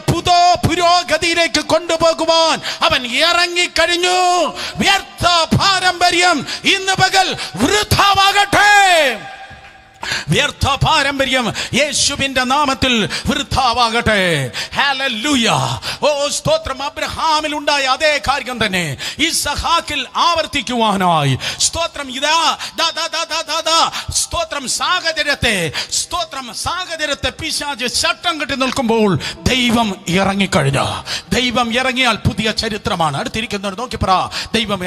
പുരോഗതിയിലേക്ക് കൊണ്ടുപോകുവാൻ അവൻ ഇറങ്ങിക്കഴിഞ്ഞു. വ്യർത്ഥ പാരമ്പര്യം ഇന്ന് പകൽ വൃഥാവാകട്ടെ. വ്യർത്ഥ പാരമ്പര്യം യേശുവിന്റെ നാമത്തിൽ വൃഥാവാകട്ടെ. ഹല്ലേലൂയ. സ്തോത്രം. അബ്രഹാമിൽ ഉണ്ടായ അതേ കാര്യം തന്നെ ഇസഹാക്കിൽ ആവർത്തിക്കുവാനായി സ്തോത്രം. സ്തോത്രം. സാഹചര്യത്തെ പിശാച് ചട്ടം കെട്ടി നിൽക്കുമ്പോൾ ദൈവം ഇറങ്ങിക്കഴിഞ്ഞു. ദൈവം ഇറങ്ങിയാൽ പുതിയ ചരിത്രമാണ്. അടുത്തിരിക്കുന്നവർ നോക്കി പറ, ദൈവം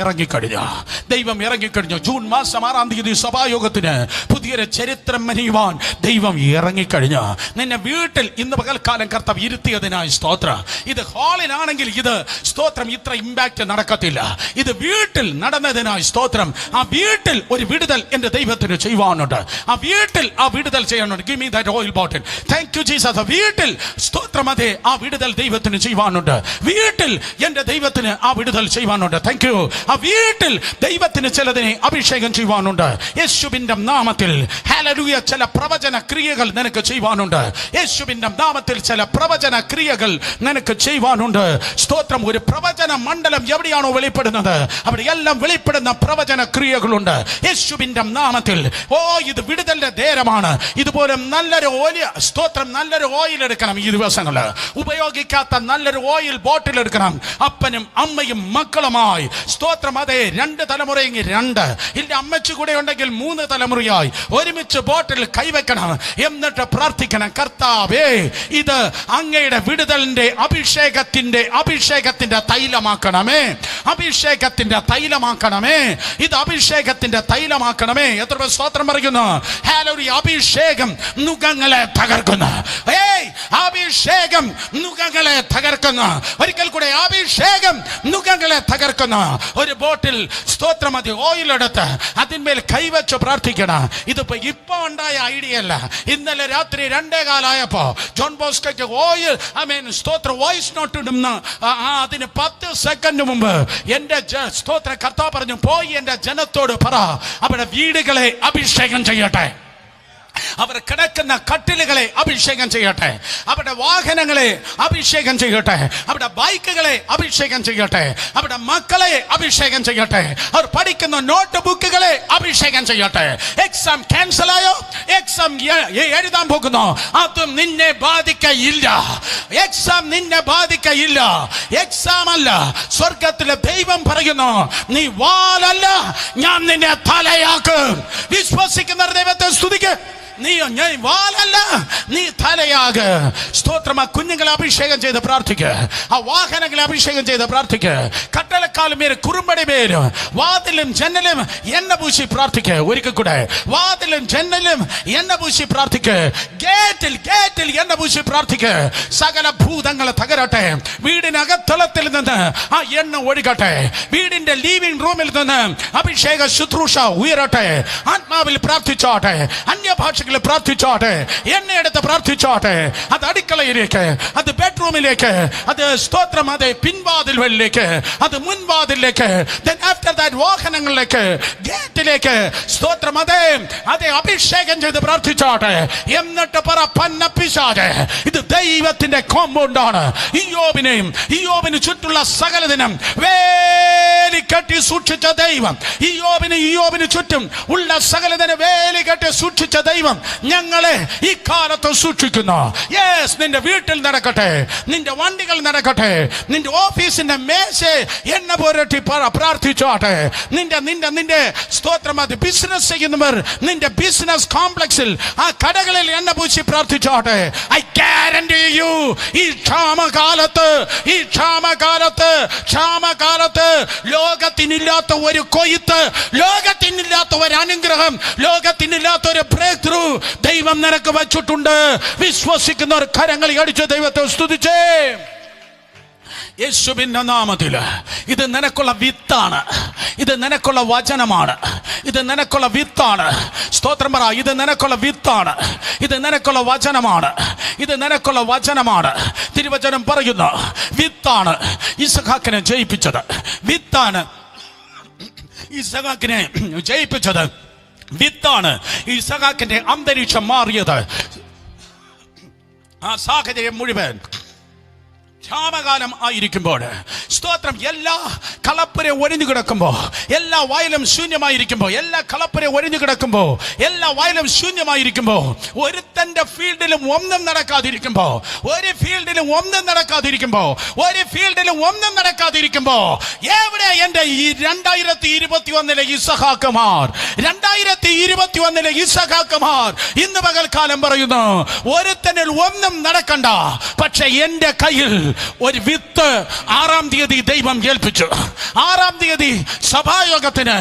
ഇറങ്ങിക്കഴിഞ്ഞു. ജൂൺ മാസം 6-ാം തീയതി സഭായോഗത്തിന് പുതിയൊരു ചരിത്രം ചരിത്രം മെനയുവാൻ ദൈവം ഇറങ്ങിക്കഴിഞ്ഞു. നിന്നെ വീട്ടിൽ ഇന്ന് പകൽക്കാലം കർത്താവ് ഇരുത്തിയതിനായി സ്തോത്രം. ഇത് ഹാളിലാണെങ്കിൽ ഇത് സ്തോത്രം ഇത്ര ഇമ്പാക്ട് നടക്കത്തില്ല. ഇത് വീട്ടിൽ നടന്നതിനായി സ്തോത്രം. ആ വീട്ടിൽ ഒരു വിടുതൽ എന്റെ ദൈവത്തിന് ചെയ്യുവാനുണ്ട്. ആ വീട്ടിൽ ആ വിടുതൽ ചെയ്യാനുണ്ട്. Give me that oil bottle. Thank you Jesus. വീട്ടിൽ സ്തോത്രം അതെ ആ വിടുതൽ ദൈവത്തിന് ചെയ്യുവാനുണ്ട്. വീട്ടിൽ എന്റെ ദൈവത്തിന് ആ വിടുതൽ ചെയ്യുവാനുണ്ട്. Thank you. ആ വീട്ടിൽ ദൈവത്തിന് ചിലതിനെ അഭിഷേകം ചെയ്യുവാനുണ്ട്. യേശുവിന്റെ നാമത്തിൽ ഹല്ലേലൂയ. ചില പ്രവചന ക്രിയകൾ നിനക്ക് ചെയ്യുവാനുണ്ട്. യേശുവിന്റെ നാമത്തിൽ ചില പ്രവചന ക്രിയകൾ നിനക്ക് ചെയ്യുവാനുണ്ട്. സ്തോത്രം. ഒരു പ്രവചന മണ്ഡലം എവിടെയാണോ വെളിപ്പെടുന്നത് അവിടെ എല്ലാം വെളിപ്പെടുന്ന പ്രവചന ക്രിയകളുണ്ട് യേശുവിന്റെ നാമത്തിൽ. ഓ ഇത് വിടുതലിന്റെ നേരമാണ്. ഇതുപോലെ നല്ലൊരു ഓയിൽ സ്തോത്രം നല്ലൊരു ഓയിൽ എടുക്കണം. ഈ ദിവസങ്ങളിൽ ഉപയോഗിക്കാത്ത നല്ലൊരു ഓയിൽ ബോട്ടിൽ എടുക്കണം. അപ്പനും അമ്മയും മക്കളുമായി സ്തോത്രം അതെ 2 തലമുറയെങ്കിൽ 2 ഇല്ല അമ്മച്ചു കൂടെ ഉണ്ടെങ്കിൽ 3 തലമുറയായി ഒരുമിച്ച് ബോട്ടിൽ കൈവയ്ക്കണം. എന്നിട്ട് പ്രാർത്ഥിക്കണം, കർത്താവേ ഇത് അങ്ങയുടെ വിടുതലിന്റെ അഭിഷേകത്തിന്റെ തൈലമാക്കണമേ. അഭിഷേകത്തിന്റെ തൈലമാക്കണമേ. ഇത് അഭിഷേകത്തിന്റെ തൈലമാക്കണമേ. എത്ര സ്തോത്രം പറയുന്നു. ഹല്ലേലൂയ. അഭിഷേകം നുകങ്ങളെ തകർക്കുന്നു. അഭിഷേകം നുകങ്ങളെ തകർക്കുന്നു. ഒരിക്കൽ കൂടെ അഭിഷേകം നുകങ്ങളെ തകർക്കുന്നു. ഒരു ബോട്ടിൽ സ്തോത്രം അത് ഓയിൽ എടുത്ത് അതിന്മേൽ കൈവച്ച് പ്രാർത്ഥിക്കണം. ഇതിപ്പോ ഇപ്പൊ ഉണ്ടായ ഐഡിയ അല്ല. ഇന്നലെ രാത്രി 2:15 ജോൺ ബോസ്കോയ്ക്ക് ഓയിൽ സ്തോത്ര വോയിസ് നോട്ട് ഇടുന്ന അതിന് 10 സെക്കൻഡ് മുമ്പ് എന്റെ സ്തോത്ര കർത്താവ് പറഞ്ഞു, പോയി എന്റെ ജനത്തോട് പറ അവിടെ വീടുകളെ അഭിഷേകം ചെയ്യട്ടെ. അവർ കിടക്കുന്ന കട്ടിലുകളെ അഭിഷേകം ചെയ്യട്ടെ. അവിടെ വാഹനങ്ങളെ അഭിഷേകം ചെയ്യട്ടെ. അവിടെ ബൈക്കുകളെ അഭിഷേകം ചെയ്യട്ടെ. അവിടെ മക്കളെ അഭിഷേകം ചെയ്യട്ടെ. അവർ പഠിക്കുന്ന നോട്ട് ബുക്കുകളെ അഭിഷേകം ചെയ്യട്ടെ. എക്സാം ക്യാൻസൽ ആയോ? എക്സാം എഴുതാൻ പോകുന്നു. അതും നിന്നെ ബാധിക്കയില്ല. എക്സാം നിന്നെ ബാധിക്കയില്ല. എക്സാം അല്ല. സ്വർഗത്തിലെ ദൈവം പറയുന്നു, നീ വാലല്ല, ഞാൻ നിന്നെ തലയാക്കും. വിശ്വസിക്കുന്ന ദൈവത്തെ സ്തുതിക്ക്. നീ വാലല്ല, നീ തലയാക. സ്തോത്രം. ആ കുഞ്ഞുങ്ങളെ അഭിഷേകം ചെയ്ത് പ്രാർത്ഥിക്കുക. ആ വാഹനങ്ങളെ അഭിഷേകം ചെയ്ത് പ്രാർത്ഥിക്കുക. കട്ടളക്കാലും പേര് കുറുമ്പടി പേര് വാതിലും ജനലും എണ്ണ പൂശി പ്രാർത്ഥിക്കുക. ഒരിക്കൽ കൂടെ വാതിലും ജനലും എണ്ണ പൂശി പ്രാർത്ഥിക്കുക. ഗേറ്റിൽ എണ്ണ പൂശി പ്രാർത്ഥിക്കുക. സകല ഭൂതങ്ങളെ തകരട്ടെ. വീടിനകത്തളത്തിൽ നിന്ന് ആ എണ്ണ ഒഴുകട്ടെ. വീടിന്റെ ലിവിംഗ് റൂമിൽ നിന്ന് അഭിഷേക ശുശ്രൂഷ ഉയരട്ടെ. ആത്മാവിൽ പ്രാർത്ഥിച്ചോട്ടെ. അന്യഭാഷ പ്രാർത്ഥിച്ചോട്ടെ. എന്നെ എടുത്ത് പ്രാർത്ഥിച്ചോട്ടെ. അത് അടുക്കളയിലേക്ക്, അത് ബെഡ്റൂമിലേക്ക്, അത് സ്തോത്രം അതെ പിൻവാതിലിലേക്ക്, അത് മുൻവാതിലേക്ക്, വാഹനങ്ങളിലേക്ക്, ഗേറ്റിലേക്ക് സ്തോത്രം അതെ അഭിഷേകം ചെയ്ത് പ്രാർത്ഥിച്ചോട്ടെ. എന്നിട്ട് പറ, പന്നപ്പിശാചേ, ഇത് ദൈവത്തിന്റെ കോമ്പൗണ്ടാണ്. ഇയ്യോബിന് ചുറ്റുള്ള സകലതിനും വേലി കെട്ടി സൂക്ഷിച്ച ദൈവം. ഇയ്യോബിന് ചുറ്റും ഉള്ള സകലതിനെ വേലി കെട്ടി സൂക്ഷിച്ച ദൈവം ഞങ്ങളെ ഈ കാലത്ത് സൂക്ഷിക്കുന്നു. യെസ്, നിന്റെ വീട്ടിൽ നടക്കട്ടെ, നിന്റെ വണ്ടികൾ നടക്കട്ടെ, നിന്റെ ഓഫീസിന്റെ മേശ എണ്ണ പുരട്ടി പ്രാർത്ഥിച്ചോട്ടെ. നിന്റെ സ്തോത്രം അത് ബിസിനസ് ചെയ്യുന്നവർ നിന്റെ ബിസിനസ് കോംപ്ലക്സിൽ ആ കടകളിൽ എണ്ണ പൂശി പ്രാർത്ഥിച്ചോട്ടെ. ഐ ഗ്യാരണ്ടി യു, ഈ ക്ഷാമകാലത്ത് ലോകത്തിനില്ലാത്ത ഒരു കൊയ്ത്ത്, ലോകത്തിനില്ലാത്ത ഒരു അനുഗ്രഹം, ലോകത്തിനില്ലാത്ത ഒരു ബ്രേക്ക് ത്രൂ ദൈവം നിനക്ക് വച്ചിട്ടുണ്ട്. വിശ്വസിക്കുന്നവർ കരങ്ങളി അടിച്ച് ദൈവത്തെ സ്തുതിച്ചേ. യേശുവിന്റെ നാമത്തിൽ ഇത് നിനക്കുള്ള വിത്താണ്. ഇത് നിനക്കുള്ള വചനമാണ്. ഇത് നിനക്കുള്ള വിത്താണ്. സ്തോത്രം പറ. ഇത് നിനക്കുള്ള വിത്താണ്. ഇത് നിനക്കുള്ള വചനമാണ്. ഇത് നിനക്കുള്ള വചനമാണ്. തിരുവചനം പറയുന്നു, വിത്താണ് ഇസഹാക്കിനെ ജയിപ്പിച്ചത്. വിത്താണ് ഇസഹാക്കിനെ ജയിപ്പിച്ചത്. വിത്താണ് ഇസഹാക്കിന്റെ അന്തരീക്ഷം മാറിയത്. ആ സാഹചര്യം മുഴുവൻ ക്ഷാമകാലം ആയിരിക്കുമ്പോൾ, സ്തോത്രം, എല്ലാ കളപ്പുര ഒഴിഞ്ഞു കിടക്കുമ്പോ, എല്ലാ വയലും ശൂന്യമായിരിക്കുമ്പോ, എല്ലാ കളപ്പുര ഒഴിഞ്ഞു കിടക്കുമ്പോ, എല്ലാ വയലും ശൂന്യമായിരിക്കുമ്പോ, ഒരുത്തന്റെ ഫീൽഡിലും ഒന്നും നടക്കാതിരിക്കുമ്പോ, ഒരു ഫീൽഡിലും ഒന്നും നടക്കാതിരിക്കുമ്പോ, ഒരു ഫീൽഡിലും ഒന്നും നടക്കാതിരിക്കുമ്പോ, എവിടെ എന്റെ ഈ 2021 ഇസഹാക്കമാർ, 2021 ഇസഹാക്കമാർ ഇന്ന് പകൽക്കാലം പറയുന്നു, ഒരുത്തനിൽ ഒന്നും നടക്കണ്ട, പക്ഷെ എന്റെ കയ്യിൽ ഒരു വിത്ത് 6-ാം തീയതി ദൈവം ഏൽപ്പിച്ചു. 6-ാം തീയതി സഭായോഗത്തിന്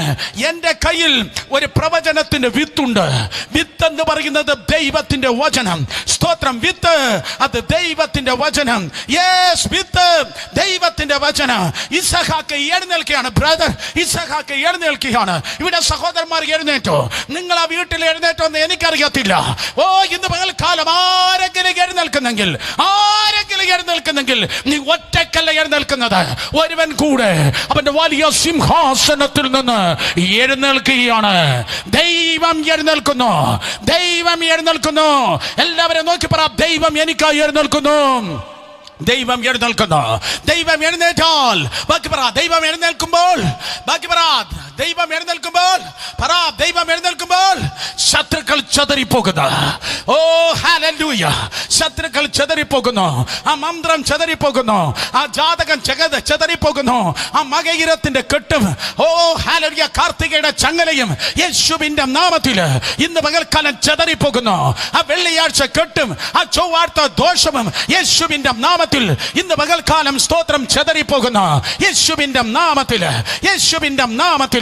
എൻ്റെ കയ്യിൽ ഒരു പ്രവചനത്തിന്റെ വിത്തുണ്ട്. വിത്ത് എന്ന് പറയുന്നത് ദൈവത്തിന്റെ വചനം. സ്തോത്രം. വിത്ത് അത് ദൈവത്തിന്റെ വചനം. യെസ്, വിത്ത് ദൈവത്തിന്റെ വചനം. ഇസഹാക്ക് എഴുന്നേൽക്കുകയാണ്. ബ്രദർ ഇസഹാക്ക് എഴുന്നേൽക്കുകയാണ്. ഇവിടെ സഹോദരന്മാർ എഴുന്നേറ്റോ? നിങ്ങൾ ആ വീട്ടിൽ എഴുന്നേറ്റോ എന്ന് എനിക്കറിയത്തില്ല. ഓ, ഇന്ന് പകൽക്കാലം ആരെങ്കിലും എഴുന്നേൽക്കുന്നെങ്കിൽ നീ ഒറ്റക്കല്ല എഴുന്നേൽക്കുന്നത്. ഒരുവൻ കൂടെ അവന്റെ വലിയ സിംഹാസനത്തിൽ നിന്ന് എഴുന്നേൽക്കുകയാണ്. ദൈവം എഴുന്നേൽക്കുന്നു. ദൈവം എഴുന്നേൽക്കുന്നു. എല്ലാവരും നോക്കി പറ, ദൈവം എനിക്കായി എഴുന്നേൽക്കുന്നു. ദൈവം എഴുന്നേൽക്കുന്നു. ദൈവം എഴുന്നേറ്റാൽ ബാക്കി പറ. ദൈവം എഴുന്നേൽക്കുമ്പോൾ ബാക്കി പറ. ദൈവം എഴുന്നേൽക്കുമ്പോൾ പറ. ദൈവം എഴുന്നേൽക്കുമ്പോൾ ശത്രുക്കൾ ചെതറിപ്പോകുന്നു. ഓ ഹല്ലേലൂയ. ശത്രുക്കൾ ചെതറിപ്പോകുന്നു. ആ മന്ത്രം ചെതറിപ്പോകുന്നു. ആ ജാതകം ചെതറിപ്പോകുന്നു. ആ മകയിരത്തിന്റെ കെട്ടും ഓ ഹല്ലേലൂയ കാർത്തികയുടെ ചങ്ങലയും യേശുവിന്റെ നാമത്തിൽ ഇന്ന് പകൽക്കാലം ചെതറിപ്പോകുന്നു. ആ വെള്ളിയാഴ്ച കെട്ടും ആ ചൊവ്വാഴ്ച ദോഷവും യേശുവിന്റെ നാമത്തിൽ ഇന്ന് പകൽക്കാലം സ്തോത്രം ചെതറിപ്പോകുന്നു. യേശുവിന്റെ നാമത്തിൽ, യേശുവിന്റെ നാമത്തിൽ.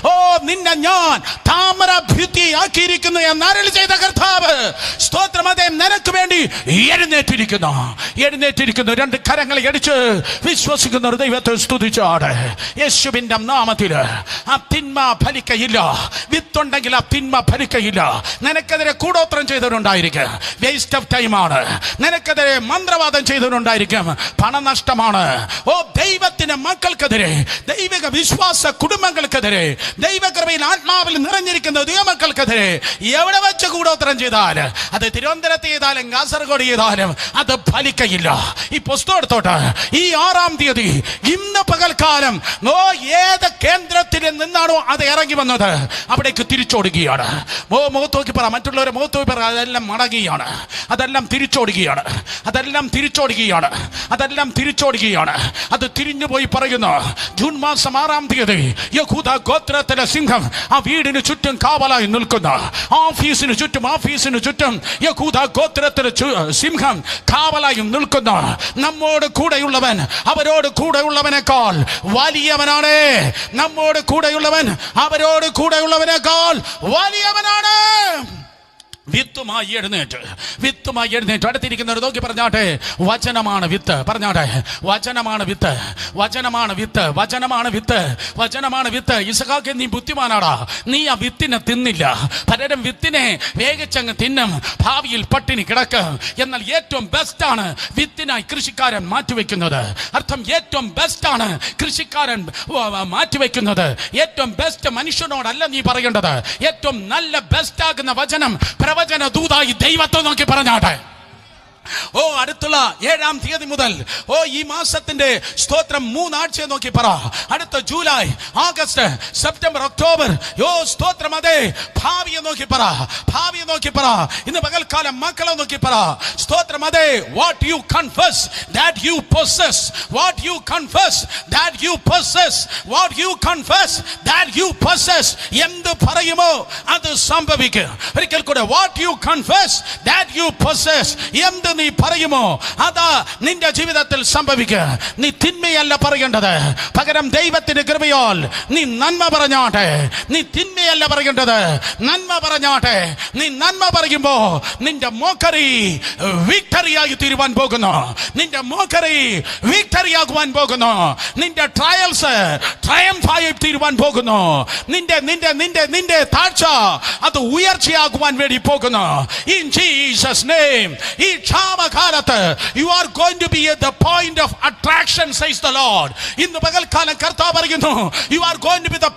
ഓ, നിന്നെ ഞാൻ താമര ഭിത്തിയാക്കിയിരിക്കുന്നു എന്ന് അരുളി ചെയ്ത കർത്താവ് സ്തോത്രം അതേ നിനക്ക് വേണ്ടി എഴുന്നേറ്റിരിക്കുന്നു. രണ്ട് കരങ്ങളെ അടിച്ച് വിശ്വസിക്കുന്ന ദൈവത്തെ സ്തുതിച്ചാട്. യേശുവിന്റെ നാമത്തിൽ ആ തിന്മ ഫലിക്കയില്ല. വിത്തുണ്ടെങ്കിൽ ആ തിന്മ ഫലിക്കയില്ല. നിനക്കെതിരെ കൂടോത്രം ചെയ്തവരുണ്ടായിരിക്കും, വേസ്റ്റ് ഓഫ് ടൈമാണ്. നിനക്കെതിരെ മന്ത്രവാദം ചെയ്തവരുണ്ടായിരിക്കും, പണനഷ്ടമാണ്. ഓ, ദൈവത്തിന്റെ മക്കൾക്കെതിരെ, ദൈവിക വിശ്വാസ കുടുംബങ്ങൾക്കെതിരെ, ദൈവകൃപയിൽ ആത്മാവിൽ നിറഞ്ഞിരിക്കുന്ന ദൈവമക്കൾക്കെതിരെ എവിടെ വെച്ച് കൂടോത്രം ചെയ്താൽ, അത് തിരുവനന്തപുരത്ത് ചെയ്താലും കാസർഗോഡ് ചെയ്താലും അത് ഫലിക്കയില്ല. ഈ പുസ്തകം എടുത്തോട്ട് ഈ 6-ാം തീയതി ഇന്ന് പകൽക്കാലം ഏത് കേന്ദ്രത്തിൽ നിന്നാണോ അത് ഇറങ്ങി വന്നത് അവിടേക്ക് തിരിച്ചോടുകയാണ്. മുഖത്ത് നോക്കി പറ, മറ്റുള്ളവരെ മുഖത്ത് നോക്കി പറ, അതെല്ലാം മടങ്ങുകയാണ്, അതെല്ലാം തിരിച്ചോടുകയാണ്, അതെല്ലാം തിരിച്ചോടുകയാണ്, അതെല്ലാം തിരിച്ചോടുകയാണ്. അത് തിരിഞ്ഞു പോയി പറയുന്നു. ജൂൺ മാസം 6-ാം തീയതി യഹൂദ ഗോത്രത്തിലെ സിംഹം ആ വീടിന് ചുറ്റും കാവലായി നിൽക്കുന്നു. ഓഫീസിന് ചുറ്റും യഹൂദ ഗോത്രത്തിലെ സിംഹം കാവലായി നിൽക്കുന്നു. നമ്മോട് കൂടെയുള്ളവൻ അവരോട് കൂടെയുള്ളവനേക്കാൾ വലിയവനാണ്. നമ്മോട് കൂടെയുള്ളവൻ അവരോട് കൂടെയുള്ളവനേക്കാൾ വലിയവനാണ്. വിത്തുമായി എഴുന്നേറ്റ് അടുത്തിരിക്കുന്നവർ നോക്കി പറഞ്ഞാട്ടെ, വചനമാണ് വിത്ത്. പറഞ്ഞാട്ടെ, വചനമാണ് വിത്ത്, വചനമാണ് വിത്ത്, വചനമാണ് വിത്ത്, വചനമാണ് വിത്ത്. ഇസഹാക്ക്, നീ ബുദ്ധിമാനാടാ. നീ ആ വിത്തിനെ തിന്നില്ല. പലരും വിത്തിനെ വേഗച്ചങ്ങ് തിന്നും, ഭാവിയിൽ പട്ടിണി കിടക്കും. എന്നാൽ ഏറ്റവും ബെസ്റ്റാണ് വിത്തിനായി കൃഷിക്കാരൻ മാറ്റിവെക്കുന്നത്. അർത്ഥം ഏറ്റവും ബെസ്റ്റാണ് കൃഷിക്കാരൻ മാറ്റിവെക്കുന്നത്. ഏറ്റവും ബെസ്റ്റ് മനുഷ്യനോടല്ല നീ പറയേണ്ടത്. ഏറ്റവും നല്ല ബെസ്റ്റ് ആകുന്ന വചനം പ്രവചന ദൂതായി ദൈവത്തെ നോക്കി പറഞ്ഞാട്ടെ. ഓ, അടുത്തുള്ള 7-ാം തീയതി മുതൽ ഈ മാസത്തിന്റെ സ്തോത്രം 3 ആഴ്ച നോക്കി പറ. അടുത്ത ജൂലൈ, ആഗസ്റ്റ്, സെപ്റ്റംബർ, ഒക്ടോബർ. സ്തോത്രം അതേ ഭാവിയെ നോക്കി പറ, ഭാവിയെ നോക്കി പറ. ഇന്ന് പകൽക്കാലം മക്കളെ നോക്കി പറ. സ്തോത്രം അതേ. What you confess that you possess, what you confess that you possess, what you confess that you possess. എന്ത് പറയുമോ അത് സംഭവിക്കും. ഒരിക്കൽ കൂടെ, what you confess that you possess. എന്ത് നീ പറയുമോ അതാ നിന്റെ ജീവിതത്തിൽ സംഭവിക്കുക. നീ തിന്മയല്ല പറയേണ്ടത്, പകരം ദൈവത്തിന്റെ കൃപയാൽ നീ നന്മ പറഞ്ഞാട്ടെ. നീ തിന്മയല്ല പറയേണ്ടത്, നന്മ പറഞ്ഞാട്ടെ. നീ നന്മ പറയുമ്പോ നിന്റെ മോക്കറി വിക്ടറിയായി തീരുവാൻ പോകുന്നു. നിന്റെ മോക്കറി വിക്ടറിയാകുവാൻ പോകുന്നു. നിന്റെ ട്രയൽസ് ട്രയംഫായി തീരുവാൻ പോകുന്നു. നിന്റെ നിന്റെ നിന്റെ നിന്റെ താഴ്ച അത് ഉയർച്ചയാകുവാൻ വേണ്ടി പോകുന്നു. In Jesus name. ഈ ക്ഷാമകാലത്ത് you are going to be at the point of attraction, says the Lord. ഇന്ന് പകൽക്കാലം കർത്താവ് പറയുന്നു, you are going to be the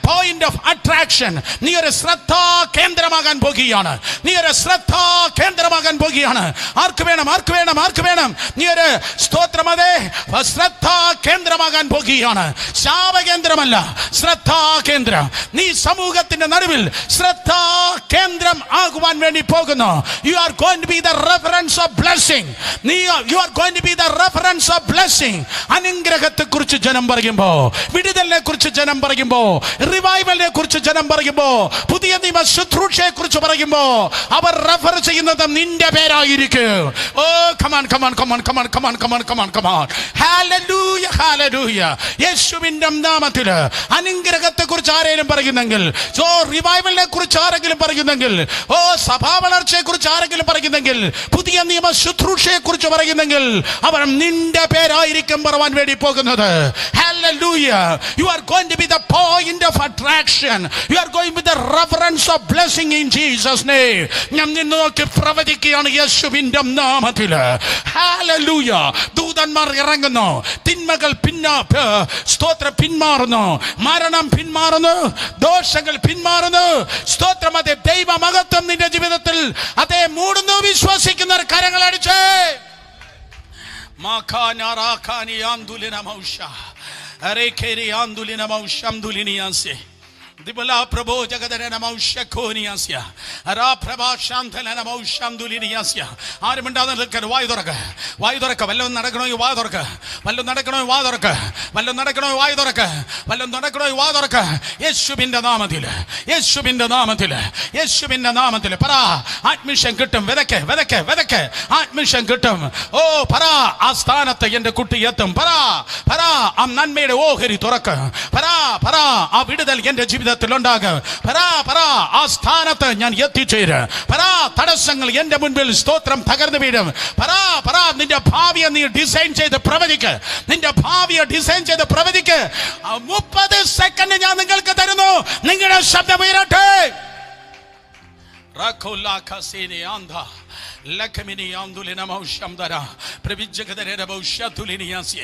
point of attraction. നീ ഒരു ശ്രദ്ധാ കേന്ദ്രമാകാൻ പോകുകയാണ്. നീ ഒരു ശ്രദ്ധാ കേന്ദ്രമാകാൻ പോകുകയാണ്. ആർക്ക് വേണം, ആർക്ക് വേണം, ആർക്ക് വേണം? നീ ഒരു സ്തോത്രം അതേ ശ്രദ്ധാ കേന്ദ്രമാകാൻ പോകുകയാണ്. ശാപകേന്ദ്രമല്ല, ശ്രദ്ധാ കേന്ദ്രം. നീ സമൂഹത്തിന്റെ നടുവിൽ ശ്രദ്ധാ കേന്ദ്രം ആകുവാൻ വേണ്ടി പോകുന്നു. You are going to be the reference of blessing. You are going to be the reference of blessing. അനുഗ്രഹത്തെ കുറിച്ച് ജനം പറയുമ്പോ, വിടുതലിനെ കുറിച്ച് ജനം പറയുമ്പോ, റിവൈവലിനെ കുറിച്ച് ജനം പറയുമ്പോ, പുതിയ നിയമ ശുശ്രൂഷയെ കുറിച്ച് പറയുമ്പോ അവർ റെഫർ ചെയ്യുന്നത് നിന്റെ പേരായിരിക്കും. Oh come on come on come on come on come on come on come on come on. Hallelujah hallelujah. യേശുവിന്റെ നാമത്തിൽ അനുഗ്രഹത്തെ കുറിച്ച് ആരെങ്കിലും പറയുന്നെങ്കിൽ, സോ റിവൈവലിനെ കുറിച്ച് ആരെങ്കിലും പറയുന്നെങ്കിൽ, ഓ സഭാ വളർച്ചയെ കുറിച്ച് ആരെങ്കിലും പറയുന്നെങ്കിൽ, പുതിയ നിയമ ശുശ്രൂഷയെ കുറിച്ച് പറയുന്നെങ്കിൽ, അവർ നിന്റെ പേരായിരിക്കും പറയാൻ വേണ്ടി പോകുന്നത്. Hallelujah. You are going to be the point of attraction. You are going with the reference of blessing in Jesus name. ഞാൻ നിന്നെ നോക്കി പ്രവചിക്കുകയാണ് യേശുവിന്റെ നാമത്തിൽ. Hallelujah. ദൂതന്മാർ ഇറങ്ങുന്നു, തിന്മകൾ സ്തോത്രം പിന്മാറുന്നു, മരണം പിന്മാറുന്നു, ദോഷങ്ങൾ പിന്മാറുന്നു. സ്തോത്രം. അതേ ദൈവമഹത്വം നിന്റെ ജീവിതത്തിൽ അതേ മൂടുന്നു. വിശ്വസിക്കുന്നവർ കരങ്ങളടിച്ച് ദിബല പ്രഭോ ജഗദന മൗശഖോനിയാസ്യ അരാ പ്രഭാശാന്തലന മൗശാന്തുലിനിയാസ്യ. ആരും മിണ്ടാതെ നിൽക്കരുത്. വായു തുറക്ക്, വായു തുറക്ക്. വല്ലതും നടക്കണമെങ്കിൽ വാ തുറക്ക്, വല്ലതും നടക്കണമെങ്കിൽ വാ തുറക്ക്, വല്ലതും നടക്കണമെങ്കിൽ വായു തുറക്ക്, വല്ലതും നടക്കണമെങ്കിൽ വാ തുറക്ക്. യേശുവിന്റെ നാമത്തിൽ, യേശുവിന്റെ നാമത്തിൽ, യേശുവിന്റെ നാമത്തിൽ പറ. അഡ്മിഷൻ കിട്ടും. വിതക്ക് വിതക്ക് വിതക്ക്. അഡ്മിഷൻ കിട്ടും. ഓ പറ. ആ സ്ഥാനത്ത് എന്റെ കുട്ടി എത്തും. പറ പറ. ആ നന്മയുടെ ഓഹരി തുറക്ക്. പറ പറ. ആ വിടുതൽ എന്റെ ജീവിതത്തിലുണ്ടാകും. ആ സ്ഥാനത്ത് ഞാൻ എത്തിച്ചേരും. തടസ്സങ്ങൾ എന്റെ മുൻപിൽ സ്തോത്രം തകർന്നു വീഴും. നിന്റെ ഭാവിയെ നീ ഡിസൈൻ ചെയ്ത് പ്രവചിക്ക്. നിന്റെ ഭാവിയെ ഡിസൈൻ ചെയ്ത് പ്രവചിക്ക്. 30 സെക്കൻഡ് ഞാൻ നിങ്ങൾക്ക് തരുന്നു. നിങ്ങളുടെ ശബ്ദം ഉയരട്ടെ. ലഖമിനി ആംദുലിന മൗശംദര പ്രവിജ്ജകദര ബൗശതുലിനിയാസ്യ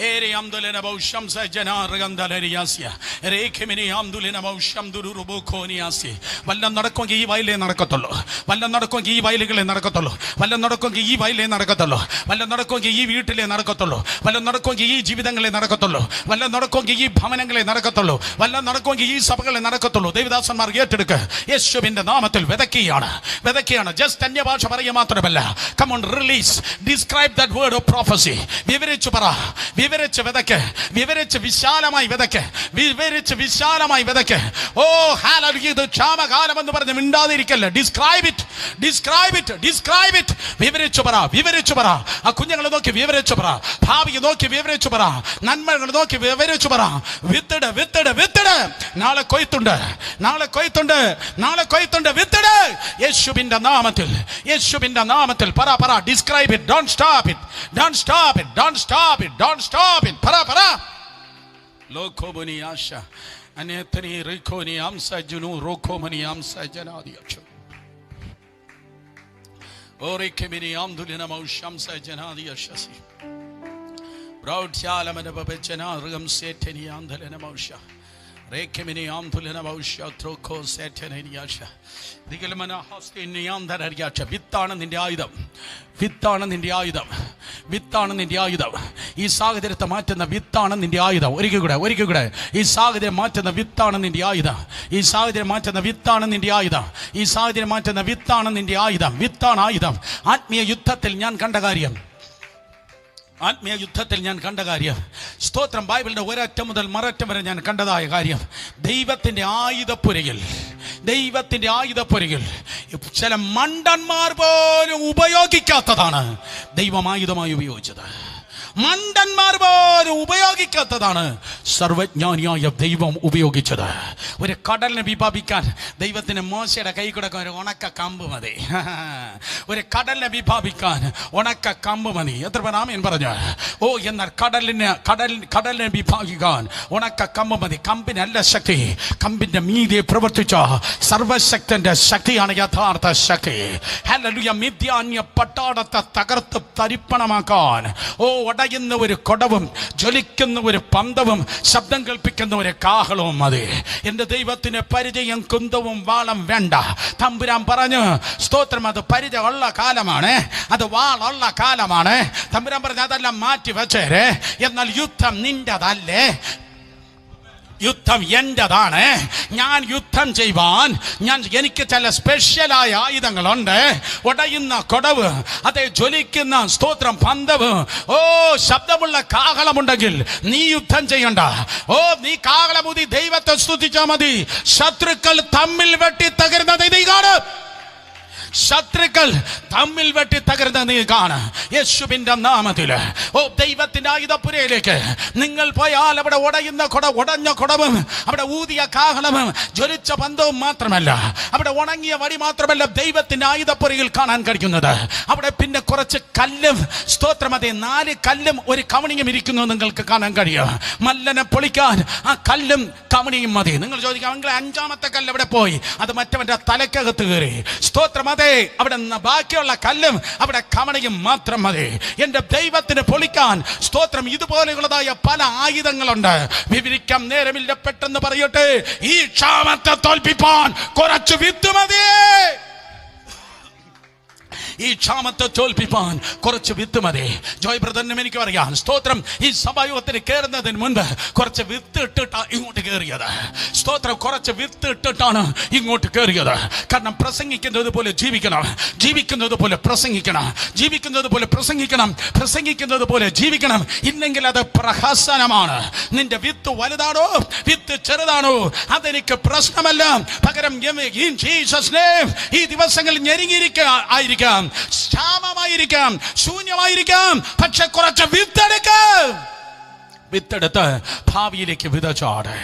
ഏരെ ആംദുലിന ബൗശം സജനാർഗന്ദലരിയാസ്യ രേഖമിനി ആംദുലിന മൗശംദുരുബോഖോനിയാസ്യ. വല്ലം നടക്കുമെങ്കിൽ ഈ വയലേ നടക്കത്തുള്ളൂ. വല്ലം നടക്കുമെങ്കിൽ ഈ വയലുകളെ നടക്കത്തുള്ളൂ. വല്ലം നടക്കുമെങ്കിൽ ഈ വയലേ നടക്കത്തുള്ളൂ. വല്ലം നടക്കുമെങ്കിൽ ഈ വീട്ടിലെ നടക്കത്തുള്ളൂ. വല്ലം നടക്കുമെങ്കിൽ ഈ ജീവിതങ്ങളെ നടക്കത്തുള്ളൂ. വല്ലം നടക്കുമെങ്കിൽ ഈ ഭവനങ്ങളെ നടക്കത്തുള്ളൂ. വല്ലം നടക്കുമെങ്കിൽ ഈ സഭകളെ നടക്കത്തുള്ളൂ. ദേവദാസന്മാർ ഏറ്റെടുക്ക്. യേശുവിന്റെ നാമത്തിൽ വിതയ്ക്കുകയാണ്, വിതയ്ക്കുകയാണ്. ജസ്റ്റ് അന്യഭാഷ പറയുക മാത്രമല്ല. Come on, release. Describe that word of prophecy. വിവരിച്ചു പറ, വിവരിച്ച് വിതയ്ക്ക്, വിവരിച്ച് വിശാലമായി വിതയ്ക്ക്, വിവരിച്ച് വിശാലമായി വിതയ്ക്ക്. ഓ ഹല്ലേലൂയ. ഇത് ക്ഷാമകാലം എന്ന് പറഞ്ഞ് മിണ്ടാതിരിക്കല്ല. Describe it, describe it, describe it. വിവരിച്ചു പറ, വിവരിച്ചു പറ. ആ കുഞ്ഞുങ്ങളെ നോക്കി വിവരിച്ചു പറ. ഭാവിയെ നോക്കി വിവരിച്ചു പറ. നന്മകൾ നോക്കി വിവരിച്ചു പറ. വിത്തിട്, വിത്തിട്, വിത്തിട്. നാളെ കൊയ്ത്തുണ്ട്, നാളെ കൊയ്ത്തുണ്ട്, നാളെ കൊയ്ത്തുണ്ട്. വിത്തിട്. യേശുവിന്റെ നാമത്തിൽ, യേശുവിന്റെ നാമത്തിൽ പറ പറ. Describe it. Don't stop it, don't stop it, don't stop it, don't stop it. പറ പറ. ലോകോബനി ആശ അനേതനി റിഖോനി ആംസ ജുനു റോഖോമനി ആംസ ജനാദിയക്ഷ ഓറിഖമിനി ആംദുലിന മൗശംസ ജനാദിയക്ഷസി ബ്രൗഡ്യാലമന ബബജന ഋഗം സേറ്റനി ആംദലന മൗശ രേഖമിനി ആംദുലിന മൗശ ത്രോഖോ സേറ്റനിയാശ. വിത്താണ് നിന്റെ ആയുധം, വിത്താണ് നിന്റെ ആയുധം, വിത്താണ് നിന്റെ ആയുധം. ഈ സാഹചര്യത്തെ മാറ്റുന്ന വിത്താണ് നിന്റെ ആയുധം. ഒരിക്കൽ കൂടെ, ഒരിക്കൽ കൂടെ. ഈ സാഹചര്യം മാറ്റുന്ന വിത്താണ് നിന്റെ ആയുധം. ഈ സാഹചര്യം മാറ്റുന്ന വിത്താണ് നിന്റെ ആയുധം. ഈ സാഹചര്യം മാറ്റുന്ന വിത്താണ് നിന്റെ ആയുധം. വിത്താണ് ആയുധം. ആത്മീയ യുദ്ധത്തിൽ ഞാൻ കണ്ട കാര്യം, ആത്മീയ യുദ്ധത്തിൽ ഞാൻ കണ്ട കാര്യം, സ്തോത്രം, ബൈബിളിന്റെ ഒരറ്റം മുതൽ മററ്റം വരെ ഞാൻ കണ്ടതായ കാര്യം, ദൈവത്തിന്റെ ആയുധപ്പുരയിൽ, ദൈവത്തിന്റെ ആയുധപ്പുരയിൽ ചില മണ്ടന്മാർ പോലും ഉപയോഗിക്കാത്തതാണ് ദൈവം ആയുധമായി ഉപയോഗിച്ചത്. മണ്ടന്മാർ പോലും ഉപയോഗിക്കാത്തതാണ് സർവജ്ഞാനിയായ ദൈവം ഉപയോഗിച്ചത്. ഒരു കടലിനെ വിഭാപിക്കാൻ ദൈവത്തിന് മോശയുടെ കൈ കൊടുക്കാൻ ഒരു ഉണക്ക കമ്പ് മതി. ഒരു കടലിനെ വിഭാപിക്കാൻ ഉണക്ക കമ്പ് മതി. എത്ര പേർ ആമേൻ പറഞ്ഞു? ഓ, എന്നാൽ കടലിനെ വിഭാഗിക്കാൻ ഉണക്ക കമ്പ് മതി. കമ്പിനല്ല ശക്തി, കമ്പിന്റെ മീതെ പ്രവർത്തിച്ച സർവശക്തന്റെ ശക്തിയാണ് യഥാർത്ഥ ശക്തി. ഹല്ലേലൂയ. മിദ്യാന്യ പട്ടാളത്തെ തകർത്ത് തരിപ്പണമാക്കാൻ ഉടയുന്ന ഒരു കൊടവും ജ്വലിക്കുന്ന ഒരു പന്തവും ശബ്ദം കേൾപ്പിക്കുന്ന ഒരു കാഹളവും മതി. എന്റെ ദൈവത്തിന് പരിചയം കുന്തവും വാളം വേണ്ട. തമ്പുരാൻ പറഞ്ഞു, സ്തോത്രം, അത് പരിചയമുള്ള കാലമാണ്, അത് വാളുള്ള കാലമാണ്. തമ്പുരാൻ പറഞ്ഞു, അതെല്ലാം മാറ്റി വെച്ചേരെ, എന്നാൽ യുദ്ധം നിന്റെതല്ലേ. യുദ്ധം എന്റേതാണ്. ഞാൻ യുദ്ധം ചെയ്യുവാൻ എനിക്ക് ചില സ്പെഷ്യലായ ആയുധങ്ങളുണ്ട്. ഉടയുന്ന കൊടവ്, അതേ ജ്വലിക്കുന്ന സ്തോത്രം പന്തവ്, ശബ്ദമുള്ള കാഹളമുണ്ടെങ്കിൽ നീ യുദ്ധം ചെയ്യണ്ട. നീ കാഹളമുതി ദൈവത്തെ സ്തുതിച്ചാൽ മതി. ശത്രുക്കൾ തമ്മിൽ വെട്ടി തകരുന്നത് നീ കാണും. ശത്രുക്കൾ തമ്മിൽ വെട്ടി തകർന്ന് നീ കാണും യേശുവിന്റെ നാമത്തിൽ. ദൈവത്തിന്റെ ആയുധപ്പുരയിലേക്ക് നിങ്ങൾ പോയാൽ അവിടെ ഉടയുന്ന ഉടഞ്ഞ കുടവും, അവിടെ ഊതിയ കാഹളവും, ജ്വലിച്ച പന്തവും മാത്രമല്ല, അവിടെ ഉണങ്ങിയ വടി മാത്രമല്ല ദൈവത്തിന്റെ ആയുധപ്പുരയിൽ കാണാൻ കഴിയുന്നത്. അവിടെ പിന്നെ കുറച്ച് കല്ലും, സ്തോത്രം, അതെ 4 കല്ലും ഒരു കവണിയും ഇരിക്കുന്നു നിങ്ങൾക്ക് കാണാൻ കഴിയും. മല്ലനെ പൊളിക്കാൻ ആ കല്ലും കവണിയും മതി. നിങ്ങൾ ചോദിക്കാം, 5ാമത്തെ കല്ല് എവിടെ പോയി? അത് മറ്റവന്റെ തലക്കകത്ത് കയറി. സ്തോത്രം, അതെ അവിടെ ബാക്കിയുള്ള കല്ലും അവിടെ കവണിയും മാത്രം മതി. എന്റെ ദൈവത്തിന് പൊളിക്കാൻ സ്തോത്രം ഇതുപോലെയുള്ളതായ പല ആയുധങ്ങളുണ്ട്. വിവരിക്കാൻ നേരമില്ല, പെട്ടെന്ന് പറയട്ടെ. ഈ ക്ഷാമത്തെ തോൽപ്പിക്കാൻ കുറച്ച് വിത്ത് മതി. ഈ ക്ഷാമത്തെ തോൽപ്പിക്കാൻ കുറച്ച് വിത്ത് മതി. ജോയ് ബ്രദറിനും എനിക്ക് പറയാം, സ്തോത്രം, ഈ സഭായോഗത്തിന് കയറുന്നതിന് മുൻപ് കുറച്ച് വിത്ത് ഇട്ടിട്ടാണ് ഇങ്ങോട്ട് കയറിയത്. സ്തോത്രം, കുറച്ച് വിത്ത് ഇട്ടിട്ടാണ് ഇങ്ങോട്ട് കയറിയത്. കാരണം പ്രസംഗിക്കുന്നത് പോലെ ജീവിക്കണം, ജീവിക്കുന്നത് പോലെ പ്രസംഗിക്കണം, ജീവിക്കുന്നത് പോലെ പ്രസംഗിക്കണം, പ്രസംഗിക്കുന്നത് പോലെ ജീവിക്കണം. ഇല്ലെങ്കിൽ അത് പ്രഹസനമാണ്. നിന്റെ വിത്ത് വലുതാണോ വിത്ത് ചെറുതാണോ അതെനിക്ക് പ്രശ്നമല്ല. പകരം ഈ ദിവസങ്ങളിൽ ഞെരുങ്ങിയിരിക്കാം, ക്ഷാമമായിരിക്കാം, ശൂന്യമായിരിക്കാം, പക്ഷെ കുറച്ച് വിത്തെടുക്കാം. വിത്തെടുത്ത് ഭാവിയിലേക്ക് വിതച്ചാട്,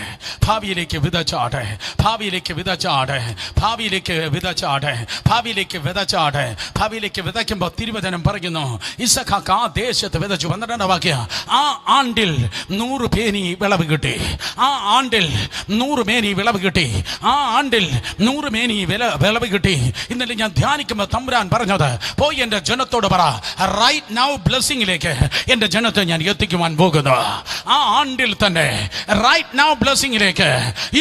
ഭാവിയിലേക്ക് വിതച്ചാട്, ഭാവിയിലേക്ക് വിതച്ചാട്, ഭാവിയിലേക്ക് വിതച്ചാട്, ഭാവിയിലേക്ക് വിതച്ചാട്. ഭാവിയിലേക്ക് വിതയ്ക്കുമ്പോൾ തിരുവചനം പറയുന്നു, ഇസഹാക്ക് ആ ദേശത്ത് വിതച്ചു. 12ാം വാക്യം, ആ ആണ്ടിൽ 100 പേനി വിളവ് കിട്ടി. ആ ആണ്ടിൽ 100 മേനി വിളവ് കിട്ടി. ആ ആണ്ടിൽ 100 മേനി വിളവ് കിട്ടി. ഇന്നലെ ഞാൻ ധ്യാനിക്കുമ്പോൾ തമ്പുരാൻ പറഞ്ഞത്, പോയി എൻ്റെ ജനത്തോട് പറ, റൈറ്റ് നൗ ബ്ലെസ്സിങ്ങിലേക്ക് എൻ്റെ ജനത്തെ ഞാൻ എത്തിക്കുവാൻ പോകുന്നു. ആ ആണ്ടിൽ തന്നെ റൈറ്റ് നൗ ബ്ലെസ്സിങ്ങിലേക്ക്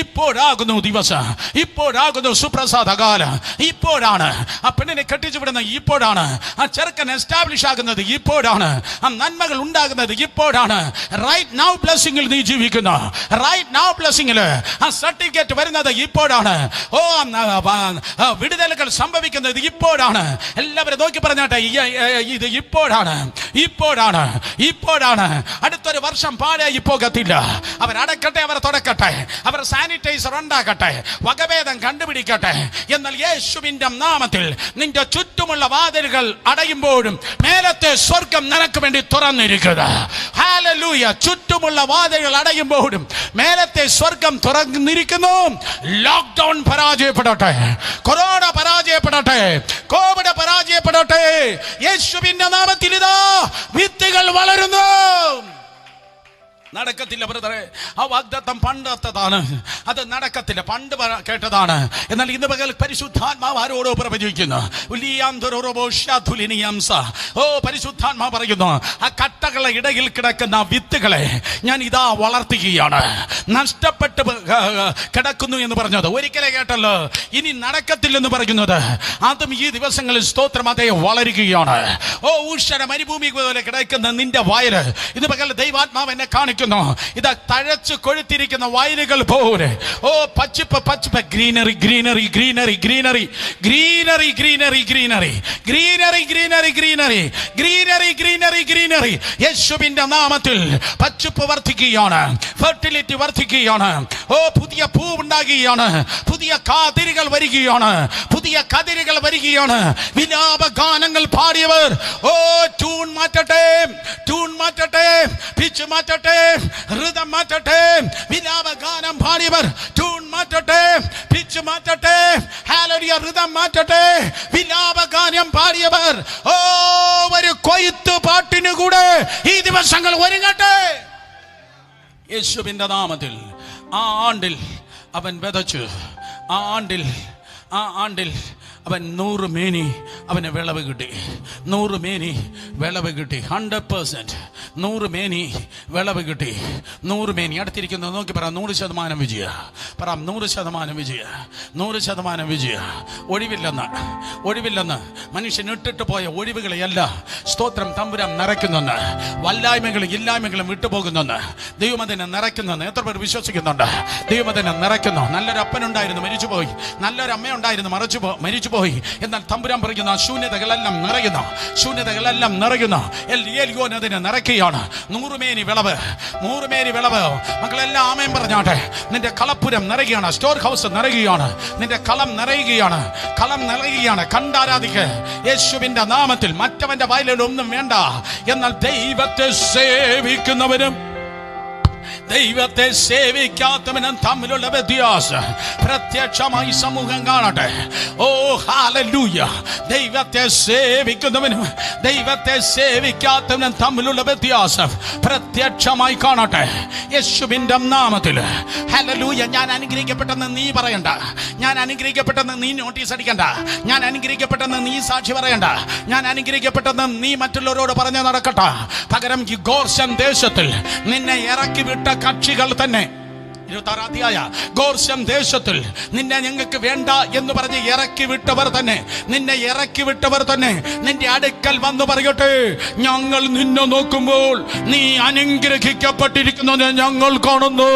ഇപ്പോഴാകുന്നു ദിവസം, ഇപ്പോഴാകുന്നു സുപ്രസാദ കാലം, ഇപ്പോഴാണ് ആ പെണ്ണിനെ കെട്ടിച്ചു വിടുന്ന, ഇപ്പോഴാണ് ആ ചെറുക്കൻ എസ്റ്റാബ്ലിഷ് ആകുന്നത്, ഇപ്പോഴാണ് ആ നന്മകൾ ഉണ്ടാകുന്നത്, ഇപ്പോഴാണ്. റൈറ്റ് നൗ ബ്ലെസ്സിങ്ങിൽ നീ ജീവിക്കുന്നു. റൈറ്റ് നൗ ബ്ലെസ്സിങ്ങിൽ ആ സർട്ടിഫിക്കറ്റ് വരുന്നത് ഇപ്പോഴാണ്. വിടുതലുകൾ സംഭവിക്കുന്നത് ഇപ്പോഴാണ്. എല്ലാവരും നോക്കി പറഞ്ഞാട്ടെ, ഇത് ഇപ്പോഴാണ്, ഇപ്പോഴാണ്, ഇപ്പോഴാണ്. അടുത്തൊരു വർഷം പാഴായി പോകത്തില്ല. അവർ അടക്കട്ടെ, അവർ തുടക്കട്ടെ, അവർ സാനിറ്റൈസർ ഉണ്ടാക്കട്ടെ, വകഭേദം കണ്ടുപിടിക്കട്ടെ. എന്നാൽ യേശുവിന്റെ നാമത്തിൽ നിന്റെ ചുറ്റുമുള്ള വാതിലുകൾ അടയുമ്പോഴും മേലത്തെ സ്വർഗം നിനക്ക് വേണ്ടി തുറന്നിരിക്കുക. ഹല്ലേലൂയ. ചുറ്റുമുള്ള വാതിലുകൾ അടയുമ്പോഴും മേലത്തെ സ്വർഗം തുറന്നിരിക്കുന്നു. ലോക്ക്ഡൌൺ പരാജയപ്പെടട്ടെ, കൊറോണ പരാജയപ്പെടട്ടെ, കോവിഡ് പരാജയപ്പെടട്ടെ. യേശുവിന്റെ നാമത്തിൽ ഇതാ വിത്തുകൾ വളരുന്നു. നടക്കത്തില്ല ബ്രദറെ, ആ വാഗ്ദത്തം പണ്ടത്തതാണ്, അത് നടക്കത്തില്ല, പണ്ട് കേട്ടതാണ്. എന്നാൽ ഇന്ന് പകൽ പരിശുദ്ധാത്മാവ് ആരോടോ പ്രവചിക്കുന്നു. പരിശുദ്ധാത്മാവ് പറയുന്നു, ആ കട്ടകളുടെ ഇടയിൽ കിടക്കുന്ന വിത്തുകളെ ഞാൻ ഇതാ വളർത്തുകയാണ്. നഷ്ടപ്പെട്ട് കിടക്കുന്നു എന്ന് പറഞ്ഞത് ഒരിക്കലേ കേട്ടല്ലോ. ഇനി നടക്കത്തില്ലെന്ന് പറയുന്നത് അതും ഈ ദിവസങ്ങളിൽ സ്തോത്രം അതേ വളരുകയാണ്. ഊഷര മരുഭൂമി പോലെ കിടക്കുന്ന നിന്റെ വയല് ഇന്ന് പകൽ ദൈവാത്മാവ് എന്നെ കാണിക്കുന്നു. ഇതാ തഴച്ചു കൊഴുത്തിരിക്കുന്ന വയലുകൾ പോലെ പച്ചിപ്പ് പച്ചിപ്പ്, greenery greenery greenery greenery greenery greenery greenery greenery greenery greenery greenery greenery greenery. യേശുവിന്റെ നാമത്തിൽ പച്ചിപ്പ് വർദ്ധിക്കുകയാണ്, ഫെർട്ടിലിറ്റി വർദ്ധിക്കുകയാണ്. പുതിയ പൂ ഉണ്ടാകുകയാണ്, പുതിയ കതിരുകൾ വരികയാണ്, പുതിയ കതിരുകൾ വരികയാണ്. വിലാപ ഗാനങ്ങൾ പാടിയവർ ട്യൂൺ മാറ്റട്ടെ, ട്യൂൺ മാറ്റട്ടെ, പിച്ച് മാറ്റട്ടെ, ഹൃദയം മാറ്റട്ടെ. വിലാപ ഗാനം പാടിയവർ ട്യൂൺ മാറ്റട്ടെ, പിച്ച് മാറ്റട്ടെ, ഹല്ലേലൂയ, ഹൃദയം മാറ്റട്ടെ. വിലാപ ഗാനം പാടിയവർ ഒരു കൊയ്ത്ത് പാട്ടിന് കൂടെ ഈ ദിവസങ്ങൾ ഒരുങ്ങട്ടെ. യേശുവിന്റെ നാമത്തിൽ ആ ആണ്ടിൽ അവൻ വിതച്ചു. ആ ആണ്ടിൽ അവൻ 100 മേനി അവന് വിളവ് കിട്ടി. 100 മേനി വിളവ് കിട്ടി. 100%. 100 മേനി വിളവ് കിട്ടി. 100 മേനി. അടുത്തിരിക്കുന്നത് നോക്കി പറ, 100% വിജയ. പറ, 100% വിജയ, 100% വിജയ. ഒഴിവില്ലെന്ന് മനുഷ്യൻ ഇട്ടിട്ട് പോയ ഒഴിവുകളെയല്ല സ്തോത്രം തമ്പുരാൻ നിറയ്ക്കുന്നെന്ന്. വല്ലായ്മകളും ഇല്ലായ്മകളും വിട്ടുപോകുന്നെന്ന് ദൈവം അതിനെ നിറയ്ക്കുന്നെന്ന് എത്ര പേർ വിശ്വസിക്കുന്നുണ്ട്? ദൈവം അതിനെ നിറയ്ക്കുന്നു. നല്ലൊരു അപ്പനുണ്ടായിരുന്നു, മരിച്ചുപോയി. നല്ലൊരു അമ്മയുണ്ടായിരുന്നു, മരിച്ചുപോയി. എന്നാൽ തമ്പുരാൻ പറയുന്ന ശൂന്യതകളെല്ലാം നിറയുന്നു, ശൂന്യതകളെല്ലാം നിറയുന്നു. എൽയോൻ അതിനെ നിറയ്ക്കുകയാണ്. 100 മേനി വിളവ്, 100 മേനി വിളവ്. മക്കളെല്ലാം ആമേൻ പറഞ്ഞാട്ടെ. നിന്റെ കളപ്പുരം നിറയുകയാണ്, സ്റ്റോർ ഹൗസ് നിറയുകയാണ്, നിന്റെ കളം നിറയുകയാണ്, കളം നിറയുകയാണ്. കണ്ടാരാധിക്ക യേശുവിന്റെ നാമത്തിൽ. മറ്റവന്റെ വായിലൊന്നും വേണ്ട. എന്നാൽ ദൈവത്തെ സേവിക്കുന്നവരും ദൈവത്തെ സേവിക്കാത്തവനും തമ്മിലുള്ള വ്യത്യാസം പ്രത്യക്ഷമായി സമൂഹം കാണട്ടെ. ഓ ഹല്ലേലൂയ. ദൈവത്തെ സേവിക്കുന്നവനും ദൈവത്തെ സേവിക്കാത്തവനും തമ്മിലുള്ള വ്യത്യാസം പ്രത്യക്ഷമായി കാണട്ടെ യേശുവിന്റെ നാമത്തിൽ. ഹല്ലേലൂയ. ഞാൻ അനുഗ്രഹിക്കപ്പെട്ടെന്ന് നീ പറയണ്ട, ഞാൻ അനുഗ്രഹിക്കപ്പെട്ടെന്ന് നീ നോട്ടീസ് അടിക്കണ്ട, ഞാൻ അനുഗ്രഹിക്കപ്പെട്ടെന്ന് നീ സാക്ഷി പറയണ്ട, ഞാൻ അനുഗ്രഹിക്കപ്പെട്ടെന്ന് നീ മറ്റുള്ളവരോട് പറഞ്ഞു നടക്കട്ടെ. പകരം ഈ ഗോർശൻ ദേശത്തിൽ നിന്നെ ഇറക്കി വിട്ട കക്ഷികൾ തന്നെ, 26 അധ്യായ ഗോർശൻ ദേശത്തിൽ നിന്നെ ഞങ്ങൾക്ക് വേണ്ട എന്ന് പറഞ്ഞ് ഇറക്കി വിട്ടവർ തന്നെ, നിന്നെ ഇറക്കി വിട്ടവർ തന്നെ നിന്റെ അടുക്കൽ വന്ന് പറയട്ടെ, ഞങ്ങൾ നിന്നെ നോക്കുമ്പോൾ നീ അനുഗ്രഹിക്കപ്പെട്ടിരിക്കുന്നത് ഞങ്ങൾ കാണുന്നു.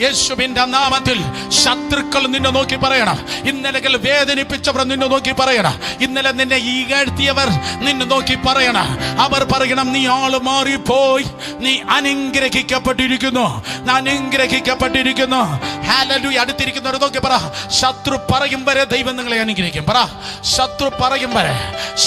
യേശുവിന്റെ നാമത്തിൽ ശത്രുക്കൾ നിന്നെ നോക്കി പറയണം. ഇന്നലെ വേദനിപ്പിച്ചവർ നിന്നെ നോക്കി പറയണം. ഇന്നലെ നിന്നെ ഈഴ്ത്തിയവർ നിന്നെ നോക്കി പറയണം. അവർ പറയണം, നീ ആള് മാറിപ്പോയി, നീ അനുഗ്രഹിക്കപ്പെട്ടിരിക്കുന്നു, അനുഗ്രഹിക്കപ്പെട്ടിരിക്കുന്നു. ഹല്ലേലൂയ. അടുത്തിരിക്കുന്നവർ നോക്കി പറ, ശത്രു പറയും വരെ ദൈവം നിങ്ങളെ അനുഗ്രഹിക്കും. പറ, ശത്രു പറയും വരെ,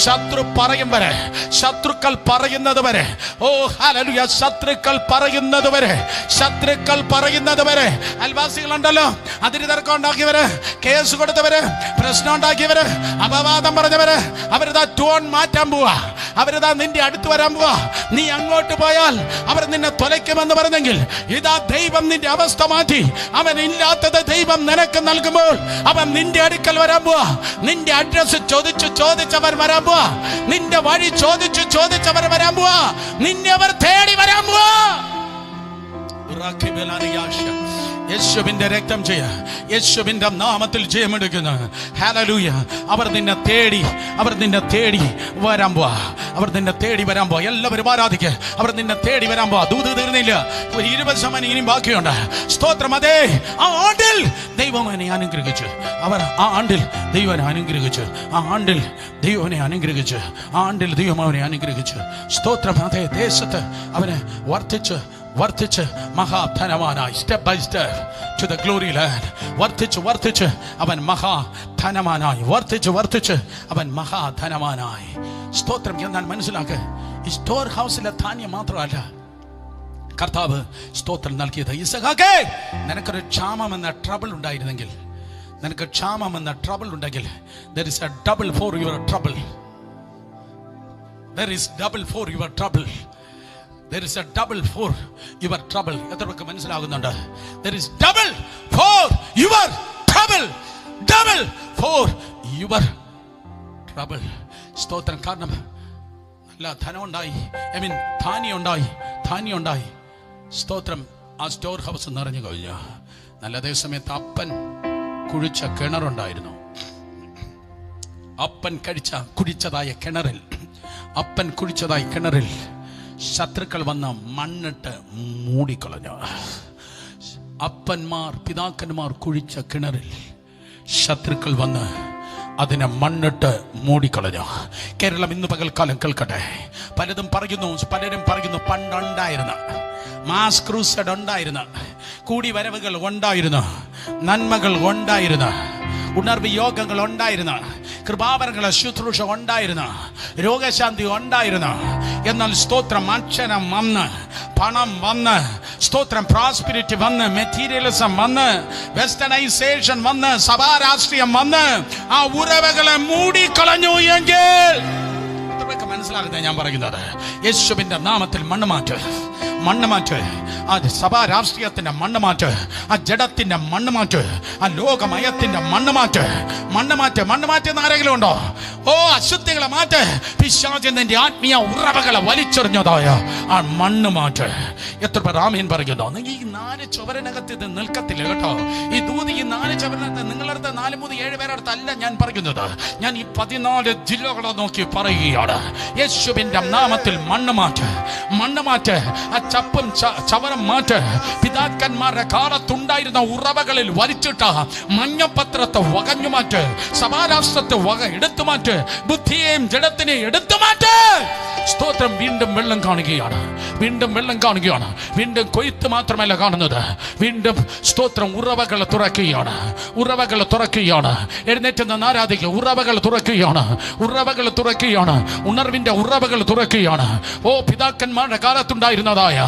ശത്രു പറയും വരെ, ശത്രുക്കൾ പറയുന്നത് വരെ. ഓ ഹല്ലേലൂയ. ശത്രുക്കൾ പറയുന്നത് വരെ, ശത്രുക്കൾ പറയുന്നത് വരെ. അയൽവാസികളുണ്ടല്ലോ, അതിന് തർക്കം ഉണ്ടാക്കിയവര്, കേസ് കൊടുത്തവര്, പ്രശ്നം ഉണ്ടാക്കിയവര്, അപവാദം പറഞ്ഞവര്, അവരിതാ ടോൺ മാറ്റാൻ പോവാ, അവരിതാ നിന്റെ അടുത്ത് വരാൻ പോവാ. നീ അങ്ങോട്ട് പോയാൽ അവർ നിന്നെ തൊലയ്ക്കുമെന്ന് പറഞ്ഞെങ്കിൽ ഇതാ ദൈവം നിന്റെ അവസ്ഥ മാറ്റി. അവൻ ഇല്ലാത്തത് ദൈവം നിനക്ക് നൽകുമ്പോൾ അവൻ നിന്റെ അടുക്കൽ വരാൻ പോവാ. നിന്റെ അഡ്രസ് ചോദിച്ചവർ വരാൻ പോവാ. നിന്റെ വഴി ചോദിച്ചവർ വരാൻ പോവാ. നിന്നെ അവർ തേടി വരാൻ പോവാ. യേശുവിന്റെ രക്തം ചെയ്യ, യേശുവിന്റെ നാമത്തിൽ ജയമെടുക്കുന്ന. ഹല്ലേലൂയ. അവർ നിന്നെ തേടി വരാൻ പോവാ. അവർ നിന്നെ തേടി വരാൻ പോവാ. എല്ലാവരും ആരാധിക്കുക. അവർ നിന്നെ തേടി വരാൻ പോവാ. ദൂത് തീർന്നില്ല, ഒരു 20% ഇനിയും ബാക്കിയുണ്ട്. സ്തോത്രം. അതേ, ആ ആണ്ടിൽ ദൈവം എന്നെ അനുഗ്രഹിച്ചു. അവർ ആ ആണ്ടിൽ ദൈവം അനുഗ്രഹിച്ചു. ആ ആണ്ടിൽ ദൈവനെ അനുഗ്രഹിച്ചു. ആ ആണ്ടിൽ ദൈവം അവനെ അനുഗ്രഹിച്ചു. സ്തോത്രം. അതേ, ദേശത്ത് അവനെ വർദ്ധിച്ച് മഹാധനവാനായി, step by step to the glory land. വർദ്ധിച്ച് അവൻ മഹാധനവാനായി, വർദ്ധിച്ച് അവൻ മഹാധനവാനായി. സ്തോത്രം. എന്നാൽ മനസ്സിലാക്കുക, ഈ സ്റ്റോർ ഹൗസിലെ ധാന്യം മാത്രമല്ല കർത്താവ് സ്തോത്രം നൽകിയത്. ഇസഹാക്കേ, നിനക്കൊരു ക്ഷാമമെന്ന ട്രബിൾ ഉണ്ടായിരുന്നെങ്കിൽ, നിനക്ക് ക്ഷാമമെന്ന ട്രബിൾ ഉണ്ടെങ്കിൽ, there is a double for your trouble. There is double for your trouble. There is a double for your trouble. എത്ര പേർക്ക് മനസ്സിലാകുന്നുണ്ട്? There is double for your trouble. Double for your trouble. സ്തോത്രം. കാരണം നല്ല ധനം ഉണ്ടായി, ധാന്യം ഉണ്ടായി. സ്തോത്രം. ആ സ്റ്റോർ ഹൗസ് നിറഞ്ഞു കഴിഞ്ഞു. നല്ല അതേ സമയത്ത് അപ്പൻ കുഴിച്ച കിണറുണ്ടായിരുന്നു. അപ്പൻ കുഴിച്ചതായ കിണറിൽ ശത്രുക്കൾ വന്ന് മണ്ണിട്ട് മൂടിക്കളഞ്ഞു. പിതാക്കന്മാർ കുഴിച്ച കിണറിൽ ശത്രുക്കൾ വന്ന് അതിനെ മണ്ണിട്ട് മൂടിക്കളഞ്ഞു. കേരളം ഇന്ന് പകൽക്കാലം കേൾക്കട്ടെ. പലരും പറയുന്നു പണ്ടുണ്ടായിരുന്ന മാസ് ക്രൂസഡ് ഉണ്ടായിരുന്നു, കൂടിവരവുകൾ ഉണ്ടായിരുന്നു, നന്മകൾ ഉണ്ടായിരുന്നു, ഉണർവ് യോഗങ്ങൾ ഉണ്ടായിരുന്നു, കൃപാവരങ്ങളെ ശുശ്രൂഷ ഉണ്ടായിരുന്നു, രോഗശാന്തി ഉണ്ടായിരുന്നു. എന്നാൽ സ്തോത്രം, അക്ഷരം വന്ന്, പണം വന്ന്, സ്തോത്രം, പ്രോസ്പിരിറ്റി വന്ന്, മെറ്റീരിയലിസം വന്ന്, വെസ്റ്റേണൈസേഷൻ വന്ന്, സഭാ രാഷ്ട്രീയം വന്ന് ആ ഉറവകളെ മൂടിക്കളഞ്ഞു എങ്കിൽ മനസ്സിലാകുന്നത് ഞാൻ പറയുന്നത്. യേശുവിന്റെ നാമത്തിൽ മണ്ണുമാറ്റ്, ആ സഭാ രാഷ്ട്രീയത്തിന്റെ മണ്ണുമാറ്റ്, ആ ജഡത്തിന്റെ മണ്ണുമാറ്റ്, ആ ലോകമയത്തിന്റെ മണ്ണുമാറ്റ് എന്ന് ആരെങ്കിലും ഉണ്ടോ? ഓ അശുദ്ധികളെ മാറ്റ്. പിശാചിന്റെ ആത്മീയ ഉറവകളെ വലിച്ചെറിഞ്ഞതായ ആ മണ്ണ് മാറ്റ്. എത്ര പേർ ആമേൻ പറയുന്നു? ഈ 4 ചുവരിനകത്ത് ഇത് നിൽക്കത്തില്ല കേട്ടോ. ഈ ദൂത് ഈ 4 ചുവരിനകത്ത് നിങ്ങളടുത്ത് 4, 3, 7 പേരടുത്ത് അല്ല ഞാൻ പറയുന്നത്. ഞാൻ ഈ 14 ജില്ലകളെ നോക്കി പറയുകയാണ്. യേശുവിന്റെ നാമത്തിൽ മണ്ണ് മാറ്റ്, മണ്ണ് മാറ്റ്. ആ ചപ്പും ചവരം മാറ്റ്. പിതാക്കന്മാരുടെ കാലത്തുണ്ടായിരുന്ന ഉറവകളിൽ വലിച്ചിട്ട മഞ്ഞപത്രത്തെ വകഞ്ഞു മാറ്റ്. സഭാരാഷ്ട്രത്തെ വക എടുത്തു മാറ്റ്. ബുദ്ധിയെയും ജഡത്തിനെയും എടുത്തു മാറ്റ്. സ്തോത്രം. വീണ്ടും വെള്ളം കാണുകയാണ്, വീണ്ടും വെള്ളം കാണുകയാണ്. വീണ്ടും കൊയ്ത്ത് മാത്രമല്ല കാണുന്നത്, വീണ്ടും സ്തോത്രം ഉറവകൾ തുറക്കുകയാണ്, ഉറവകൾ തുറക്കുകയാണ്. എഴുന്നേറ്റ് നിന്ന് ആരാധിക്കുക. ഉറവകൾ തുറക്കുകയാണ്, ഉറവകൾ തുറക്കുകയാണ്, ഉണർവിന്റെ ഉറവകൾ തുറക്കുകയാണ്. ഓ പിതാക്കന്മാരുടെ കാലത്തുണ്ടായിരുന്നതായ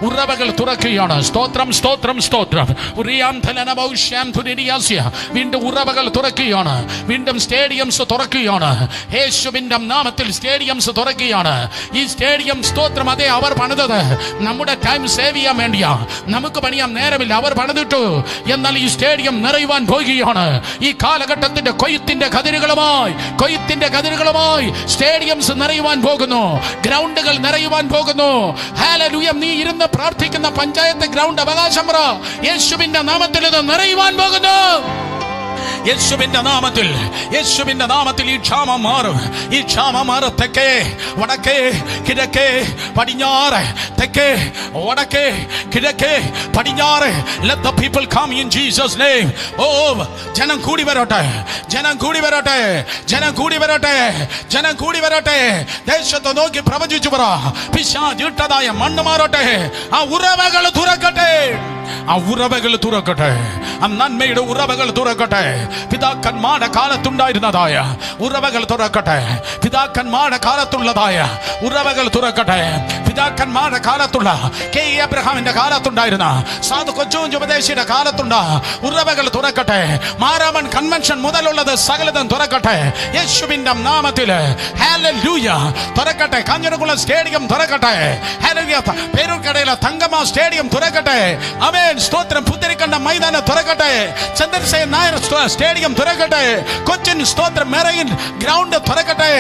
ഉറവകൾ തുറക്കുകയാണ്. സ്തോത്രം, സ്തോത്രം, സ്തോത്രം. വീണ്ടും ഉറവകൾ തുറക്കുകയാണ്, വീണ്ടും സ്റ്റേഡിയംസ് തുറക്കുകയാണ്. യേശുവിന്റെ നാമത്തിൽ സ്റ്റേഡിയംസ് തുറക്കുകയാണ്. ഈ സ്റ്റേഡിയം സ്തോത്രം അതെ അവർ പണിതത് നമ്മുടെ ടൈം സേവ് ചെയ്യാൻ വേണ്ടിയാ. നമുക്ക് പണിയാൻ നേരമില്ല, അവർ പണിതിട്ടു. എന്നാൽ ഈ സ്റ്റേഡിയം നിറയുവാൻ പോകുകയാണ്. ഈ കാലഘട്ടത്തിന്റെ കൊയ്ത്തിന്റെ കതിരുകളുമായി സ്റ്റേഡിയംസ് നിറയുവാൻ പോകുന്നു, ഗ്രൗണ്ടുകൾ നിറയുവാൻ പോകുന്നു. ഹല്ലേലൂയ. നീ ഇരുന്ന് പ്രാർത്ഥിക്കുന്ന പഞ്ചായത്ത് ഗ്രൗണ്ട് അവകാശം പറ. യേശുവിന്റെ നാമത്തിൽ ഇത് നിറയുവാൻ പോകുന്നു. യേശുവിന്റെ നാമത്തിൽ, യേശുവിന്റെ നാമത്തിൽ ഈ ക്ഷാമം മാറും. ഈ ക്ഷാമം മാറും. തെക്കേ, വടക്കേ, കിഴക്കേ, പടിഞ്ഞാറ്. തെക്കേ, വടക്കേ, കിഴക്കേ, പടിഞ്ഞാറ്. Let the people come in Jesus name. ഓ ജനം കൂടി വരട്ടെ, ജനം കൂടി വരട്ടെ, ജനം കൂടി വരട്ടെ, ജനം കൂടി വരട്ടെ. ദേശത്തെ നോക്കി പ്രവചിച്ചു പറ. പിശാചിട്ടതായ മണ്ണ് മാറട്ടെ. ആ ഉറവകൾ തുറക്കട്ടെ, ആ ഉറവകൾ തുറക്കട്ടെ, ആ നന്മയുടെ ഉറവകൾ തുറക്കട്ടെ. പിതാക്കന്മാരുടെ കാലത്തുണ്ടായിരുന്നതായ ഉറവകൾ തുറക്കട്ടെ. പിതാക്കന്മാരുടെ കാലത്തുള്ളതായ ഉറവകൾ തുറക്കട്ടെ. പിതാക്കന്മാരുടെ കാലത്തുള്ള കെ അബ്രഹാമിന്റെ കാലത്തുണ്ടായിരുന്ന സാധു കൊച്ചുകുഞ്ഞ് ഉപദേശിയുടെ കാലത്തുണ്ട ഉറവകൾ തുറക്കട്ടെ. മാരാമൺ കൺവെൻഷൻ മുതലുള്ളത് സകലതും തുറക്കട്ടെ. യേശുവിന്റെ നാമത്തിൽ ഹല്ലേലൂയ. തുറക്കട്ടെ. കാഞ്ഞിരക്കുളം സ്റ്റേഡിയം തുറക്കട്ടെ. ഹല്ലേലൂയ. പേരൂർക്കടയിലെ തങ്കമ്മ സ്റ്റേഡിയം തുറക്കട്ടെ. ആമേൻ. സ്തോത്രം. പുത്തരിക്കണ്ട മൈതാനം തുറക്കട്ടെ. ചന്ദ്രസേൻ നായർ സ്റ്റേഡിയം തുറക്കട്ടെ. കൊച്ചിൻ സ്തോത്രം മെറൈൻ ഗ്രൗണ്ട് തുറക്കട്ടെ.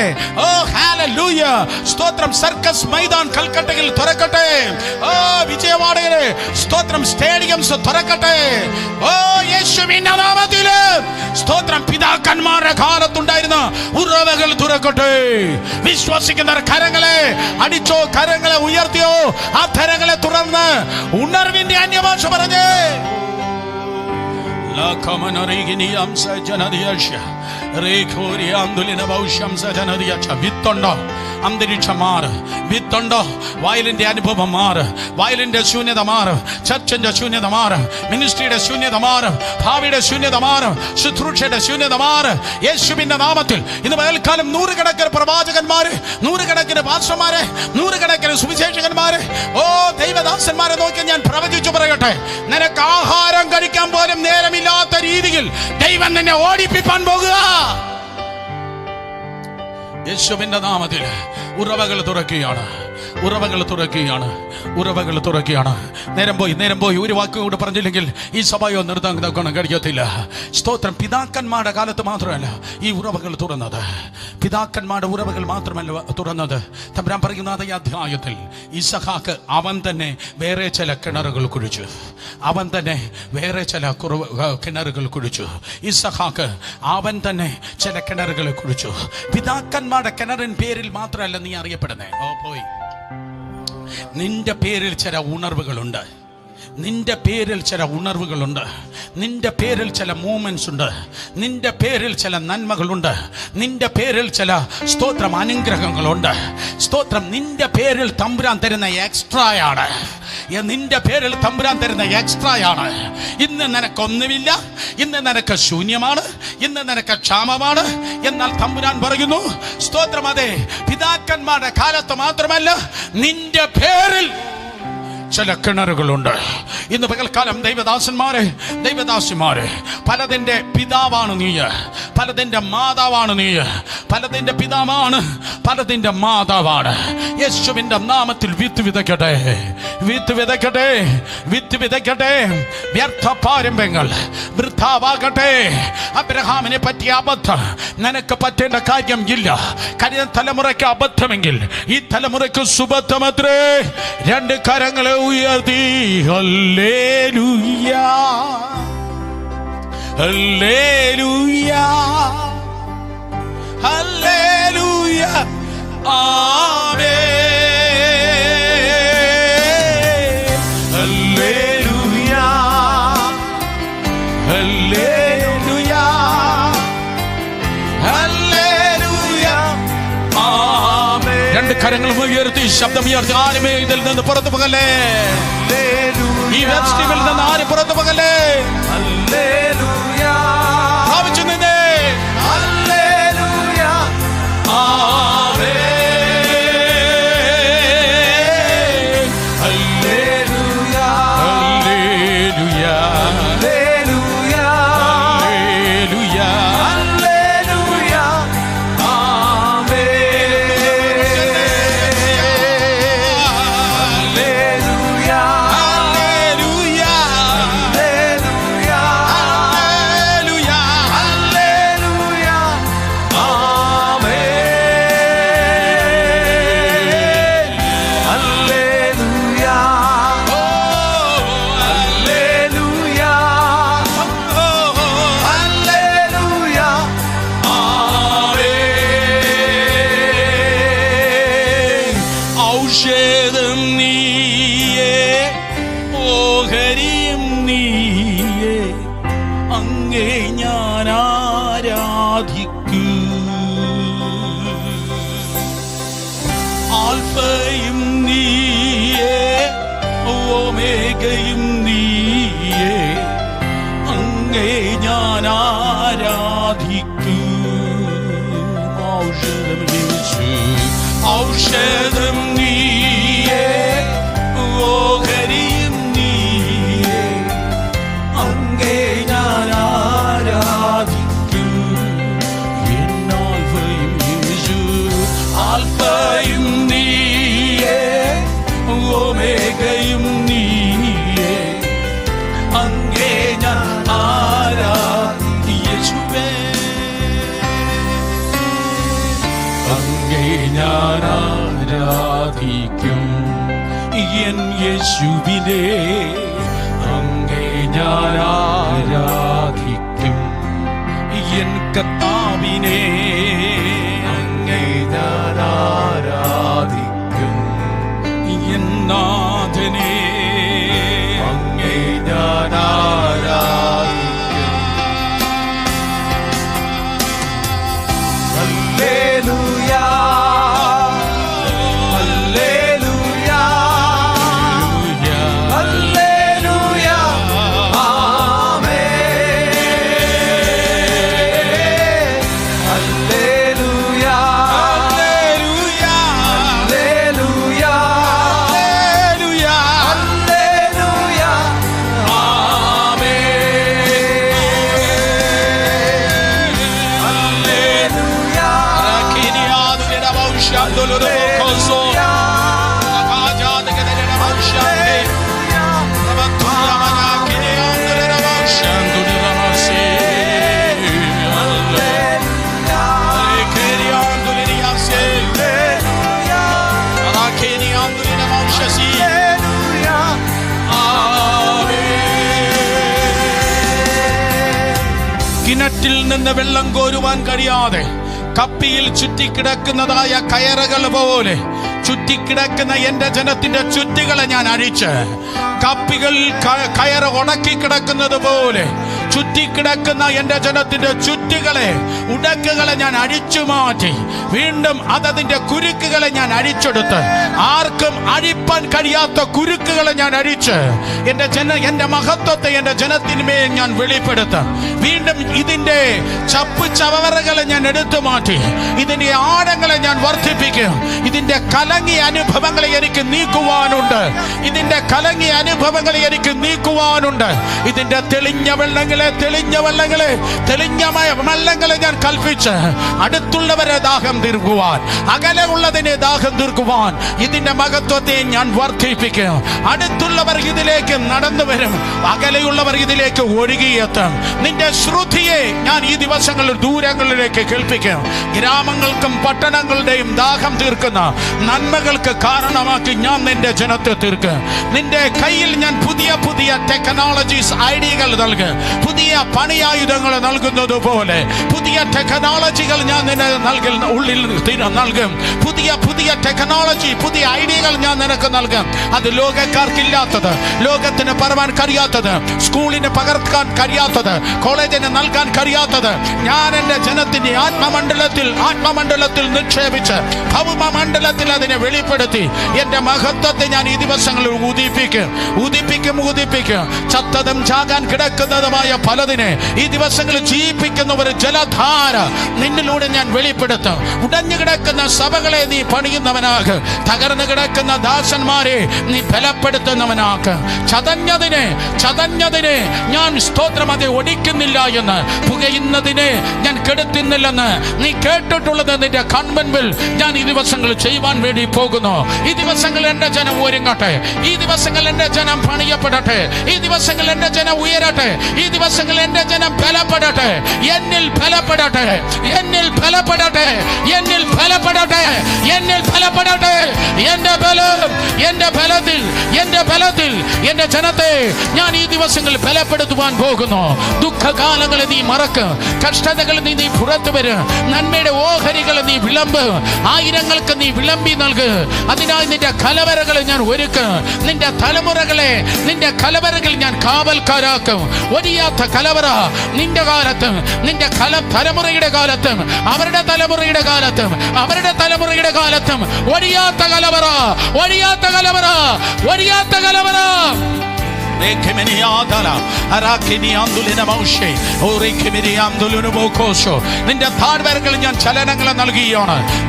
ഓ ഹല്ലേലൂയ. സ്തോത്രം. സർക്കസ് മൈതാൻ കൽക്കട്ടയിൽ തുറക്കട്ടെ. ഓ വിജയവാഡയിലെ സ്തോത്രം സ്റ്റേഡിയംസ് തുറക്കട്ടെ. ഓ യേശുവിന്റെ നാമത്തിൽ സ്തോത്രം. പിതാക്കന്മാരുടെ കാലത്തുണ്ടായിരുന്ന ഉറവകൾ തുറക്കട്ടെ. വിശ്വസിക്കുന്നവർ കരങ്ങളെ അടിച്ചോ, കരങ്ങളെ ഉയർത്തിയോ, ആ കരങ്ങളെ തുറന്ന് ഉണർവിന്റെ അന്യഭാഷ പറഞ്ഞേ. വിത്തുണ്ടോ? അന്തരീക്ഷം മാറ്. വിത്തുണ്ടോ? വയലിന്റെ അനുഭവം മാറ്. വയലിന്റെ ശൂന്യത മാറ്. ചർച്ചിന്റെ ശൂന്യത മാറ്. മിനിസ്ട്രിയുടെ ശൂന്യത മാറ്. ഭാവിയുടെ ശൂന്യത മാറ്. ശുശ്രൂഷയുടെ ശൂന്യത മാറ്. യേശുവിന്റെ നാമത്തിൽ ഇന്ന് പകൽക്കാലം 100 കണക്കിന് പ്രവാചകന്മാര്, 100 കണക്കിന് പാസ്റ്റർമാര്, 100 കണക്കിന് സുവിശേഷകന്മാര്, ഓ ദൈവദാസന്മാരെ നോക്കി ഞാൻ പ്രവചിച്ചു പറയട്ടെ. നിനക്ക് ആഹാരം കഴിക്കാൻ പോലും നേരമില്ലാത്ത രീതിയിൽ ദൈവം നിന്നെ ഓടിപ്പിക്കാൻ പോകുക. യേശുവിന്റെ നാമത്തിൽ ഉറവകൾ തുറക്കുകയാണ്, ഉറവകൾ തുറക്കുകയാണ്, ഉറവകൾ തുറക്കുകയാണ്. നേരം പോയി ഒരു വാക്ക് കൂടെ പറഞ്ഞില്ലെങ്കിൽ ഈ സഭയോ നിർത്താൻ കഴിയത്തില്ല. സ്തോത്രം. പിതാക്കന്മാരുടെ കാലത്ത് മാത്രമല്ല ഈ ഉറവകൾ തുറന്നത്, പിതാക്കന്മാരുടെ ഉറവകൾ മാത്രമല്ല തുറന്നത്. തമ്പുരാൻ പറയുന്ന അതേ അധ്യായത്തിൽ ഇസഹാക്ക് അവൻ തന്നെ വേറെ ചില കിണറുകൾ കുഴിച്ചു. അവൻ തന്നെ വേറെ ചില കിണറുകൾ കുഴിച്ചു. ഇസഹാക്ക് അവൻ തന്നെ ചില കിണറുകൾ കുഴിച്ചു. പിതാക്കന്മാരുടെ കിണറിൻ പേരിൽ മാത്രമല്ല നീ അറിയപ്പെടുന്നേ. ഓ പോയി. നിന്റെ പേരിൽ ചില ഉണർവുകളുണ്ട്. നിന്റെ പേരിൽ ചില ഉണർവുകളുണ്ട്. നിന്റെ പേരിൽ ചില മൂവ്മെന്റ്സ് ഉണ്ട്. നിന്റെ പേരിൽ ചില നന്മകളുണ്ട്. നിന്റെ പേരിൽ ചില സ്തോത്രം അനുഗ്രഹങ്ങളുണ്ട്. സ്തോത്രം. നിന്റെ പേരിൽ തമ്പുരാൻ തരുന്ന എക്സ്ട്രായാണ്. നിന്റെ പേരിൽ തമ്പുരാൻ തരുന്ന എക്സ്ട്രായാണ്. ഇന്ന് നിനക്കൊന്നുമില്ല, ഇന്ന് നിനക്ക് ശൂന്യമാണ്, ഇന്ന് നിനക്ക് ക്ഷാമമാണ്. എന്നാൽ തമ്പുരാൻ പറയുന്നു സ്തോത്രം. അതെ, പിതാക്കന്മാരുടെ കാലത്ത് മാത്രമല്ല നിന്റെ പേരിൽ ചില കിണറുകളുണ്ട്. ഇന്ന് പകൽക്കാലം ദൈവദാസന്മാരെ, ദൈവദാസിമാരെ, പലതിൻ്റെ പിതാവാണ് നീ, പലതിൻ്റെ മാതാവാണ് നീ, പലതിൻ്റെ പിതാവാണ്, പലതിൻ്റെ മാതാവാണ്. യേശുവിൻ്റെ നാമത്തിൽ വിത്ത് വിതയ്ക്കട്ടെ, വിത്ത് വിതയ്ക്കട്ടെ, വിത്ത് വിതയ്ക്കട്ടെ. വ്യർത്ഥ പാരമ്പര്യങ്ങൾ വൃഥാവാകട്ടെ. അബ്രഹാമിനെ പറ്റിയ അബദ്ധം നിനക്ക് പറ്റേണ്ട കാര്യം ഇല്ല. കഴിഞ്ഞ തലമുറയ്ക്ക് അബദ്ധമെങ്കിൽ ഈ തലമുറയ്ക്ക് സുബദ്ധമത്രേ. രണ്ട് കരങ്ങളെ ഉയർത്തി hallelujah, hallelujah, hallelujah, amen, hallelujah, hallelujah, hallelujah, ആമേൻ. രണ്ട് കരങ്ങൾ ഉയർത്തി ശബ്ദം ഉയർത്തി ആരുമേ ഇതിൽ നിന്ന് പുറത്തു പോകല്ലേ, ഈ വെബ്സ്റ്റീമിൽ നിന്ന് ആരും പുറത്തു പോകല്ലേ. ഹല്ലേലൂയ, ഭാവിച്ചു നിന്നേ, hallelujah, amen, hallelujah, hallelujah, hallelujah, hallelujah, hallelujah, ഔഷധം നീയേ, ഓഹരിയും നീയേ, അങ്ങേ ഞാൻ ആരാധിക്കൂ. ആൽഫയും നീയേ, ഓമേഗയും നീയേ, അങ്ങേ ഞാൻ ആരാധിക്കൂ. ഔഷധം യേശു, ഔഷധം നീയേ, ഓഹരിയും നീയേ, അങ്ങേ ഞാൻ ആരാധിക്കൂ. എന്നാൽഫയും യേശു, ആൽഫയും നീയേ, ഓമേഗയും നീയേ, അങ്ങേ ഞാൻ യേശുവേ, അങ്ങേ ഞാൻ ആരാധിക്കും. എൻ യേശുവിനെ അങ്ങേ ഞാൻ ആരാധിക്കും. എൻ കർത്താവിനെ അങ്ങേ ഞാൻ ആരാധിക്കും. എൻ നാഥനെ അങ്ങേ ഞാൻ ആരാധിക്കും. Hallelujah, hallelujah, hallelujah, amen, hallelujah, hallelujah, hallelujah, hallelujah, hallelujah, കിണറ്റിൽ നിന്ന് വെള്ളം കോരുവാൻ കഴിയാതെ കപ്പിയിൽ ചുറ്റിക്കിടക്കുന്നതായ കയറുകൾ പോലെ ചുറ്റിക്കിടക്കുന്ന എന്റെ ജനത്തിന്റെ ചുറ്റികളെ ഞാൻ അഴിച്ച്, കപ്പികൾ കയറ് ഉണക്കി കിടക്കുന്നത് പോലെ ചുറ്റിക്കിടക്കുന്ന എന്റെ ജനത്തിന്റെ ചുറ്റികളെ, ഉടക്കുകളെ ഞാൻ അഴിച്ചു മാറ്റി വീണ്ടും അതതിന്റെ കുരുക്കുകളെ ഞാൻ അഴിച്ചെടുത്ത്, ആർക്കും അഴിപ്പാൻ കഴിയാത്ത കുരുക്കുകളെ ഞാൻ അഴിച്ച് എന്റെ മഹത്വത്തെ എന്റെ ജനത്തിന്മേൽ ഞാൻ വെളിപ്പെടുത്താം. വീണ്ടും ഇതിന്റെ ചപ്പ് ചവറുകളെ ഞാൻ എടുത്തു മാറ്റി ഇതിന്റെ ആഴങ്ങളെ ഞാൻ വർദ്ധിപ്പിക്കും. ഇതിന്റെ കലങ്ങിയ അനുഭവങ്ങളെ എനിക്ക് നീക്കുവാനുണ്ട്. ഇതിന്റെ കലങ്ങിയ അനുഭവങ്ങളെ എനിക്ക് നീക്കുവാനുണ്ട്. ഇതിന്റെ തെളിഞ്ഞ വെള്ളങ്ങളെ ഞാൻ കൽപ്പിച്ച് അടുത്തുള്ളവരെ ദാഹം തീർക്കുവാൻ, അകലെ ഉള്ളതിനെ ദാഹം തീർക്കുവാൻ ഇതിന്റെ മഹത്വത്തെ ഞാൻ വർദ്ധിപ്പിക്കും. അടുത്തുള്ളവർ ഇതിലേക്ക് നടന്നു വരും, അകലെയുള്ളവർ ഇതിലേക്ക് ഒഴുകിയെത്തും. നിന്റെ ശ്രുതിയെ ഞാൻ ഈ ദിവസങ്ങളിൽ ദൂരങ്ങളിലേക്ക് കേൾപ്പിക്കും. ഗ്രാമങ്ങൾക്കും പട്ടണങ്ങളുടെയും ദാഹം തീർക്കുന്ന നന്മകൾക്ക് കാരണമാക്കി ഞാൻ നിന്റെ ജനത്തെ തീർക്കും. നിന്റെ കയ്യിൽ ഞാൻ പുതിയ പുതിയ ടെക്നോളജീസ് ഐഡിയകൾ നൽകും. പുതിയ പണിയായുധങ്ങൾ നൽകുന്നത് പോലെ പുതിയ ടെക്നോളജികൾ ഞാൻ നിന്നെ ഉള്ളിൽ നൽകും. പുതിയ പുതിയ ടെക്നോളജി, പുതിയ ഐഡിയകൾ ഞാൻ നിനക്ക് നൽകും. അത് ലോകക്കാർക്കില്ലാത്തത്, ലോകത്തിന് പറയാൻ കഴിയാത്തത്, സ്കൂളിന് പകർത്താൻ കഴിയാത്തത്, കോളേജിന് നൽകാൻ കഴിയാത്തത് ഞാൻ എൻ്റെ ജനത്തിന്റെ ആത്മമണ്ഡലത്തിൽ നിക്ഷേപിച്ച് ഭൗമമണ്ഡലത്തിൽ അതിനെ വെളിപ്പെടുത്തി എൻ്റെ മഹത്വത്തെ ഞാൻ ഈ ദിവസങ്ങളിൽ ഉദിപ്പിക്കും. ചത്തതും ചാകാൻ കിടക്കുന്നതുമായ പലതിനെ ഈ ദിവസങ്ങളിൽ ജീവിപ്പിക്കുന്ന ഒരു ജലധാര നിന്നിലൂടെ ഞാൻ വെളിപ്പെടുത്തും. ഉടഞ്ഞു കിടക്കുന്ന സഭകളെ നീ പണിയുന്നവനാക്. തകർന്നു കിടക്കുന്ന ദാസന്മാരെ നീ ബലപ്പെടുത്തുന്നവനാക്. ചതഞ്ഞതിനെ ഞാൻ സ്തോത്രം അത് ഒടിക്കുന്നില്ല എന്ന്, പുകയുന്നതിനെ ഞാൻ കെടുത്തുന്നില്ലെന്ന് നീ കേട്ടിട്ടുള്ളത് നിന്റെ കൺമുൻപിൽ ഞാൻ ഈ ദിവസങ്ങളിൽ ചെയ്യുവാൻ വേണ്ടി പോകുന്നു. ഈ ദിവസങ്ങളിൽ എന്റെ ജനം ഒരുങ്ങട്ടെ. ഈ ദിവസങ്ങളിൽ എന്റെ ജനം പണിയപ്പെടട്ടെ. ഈ ദിവസങ്ങളിൽ എന്റെ ജനം ഉയരട്ടെ. ഈ ദിവസങ്ങളിൽ എന്റെ ജനം ബലപ്പെടട്ടെ. എന്നിൽ ബലപ്പെടട്ടെ. എന്റെ ബലത്തിൽ എന്റെ ജനത്തെ ഞാൻ ഈ ദിവസങ്ങളിൽ ബലപ്പെടുത്തുവാൻ പോകുന്നു. ദുഃഖകാലങ്ങളെ നീ മറക്ക്. കഷ്ടതകൾ നീ പുറത്തു വരും. നന്മയുടെ ഓഹരികൾ നീ വിളമ്പ്. ആയിരങ്ങൾക്ക് നീ വിളമ്പി നൽകു. അതിനായി നിന്റെ കലവറകളെ ഞാൻ ഒരുക്കും. നിന്റെ കലവറകൾ ഞാൻ കാവൽക്കാരാക്കും. ഒരിയാത്ത കലവറ നിന്റെ കാലത്തും, നിന്റെ തലമുറയുടെ കാലത്തും, അവരുടെ തലമുറയുടെ കാലത്തും ഒരിയാത്ത കലവറ.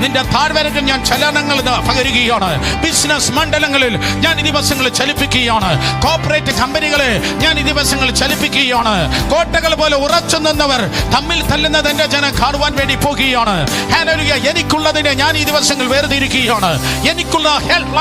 നിന്റെ താഴ്വരകൾ ഞാൻ ചലനങ്ങൾ നൽകുകയാണ്. പകരുകയാണ്. ബിസിനസ് മണ്ഡലങ്ങളിൽ ഞാൻ ഈ ദിവസങ്ങളിൽ ചലിപ്പിക്കുകയാണ്. കോർപ്പറേറ്റ് കമ്പനികളെ ഞാൻ ഈ ദിവസങ്ങളിൽ ചലിപ്പിക്കുകയാണ്. കോട്ടകൾ പോലെ ഉറച്ചു നിന്നവർ തമ്മിൽ തല്ലുന്നത് എന്റെ ജനം കാണുവാൻ വേണ്ടി പോകുകയാണ്. ഹല്ലേലൂയ. എനിക്കുള്ളതിനെ ഞാൻ ഈ ദിവസങ്ങൾ വേർതിരിക്കുകയാണ്. എനിക്കുള്ള ഹെൽപ്പ്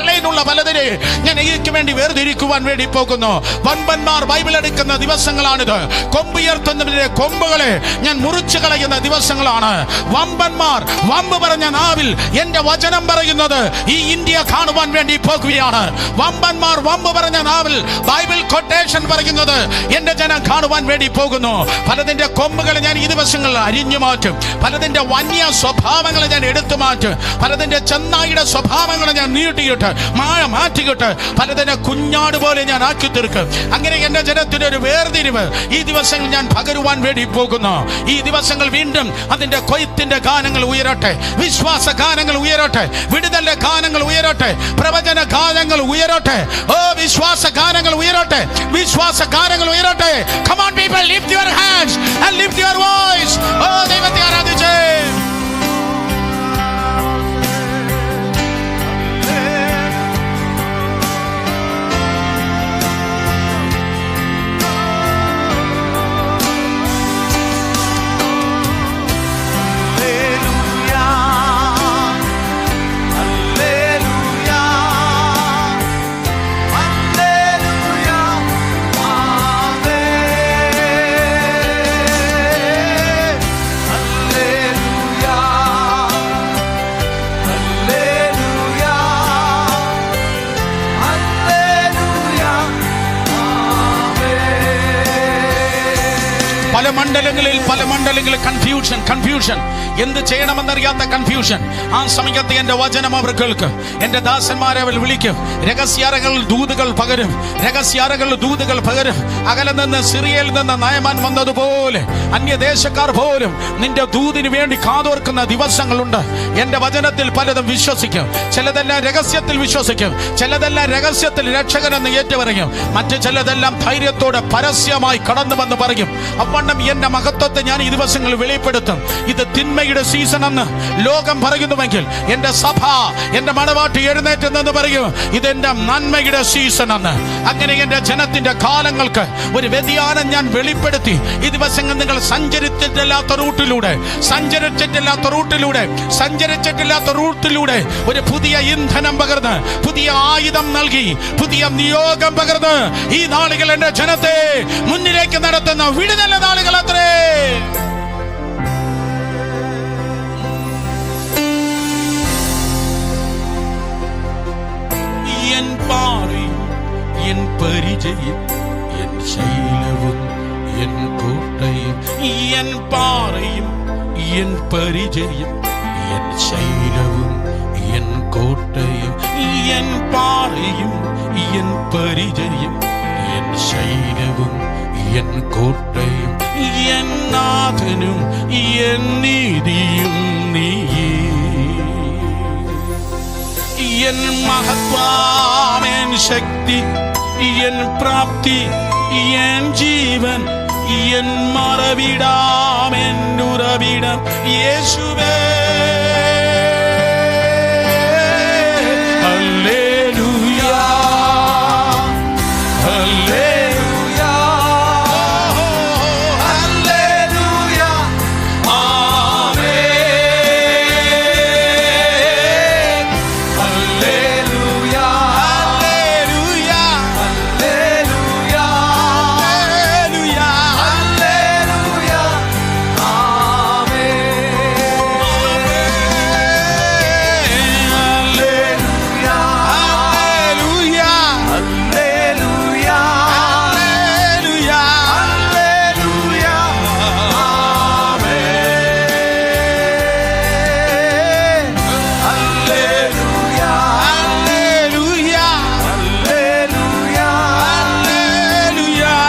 ലൈൻ ഉള്ള പലതിനെ ഞാൻ എനിക്ക് വേണ്ടി വേർതിരിക്കുവാൻ വേണ്ടി പോകുന്നു. വമ്പന്മാർ ബൈബിൾ എടുക്കുന്ന ദിവസങ്ങളാണിത്. കൊമ്പുയർത്തുന്നതിന്റെ കൊമ്പുകളെ ഞാൻ മുറിച്ചു കളയുന്ന ദിവസങ്ങളാണ്. വമ്പന്മാർ വമ്പ് പറഞ്ഞ നാവിൽ എന്റെ വചനം പറയുന്നത് ഈ ഇന്ത്യ കാണുവാൻ വേണ്ടി പോകുകയാണ്. വമ്പന്മാർ വമ്പ് പറഞ്ഞ നാവിൽ ബൈബിൾ കൊട്ടേഷൻ പറയുന്നത് എന്റെ ജനം കാണുവാൻ വേണ്ടി പോകുന്നു. പലതിന്റെ കൊമ്പുകൾ ഞാൻ ഈ ദിവസങ്ങളിൽ അരിഞ്ഞു മാറ്റും. പലതിന്റെ വന്യ സ്വഭാവങ്ങളെ ഞാൻ എടുത്തു മാറ്റും. പലതിന്റെ ചെന്നായിയുടെ സ്വഭാവങ്ങളെ ഞാൻ നീട്ടിയിട്ട് മാറ്റിയിട്ട് പലതിന്റെ കുഞ്ഞാട് പോലെ ഞാൻ ആക്കി തീർക്കും. അങ്ങനെ എന്റെ ജനത്തിന്റെ ഒരു വേർതിരിവ് ഈ ദിവസങ്ങൾ ഞാൻ പകരുവാൻ വേണ്ടി പോകുന്നു. ഈ ദിവസങ്ങൾ വീണ്ടും അതിന്റെ കൊയ്ത്തിന്റെ ഗാനങ്ങൾ ഉയരട്ടെ. വിശ്വാസ ഗാനങ്ങൾ ഉയരട്ടെ. വിടുതലിന്റെ ഗാനങ്ങൾ ഉയരട്ടെ. പ്രവചന ഗാനങ്ങൾ ഉയരട്ടെ. വിശ്വാസ ഗാനങ്ങൾ ഉയരട്ടെ. Come on people, lift your hands and lift your voice. ദൈവത്തെ ആരാധിച്ചേ. പല മണ്ഡലങ്ങളിൽ കൺഫ്യൂഷൻ, എന്ത് ചെയ്യണമെന്നറിയാത്ത കൺഫ്യൂഷൻ. ആ സമയത്ത് എന്റെ വചനം അവർ കേൾക്കും. എന്റെ ദാസന്മാരെ അവർ വിളിക്കും. രഹസ്യാരകളിൽ ദൂതുകൾ പകരും. അകലെ നിന്ന് സിറിയയിൽ നിന്ന് നയമാൻ വന്നതുപോലെ അന്യദേശക്കാർ പോലും നിന്റെ ദൂതിന് വേണ്ടി കാതോർക്കുന്ന ദിവസങ്ങളുണ്ട്. എന്റെ വചനത്തിൽ പലതും വിശ്വസിക്കും. ചിലതെല്ലാം രഹസ്യത്തിൽ വിശ്വസിക്കും. ചിലതെല്ലാം രഹസ്യത്തിൽ രക്ഷകനെന്ന് ഏറ്റുപറയും. മറ്റു ചിലതെല്ലാം ധൈര്യത്തോടെ പരസ്യമായി കടന്നു വന്ന് പറയും. അവണ്ണം എന്റെ മഹത്വത്തെ ഞാൻ ഈ ദിവസങ്ങളിൽ വെളിപ്പെടുത്തും. ഇത് തിന്മയുടെ സീസൺ എന്ന് ലോകം പറയുന്നുവെങ്കിൽ എന്റെ സഭ, എന്റെ മണവാട്ടി എഴുന്നേറ്റ് നിന്ന് പറയും ഇതെന്റെ നന്മയുടെ സീസൺ എന്ന്. അങ്ങനെ എന്റെ ജനത്തിന്റെ കാലങ്ങൾക്ക് ഒരു വ്യതിയാനം ഞാൻ വെളിപ്പെടുത്തി. ഈ ദിവസങ്ങൾ നിങ്ങൾ സഞ്ചരിച്ചിട്ടില്ലാത്ത റൂട്ടിലൂടെ ഒരു പുതിയ ഇന്ധനം പകർന്ന്, പുതിയ ആയുധം നൽകി, പുതിയ നിയോഗം പകർന്ന് ഈ നാളുകൾ എന്റെ ജനത്തെ മുന്നിലേക്ക് നടത്തുന്ന വിടുതൽ നാളുകൾ അത്രേ. എൻ പാറയും എൻ പരിചയം എൻ ശൈലവും എൻ കോട്ടയും, എൻ പാറയും എൻ പരിചയം എൻ ശൈലവും എൻ കോട്ടയും, എൻ പാറയും എൻ പരിചയം എൻ ശൈലവും എൻ കോട്ടയും, എൻ നാഥനും എൻ നീതിയും നീയേ. എൻ മഹത്വം എൻ ശക്തി എൻ പ്രാപ്തി എൻ ജീവൻ എൻ മറവിടാം എൻ ഉറവിടം യേശുവേ. Hallelujah hallelujah hallelujah amen. Hallelujah hallelujah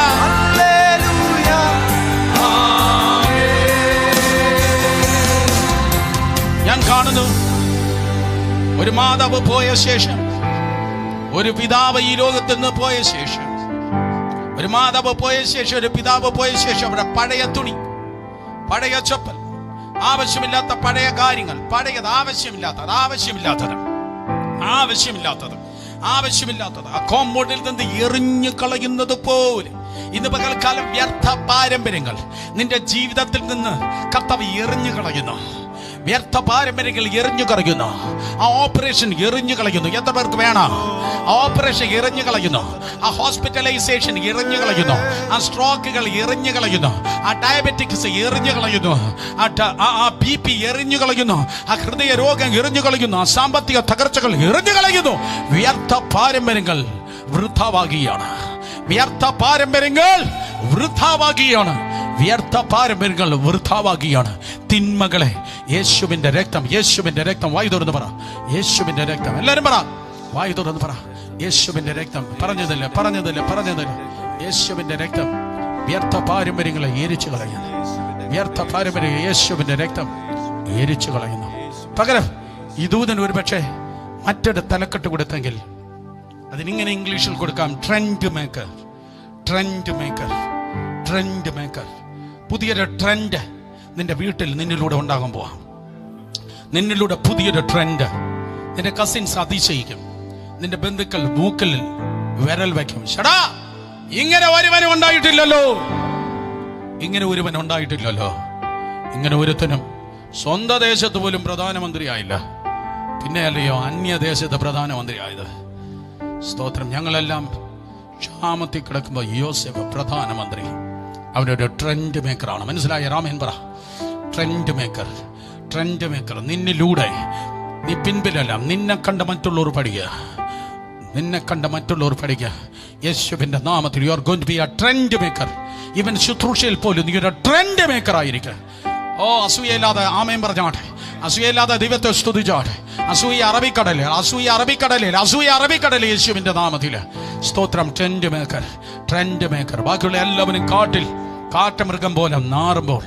hallelujah hallelujah ഒരു മാതാവ് പോയ ശേഷം, ഒരു പിതാവ് ഈ ലോകത്ത് നിന്ന് പോയ ശേഷം, ഒരു മാതാവ് പോയ ശേഷം, ഒരു പിതാവ് പോയ ശേഷം അവിടെ പഴയ തുണി, പഴയ ചപ്പൽ, ആവശ്യമില്ലാത്ത പഴയ കാര്യങ്ങൾ, പഴയത് ആവശ്യമില്ലാത്തത് ആ കോമ്പൗണ്ടിൽ നിന്ന് എറിഞ്ഞു കളയുന്നത് പോലെ ഇന്ന് പകൽക്കാലം വ്യർത്ഥ പാരമ്പര്യങ്ങൾ നിന്റെ ജീവിതത്തിൽ നിന്ന് കർത്താവ് എറിഞ്ഞു കളയുന്നു. വ്യർത്ഥ പാരമ്പര്യങ്ങൾ എറിഞ്ഞു കളയുന്നു. ആ ഓപ്പറേഷൻ എറിഞ്ഞു കളയുന്നു. എത്ര പേർക്ക് വേണം? ആ ഓപ്പറേഷൻ എറിഞ്ഞു കളയുന്നു. ആ ഹോസ്പിറ്റലൈസേഷൻ എറിഞ്ഞു കളയുന്നു. ആ സ്ട്രോക്കുകൾ എറിഞ്ഞു കളയുന്നു. ആ ഡയബറ്റിക്സ് എറിഞ്ഞു കളയുന്നു. ആ BP എറിഞ്ഞു കളയുന്നു. ആ ഹൃദയ രോഗം എറിഞ്ഞു കളയുന്നു. ആ സാമ്പത്തിക തകർച്ചകൾ എറിഞ്ഞു കളയുന്നു. വ്യർത്ഥ പാരമ്പര്യങ്ങൾ വൃഥാവാകുകയാണ്. വ്യർത്ഥ പാരമ്പര്യങ്ങൾ വൃഥാവാകുകയാണ്. തിന്മകളെ യേശുവിന്റെ രക്തം, വായു തുറന്ന് പറ, യേശുവിന്റെ രക്തം. എല്ലാരും പറ, വായു തുറന്ന് പറ, യേശുവിന്റെ രക്തം. പറഞ്ഞതില്ല, യേശുവിന്റെ രക്തം വ്യർത്ഥ പാരമ്പര്യങ്ങളെ എരിച്ചു കളയുന്നു. വ്യർത്ഥ പാരമ്പര്യം യേശുവിന്റെ രക്തം എരിച്ചു കളയുന്നു. പകരം ഈ ദൂതൻ ഒരു പക്ഷേ മറ്റൊരു തലക്കെട്ട് കൊടുത്തെങ്കിൽ അതിനിങ്ങനെ ഇംഗ്ലീഷിൽ കൊടുക്കാം: ട്രെൻഡ് മേക്കർ. പുതിയൊരു ട്രെൻഡ് നിന്റെ വീട്ടിൽ നിന്നിലൂടെ ഉണ്ടാകാൻ പോവാം. നിന്നിലൂടെ പുതിയൊരു ട്രെൻഡ്. നിന്റെ കസിൻസ് അതിശയിക്കും. നിന്റെ ബന്ധുക്കൾ മൂക്കിൽ വിരൽ വയ്ക്കും. ഷടാ, ഇങ്ങനെ ഒരുവനും ഉണ്ടായിട്ടില്ലല്ലോ. ഇങ്ങനെ ഒരുത്തനും സ്വന്തം ദേശത്ത് പോലും പ്രധാനമന്ത്രിയായില്ല, പിന്നെ അല്ലയോ അന്യദേശത്ത് പ്രധാനമന്ത്രിയായത്. സ്തോത്രം. ഞങ്ങളെല്ലാം ക്ഷാമത്തിൽ കിടക്കുമ്പോൾ യോസേഫ് പ്രധാനമന്ത്രി. അവനൊരു ട്രെൻഡ് മേക്കറാണ്. മനസ്സിലായ? രാമൻ പറ, ട്രെൻഡ് മേക്കർ. നിന്നിലൂടെ, നീ പിൻപിലല്ല, നിന്നെ കണ്ട മറ്റുള്ളവർ പഠിക്കുക. യേശുവിന്റെ നാമത്തിൽ you are going to be a trend maker. ഇവൻ ശുശ്രൂഷയിൽ പോലും നീ ഒരു ട്രെൻഡ് മേക്കർ ആയിരിക്കും. ഓ, അസൂയയില്ലാതെ ആമേൻ പറഞ്ഞാട്ടെ, അസൂയയില്ലാതെ ദൈവത്തെ സ്തുതിച്ചാട്ടെ. അസൂയ അറബിക്കടലിൽ, അസൂയ അറബിക്കടലിൽ, അസൂയ അറബിക്കടലിൽ യേശുവിന്റെ നാമത്തിൽ സ്തോത്രം. Trend maker, trend maker. ബാക്കിയുള്ള എല്ലാവരും കാട്ടുമൃഗം പോലെ നാറുമ്പോൾ,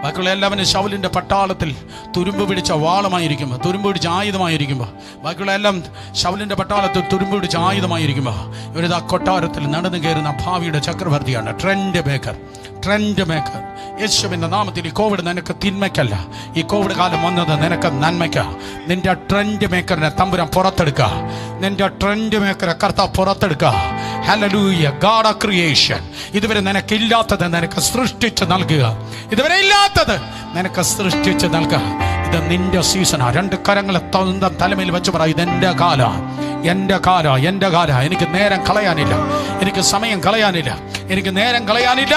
ബാക്കിയുള്ള എല്ലാവരും ശൗലിന്റെ പട്ടാളത്തിൽ തുരുമ്പ് പിടിച്ച വാളമായിരിക്കുമ്പോൾ, തുരുമ്പ് പിടിച്ച ആയുധമായിരിക്കുമ്പോൾ, ബാക്കിയുള്ള എല്ലാം ശൗലിന്റെ പട്ടാളത്തിൽ തുരുമ്പ് പിടിച്ച ആയുധമായിരിക്കുമ്പോൾ, ഇവരിതാ കൊട്ടാരത്തിൽ നടന്നു കയറുന്ന ഭാവിയുടെ ചക്രവർത്തിയാണ്. Trend maker, trend maker. യേശുവിന്റെ നാമത്തിൽ ഈ കോവിഡ് നിനക്ക് തിന്മയ്ക്കല്ല, ഈ കോവിഡ് കാലം വന്നത് നിനക്ക് നന്മയ്ക്ക. നിന്റെ ട്രെൻഡ് മേക്കറിനെ തമ്പുരാൻ പുറത്തെടുക്കുക. നിന്റെ ട്രെൻഡ് മേക്കറെ കർത്താവ് പുറത്തെടുക്കുക. ഹല്ലേലൂയ. God of creation. ഇതുവരെ നിനക്കില്ലാത്തത് നിനക്ക് സൃഷ്ടിച്ച് നൽകുക. ഇതുവരെ ഇല്ലാത്തത് നിനക്ക് സൃഷ്ടിച്ച് നൽകുക. ഇത് നിന്റെ സീസണാ. രണ്ട് കരങ്ങളെ സ്വന്തം തലമേൽ വെച്ച് പറ, ഇതെന്റെ കാല, എൻ്റെ കാല, എൻ്റെ കാല. എനിക്ക് നേരം കളയാനില്ല, എനിക്ക് സമയം കളയാനില്ല, എനിക്ക് നേരം കളയാനില്ല,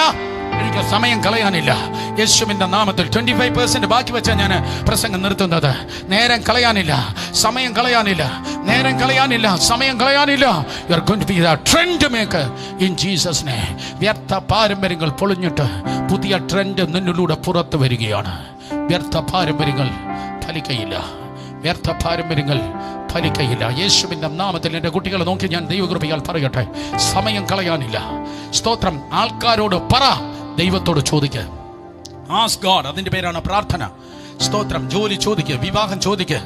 എനിക്ക് സമയം കളയാനില്ല. യേശുവിന്റെ നാമത്തിൽ 25% ബാക്കി വെച്ചാൽ ഞാൻ പ്രസംഗം നിർത്തുന്നത്. നേരം കളയാനില്ല, സമയം കളയാനില്ല, നേരം കളയാനില്ല, സമയം കളയാനില്ല. You are going to be the trend maker in Jesus' name. വ്യർത്ഥ പാരമ്പര്യങ്ങൾ പൊളിഞ്ഞിട്ട് പുതിയ ട്രെൻഡ് നിന്നിലൂടെ പുറത്തു വരികയാണ്. വ്യർത്ഥ പാരമ്പര്യങ്ങൾ ഫലിക്കയില്ല, വ്യർത്ഥ പാരമ്പര്യങ്ങൾ ഫലിക്കയില്ല. യേശുവിന്റെ നാമത്തിൽ എൻ്റെ കുട്ടികളെ നോക്കി ഞാൻ ദൈവകൃപയാൽ പറയട്ടെ, സമയം കളയാനില്ല. സ്തോത്രം. ആൾക്കാരോട് പറ, ദൈവത്തോട് ചോദിക്കുക. Ask God. അതിന്റെ പേരാണ് പ്രാർത്ഥന. സ്തോത്രം. ജോലി ചോദിക്കുക, വിവാഹം ചോദിക്കുക,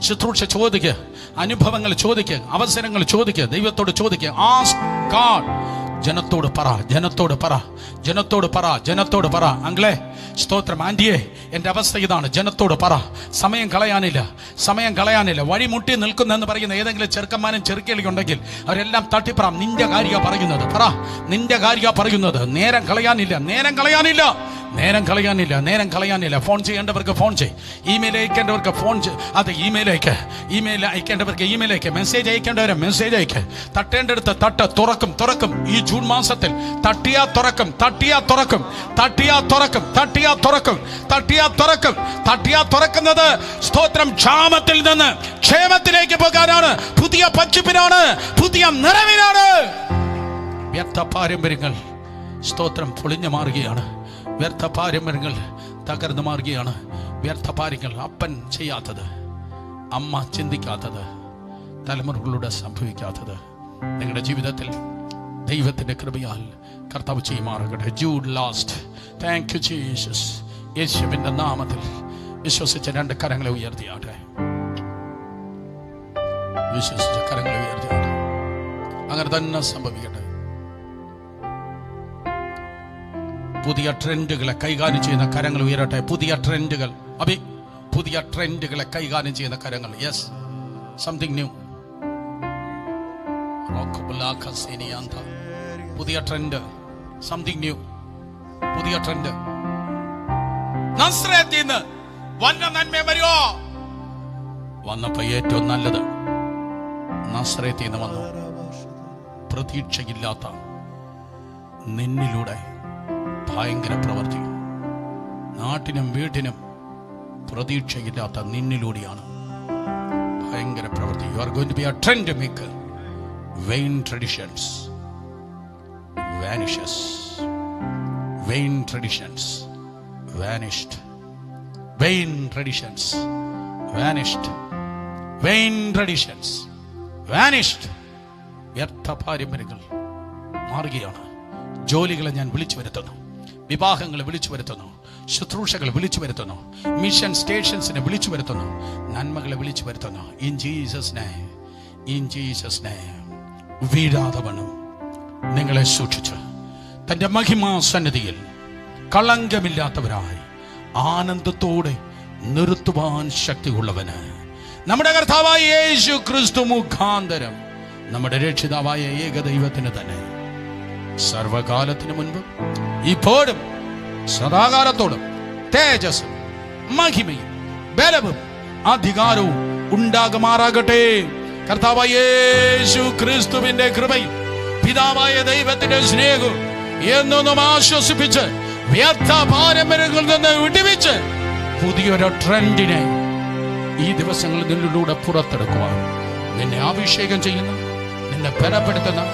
ശുശ്രൂഷ ചോദിക്കുക, അനുഭവങ്ങൾ ചോദിക്കുക, അവസരങ്ങൾ ചോദിക്കുക, ദൈവത്തോട് ചോദിക്കുക. Ask God. ജനത്തോട് പറ, ജനത്തോട് പറ, ജനത്തോട് പറ, ജനത്തോട് പറ. അങ്ങളെ സ്തോത്രം. ആന്റിയെ, എൻ്റെ അവസ്ഥ ഇതാണ്, ജനത്തോട് പറ. സമയം കളയാനില്ല, സമയം കളയാനില്ല. വഴിമുട്ടി നിൽക്കുന്നെന്ന് പറയുന്ന ഏതെങ്കിലും ചെറുക്കന്മാരും ചെറുക്കേലിയുണ്ടെങ്കിൽ അവരെല്ലാം തട്ടിപ്പറ. നിന്റെ കാര്യ പറയുന്നത് പറ, നിന്റെ കാര്യ പറയുന്നത്. നേരം കളയാനില്ല, നേരം കളയാനില്ല, നേരം കളയാനില്ല, നേരം കളയാനില്ല. ഫോൺ ചെയ്യേണ്ടവർക്ക് ഫോൺ ചെയ്, ഇമെയിൽ അയക്കേണ്ടവർക്ക് ഫോൺ ചെയ്, അത് ഇമെയിൽ അയക്ക്, ഇമെയിൽ അയക്കേണ്ടവർക്ക് ഇമെയിൽ അയക്ക്, മെസ്സേജ് അയക്കേണ്ടവരെ മെസ്സേജ് അയക്ക്. തട്ടേണ്ടടുത്ത് തട്ട്. തുറക്കും, തുറക്കും. ഈ ജൂൺ മാസത്തിൽ തട്ടിയാ തുറക്കും, തട്ടിയാ തുറക്കും, തട്ടിയാ തുറക്കും, തട്ടിയാ തുറക്കും, തട്ടിയാ തുറക്കും. തട്ടിയാ തുറക്കുന്നത് സ്തോത്രം ക്ഷാമത്തിൽ നിന്ന് ക്ഷേമത്തിലേക്ക് പോകാനാണ്, പുതിയ പച്ചിപ്പിനാണ്, പുതിയ നിറവിനാണ്. വ്യർത്ഥ പാരമ്പര്യങ്ങൾ സ്തോത്രം പൊളിഞ്ഞു മാറുകയാണ്. വ്യർത്ഥ പാരമ്പര്യങ്ങൾ തകർന്നു മാറുകയാണ്. വ്യർത്ഥ പാരമ്പര്യങ്ങൾ അപ്പൻ ചെയ്യാത്തത്, അമ്മ ചിന്തിക്കാത്തത്, തലമുറകളിലൂടെ സംഭവിക്കാത്തത് നിങ്ങളുടെ ജീവിതത്തിൽ ദൈവത്തിന്റെ കൃപയാൽ കർത്താവ് ചെയ്യുമാറാകട്ടെ. Jude last. Thank you Jesus. യേശുവിന്റെ നാമത്തിൽ വിശ്വസിച്ച രണ്ട് കരങ്ങളെ ഉയർത്തിയാട്ടെ, വിശ്വസിച്ച കരങ്ങളെ ഉയർത്തിയാട്ടെ. അങ്ങനെ തന്നെ സംഭവിക്കട്ടെ. പുതിയ ട്രെൻഡുകളെ കൈകാര്യം ചെയ്യുന്ന കരങ്ങൾ ഉയരട്ടെ. പുതിയ ട്രെൻഡുകൾ, പുതിയ ട്രെൻഡുകളെ കൈകാര്യം ചെയ്യുന്ന കരങ്ങൾ. Yes, something new. പുതിയ ട്രെൻഡ്, സംതിങ് ന്യൂ, പുതിയ ട്രെൻഡ്. നസ്രയത്തിന്ന് വന്ന നന്മ വരുമോ? വന്നപ്പോ ഏറ്റവും നല്ലത് നസ്രയത്തിന്ന് വന്നു. പ്രതീക്ഷയില്ലാത്ത നിന്നിലൂടെ ഭയങ്കര പ്രവൃത്തി. നാട്ടിനും വീട്ടിനും പ്രതീക്ഷയില്ലാത്ത നിന്നിലൂടെയാണ് ഭയങ്കര പ്രവൃത്തി. You are going to be a trend maker. Vain traditions vanishes. Vain traditions vanished. Vain traditions vanished. Vain traditions vanished. വ്യർത്ഥ പാരമ്പര്യങ്ങൾ മാറുകയാണ്. ജോലികളെ ഞാൻ വിളിച്ചു വരുത്തുന്നു, വിവാഹങ്ങളെ വിളിച്ചു വരുത്തുന്നു, ശുശ്രൂഷകൾ വിളിച്ചു വരുത്തുന്നു, മിഷൻ സ്റ്റേഷൻസിനെ വിളിച്ചു വരുത്തുന്നു, നന്മകളെ വിളിച്ചു വരുത്തുന്നു. In Jesus name, in Jesus name. വീഴാതെ വണ്ണം നിങ്ങളെ സൂക്ഷിച്ച് തന്റെ മഹിമാ സന്നിധിയിൽ കളങ്കമില്ലാത്തവരായി ആനന്ദത്തോടെ നിർത്തുവാൻ ശക്തിയുള്ളവന് നമ്മുടെ കർത്താവായ യേശു ക്രിസ്തു മുഖാന്തരം നമ്മുടെ രക്ഷിതാവായ ഏകദൈവത്തിന് തന്നെ സർവകാലത്തിന് മുൻപ് ഇപ്പോഴും സദാകാലത്തോടും തേജസ്സും മഹിമയും ബലവും അധികാരവും ഉണ്ടാകുമാറാകട്ടെ. കർത്താവായ യേശു ക്രിസ്തുവിന്റെ കൃപയും പിതാവായ ദൈവത്തിന്റെ സ്നേഹവും എന്നൊന്നും ആശ്വസിപ്പിച്ച് വ്യർത്ഥ പാരമ്പര്യങ്ങളിൽ നിന്ന് വിടുവിച്ച് പുതിയൊരു ട്രെൻഡിനെ ഈ ദിവസങ്ങളിൽ നിന്നിലൂടെ പുറത്തെടുക്കുവാൻ നിന്നെ അഭിഷേകം ചെയ്യുന്ന, നിന്നെ ബലപ്പെടുത്തുന്ന,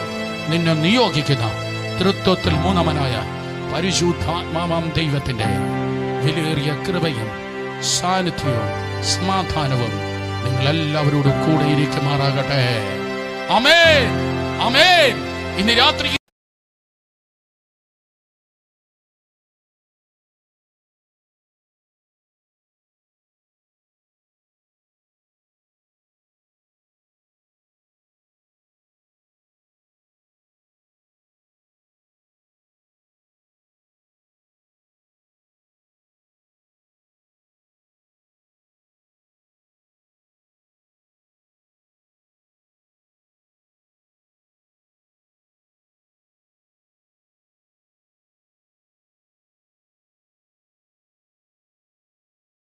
നിന്നെ നിയോഗിക്കുന്ന തൃത്വത്തിൽ മൂന്നാമനായ പരിശുദ്ധാത്മാവാം ദൈവത്തിന്റെ വിലയേറിയ കൃപയും സാന്നിധ്യവും സമാധാനവും നിങ്ങളെല്ലാവരോടും കൂടെ ഇരിക്കുമാറാകട്ടെ. ആമേൻ, ആമേൻ. ഇന്ന് രാത്രി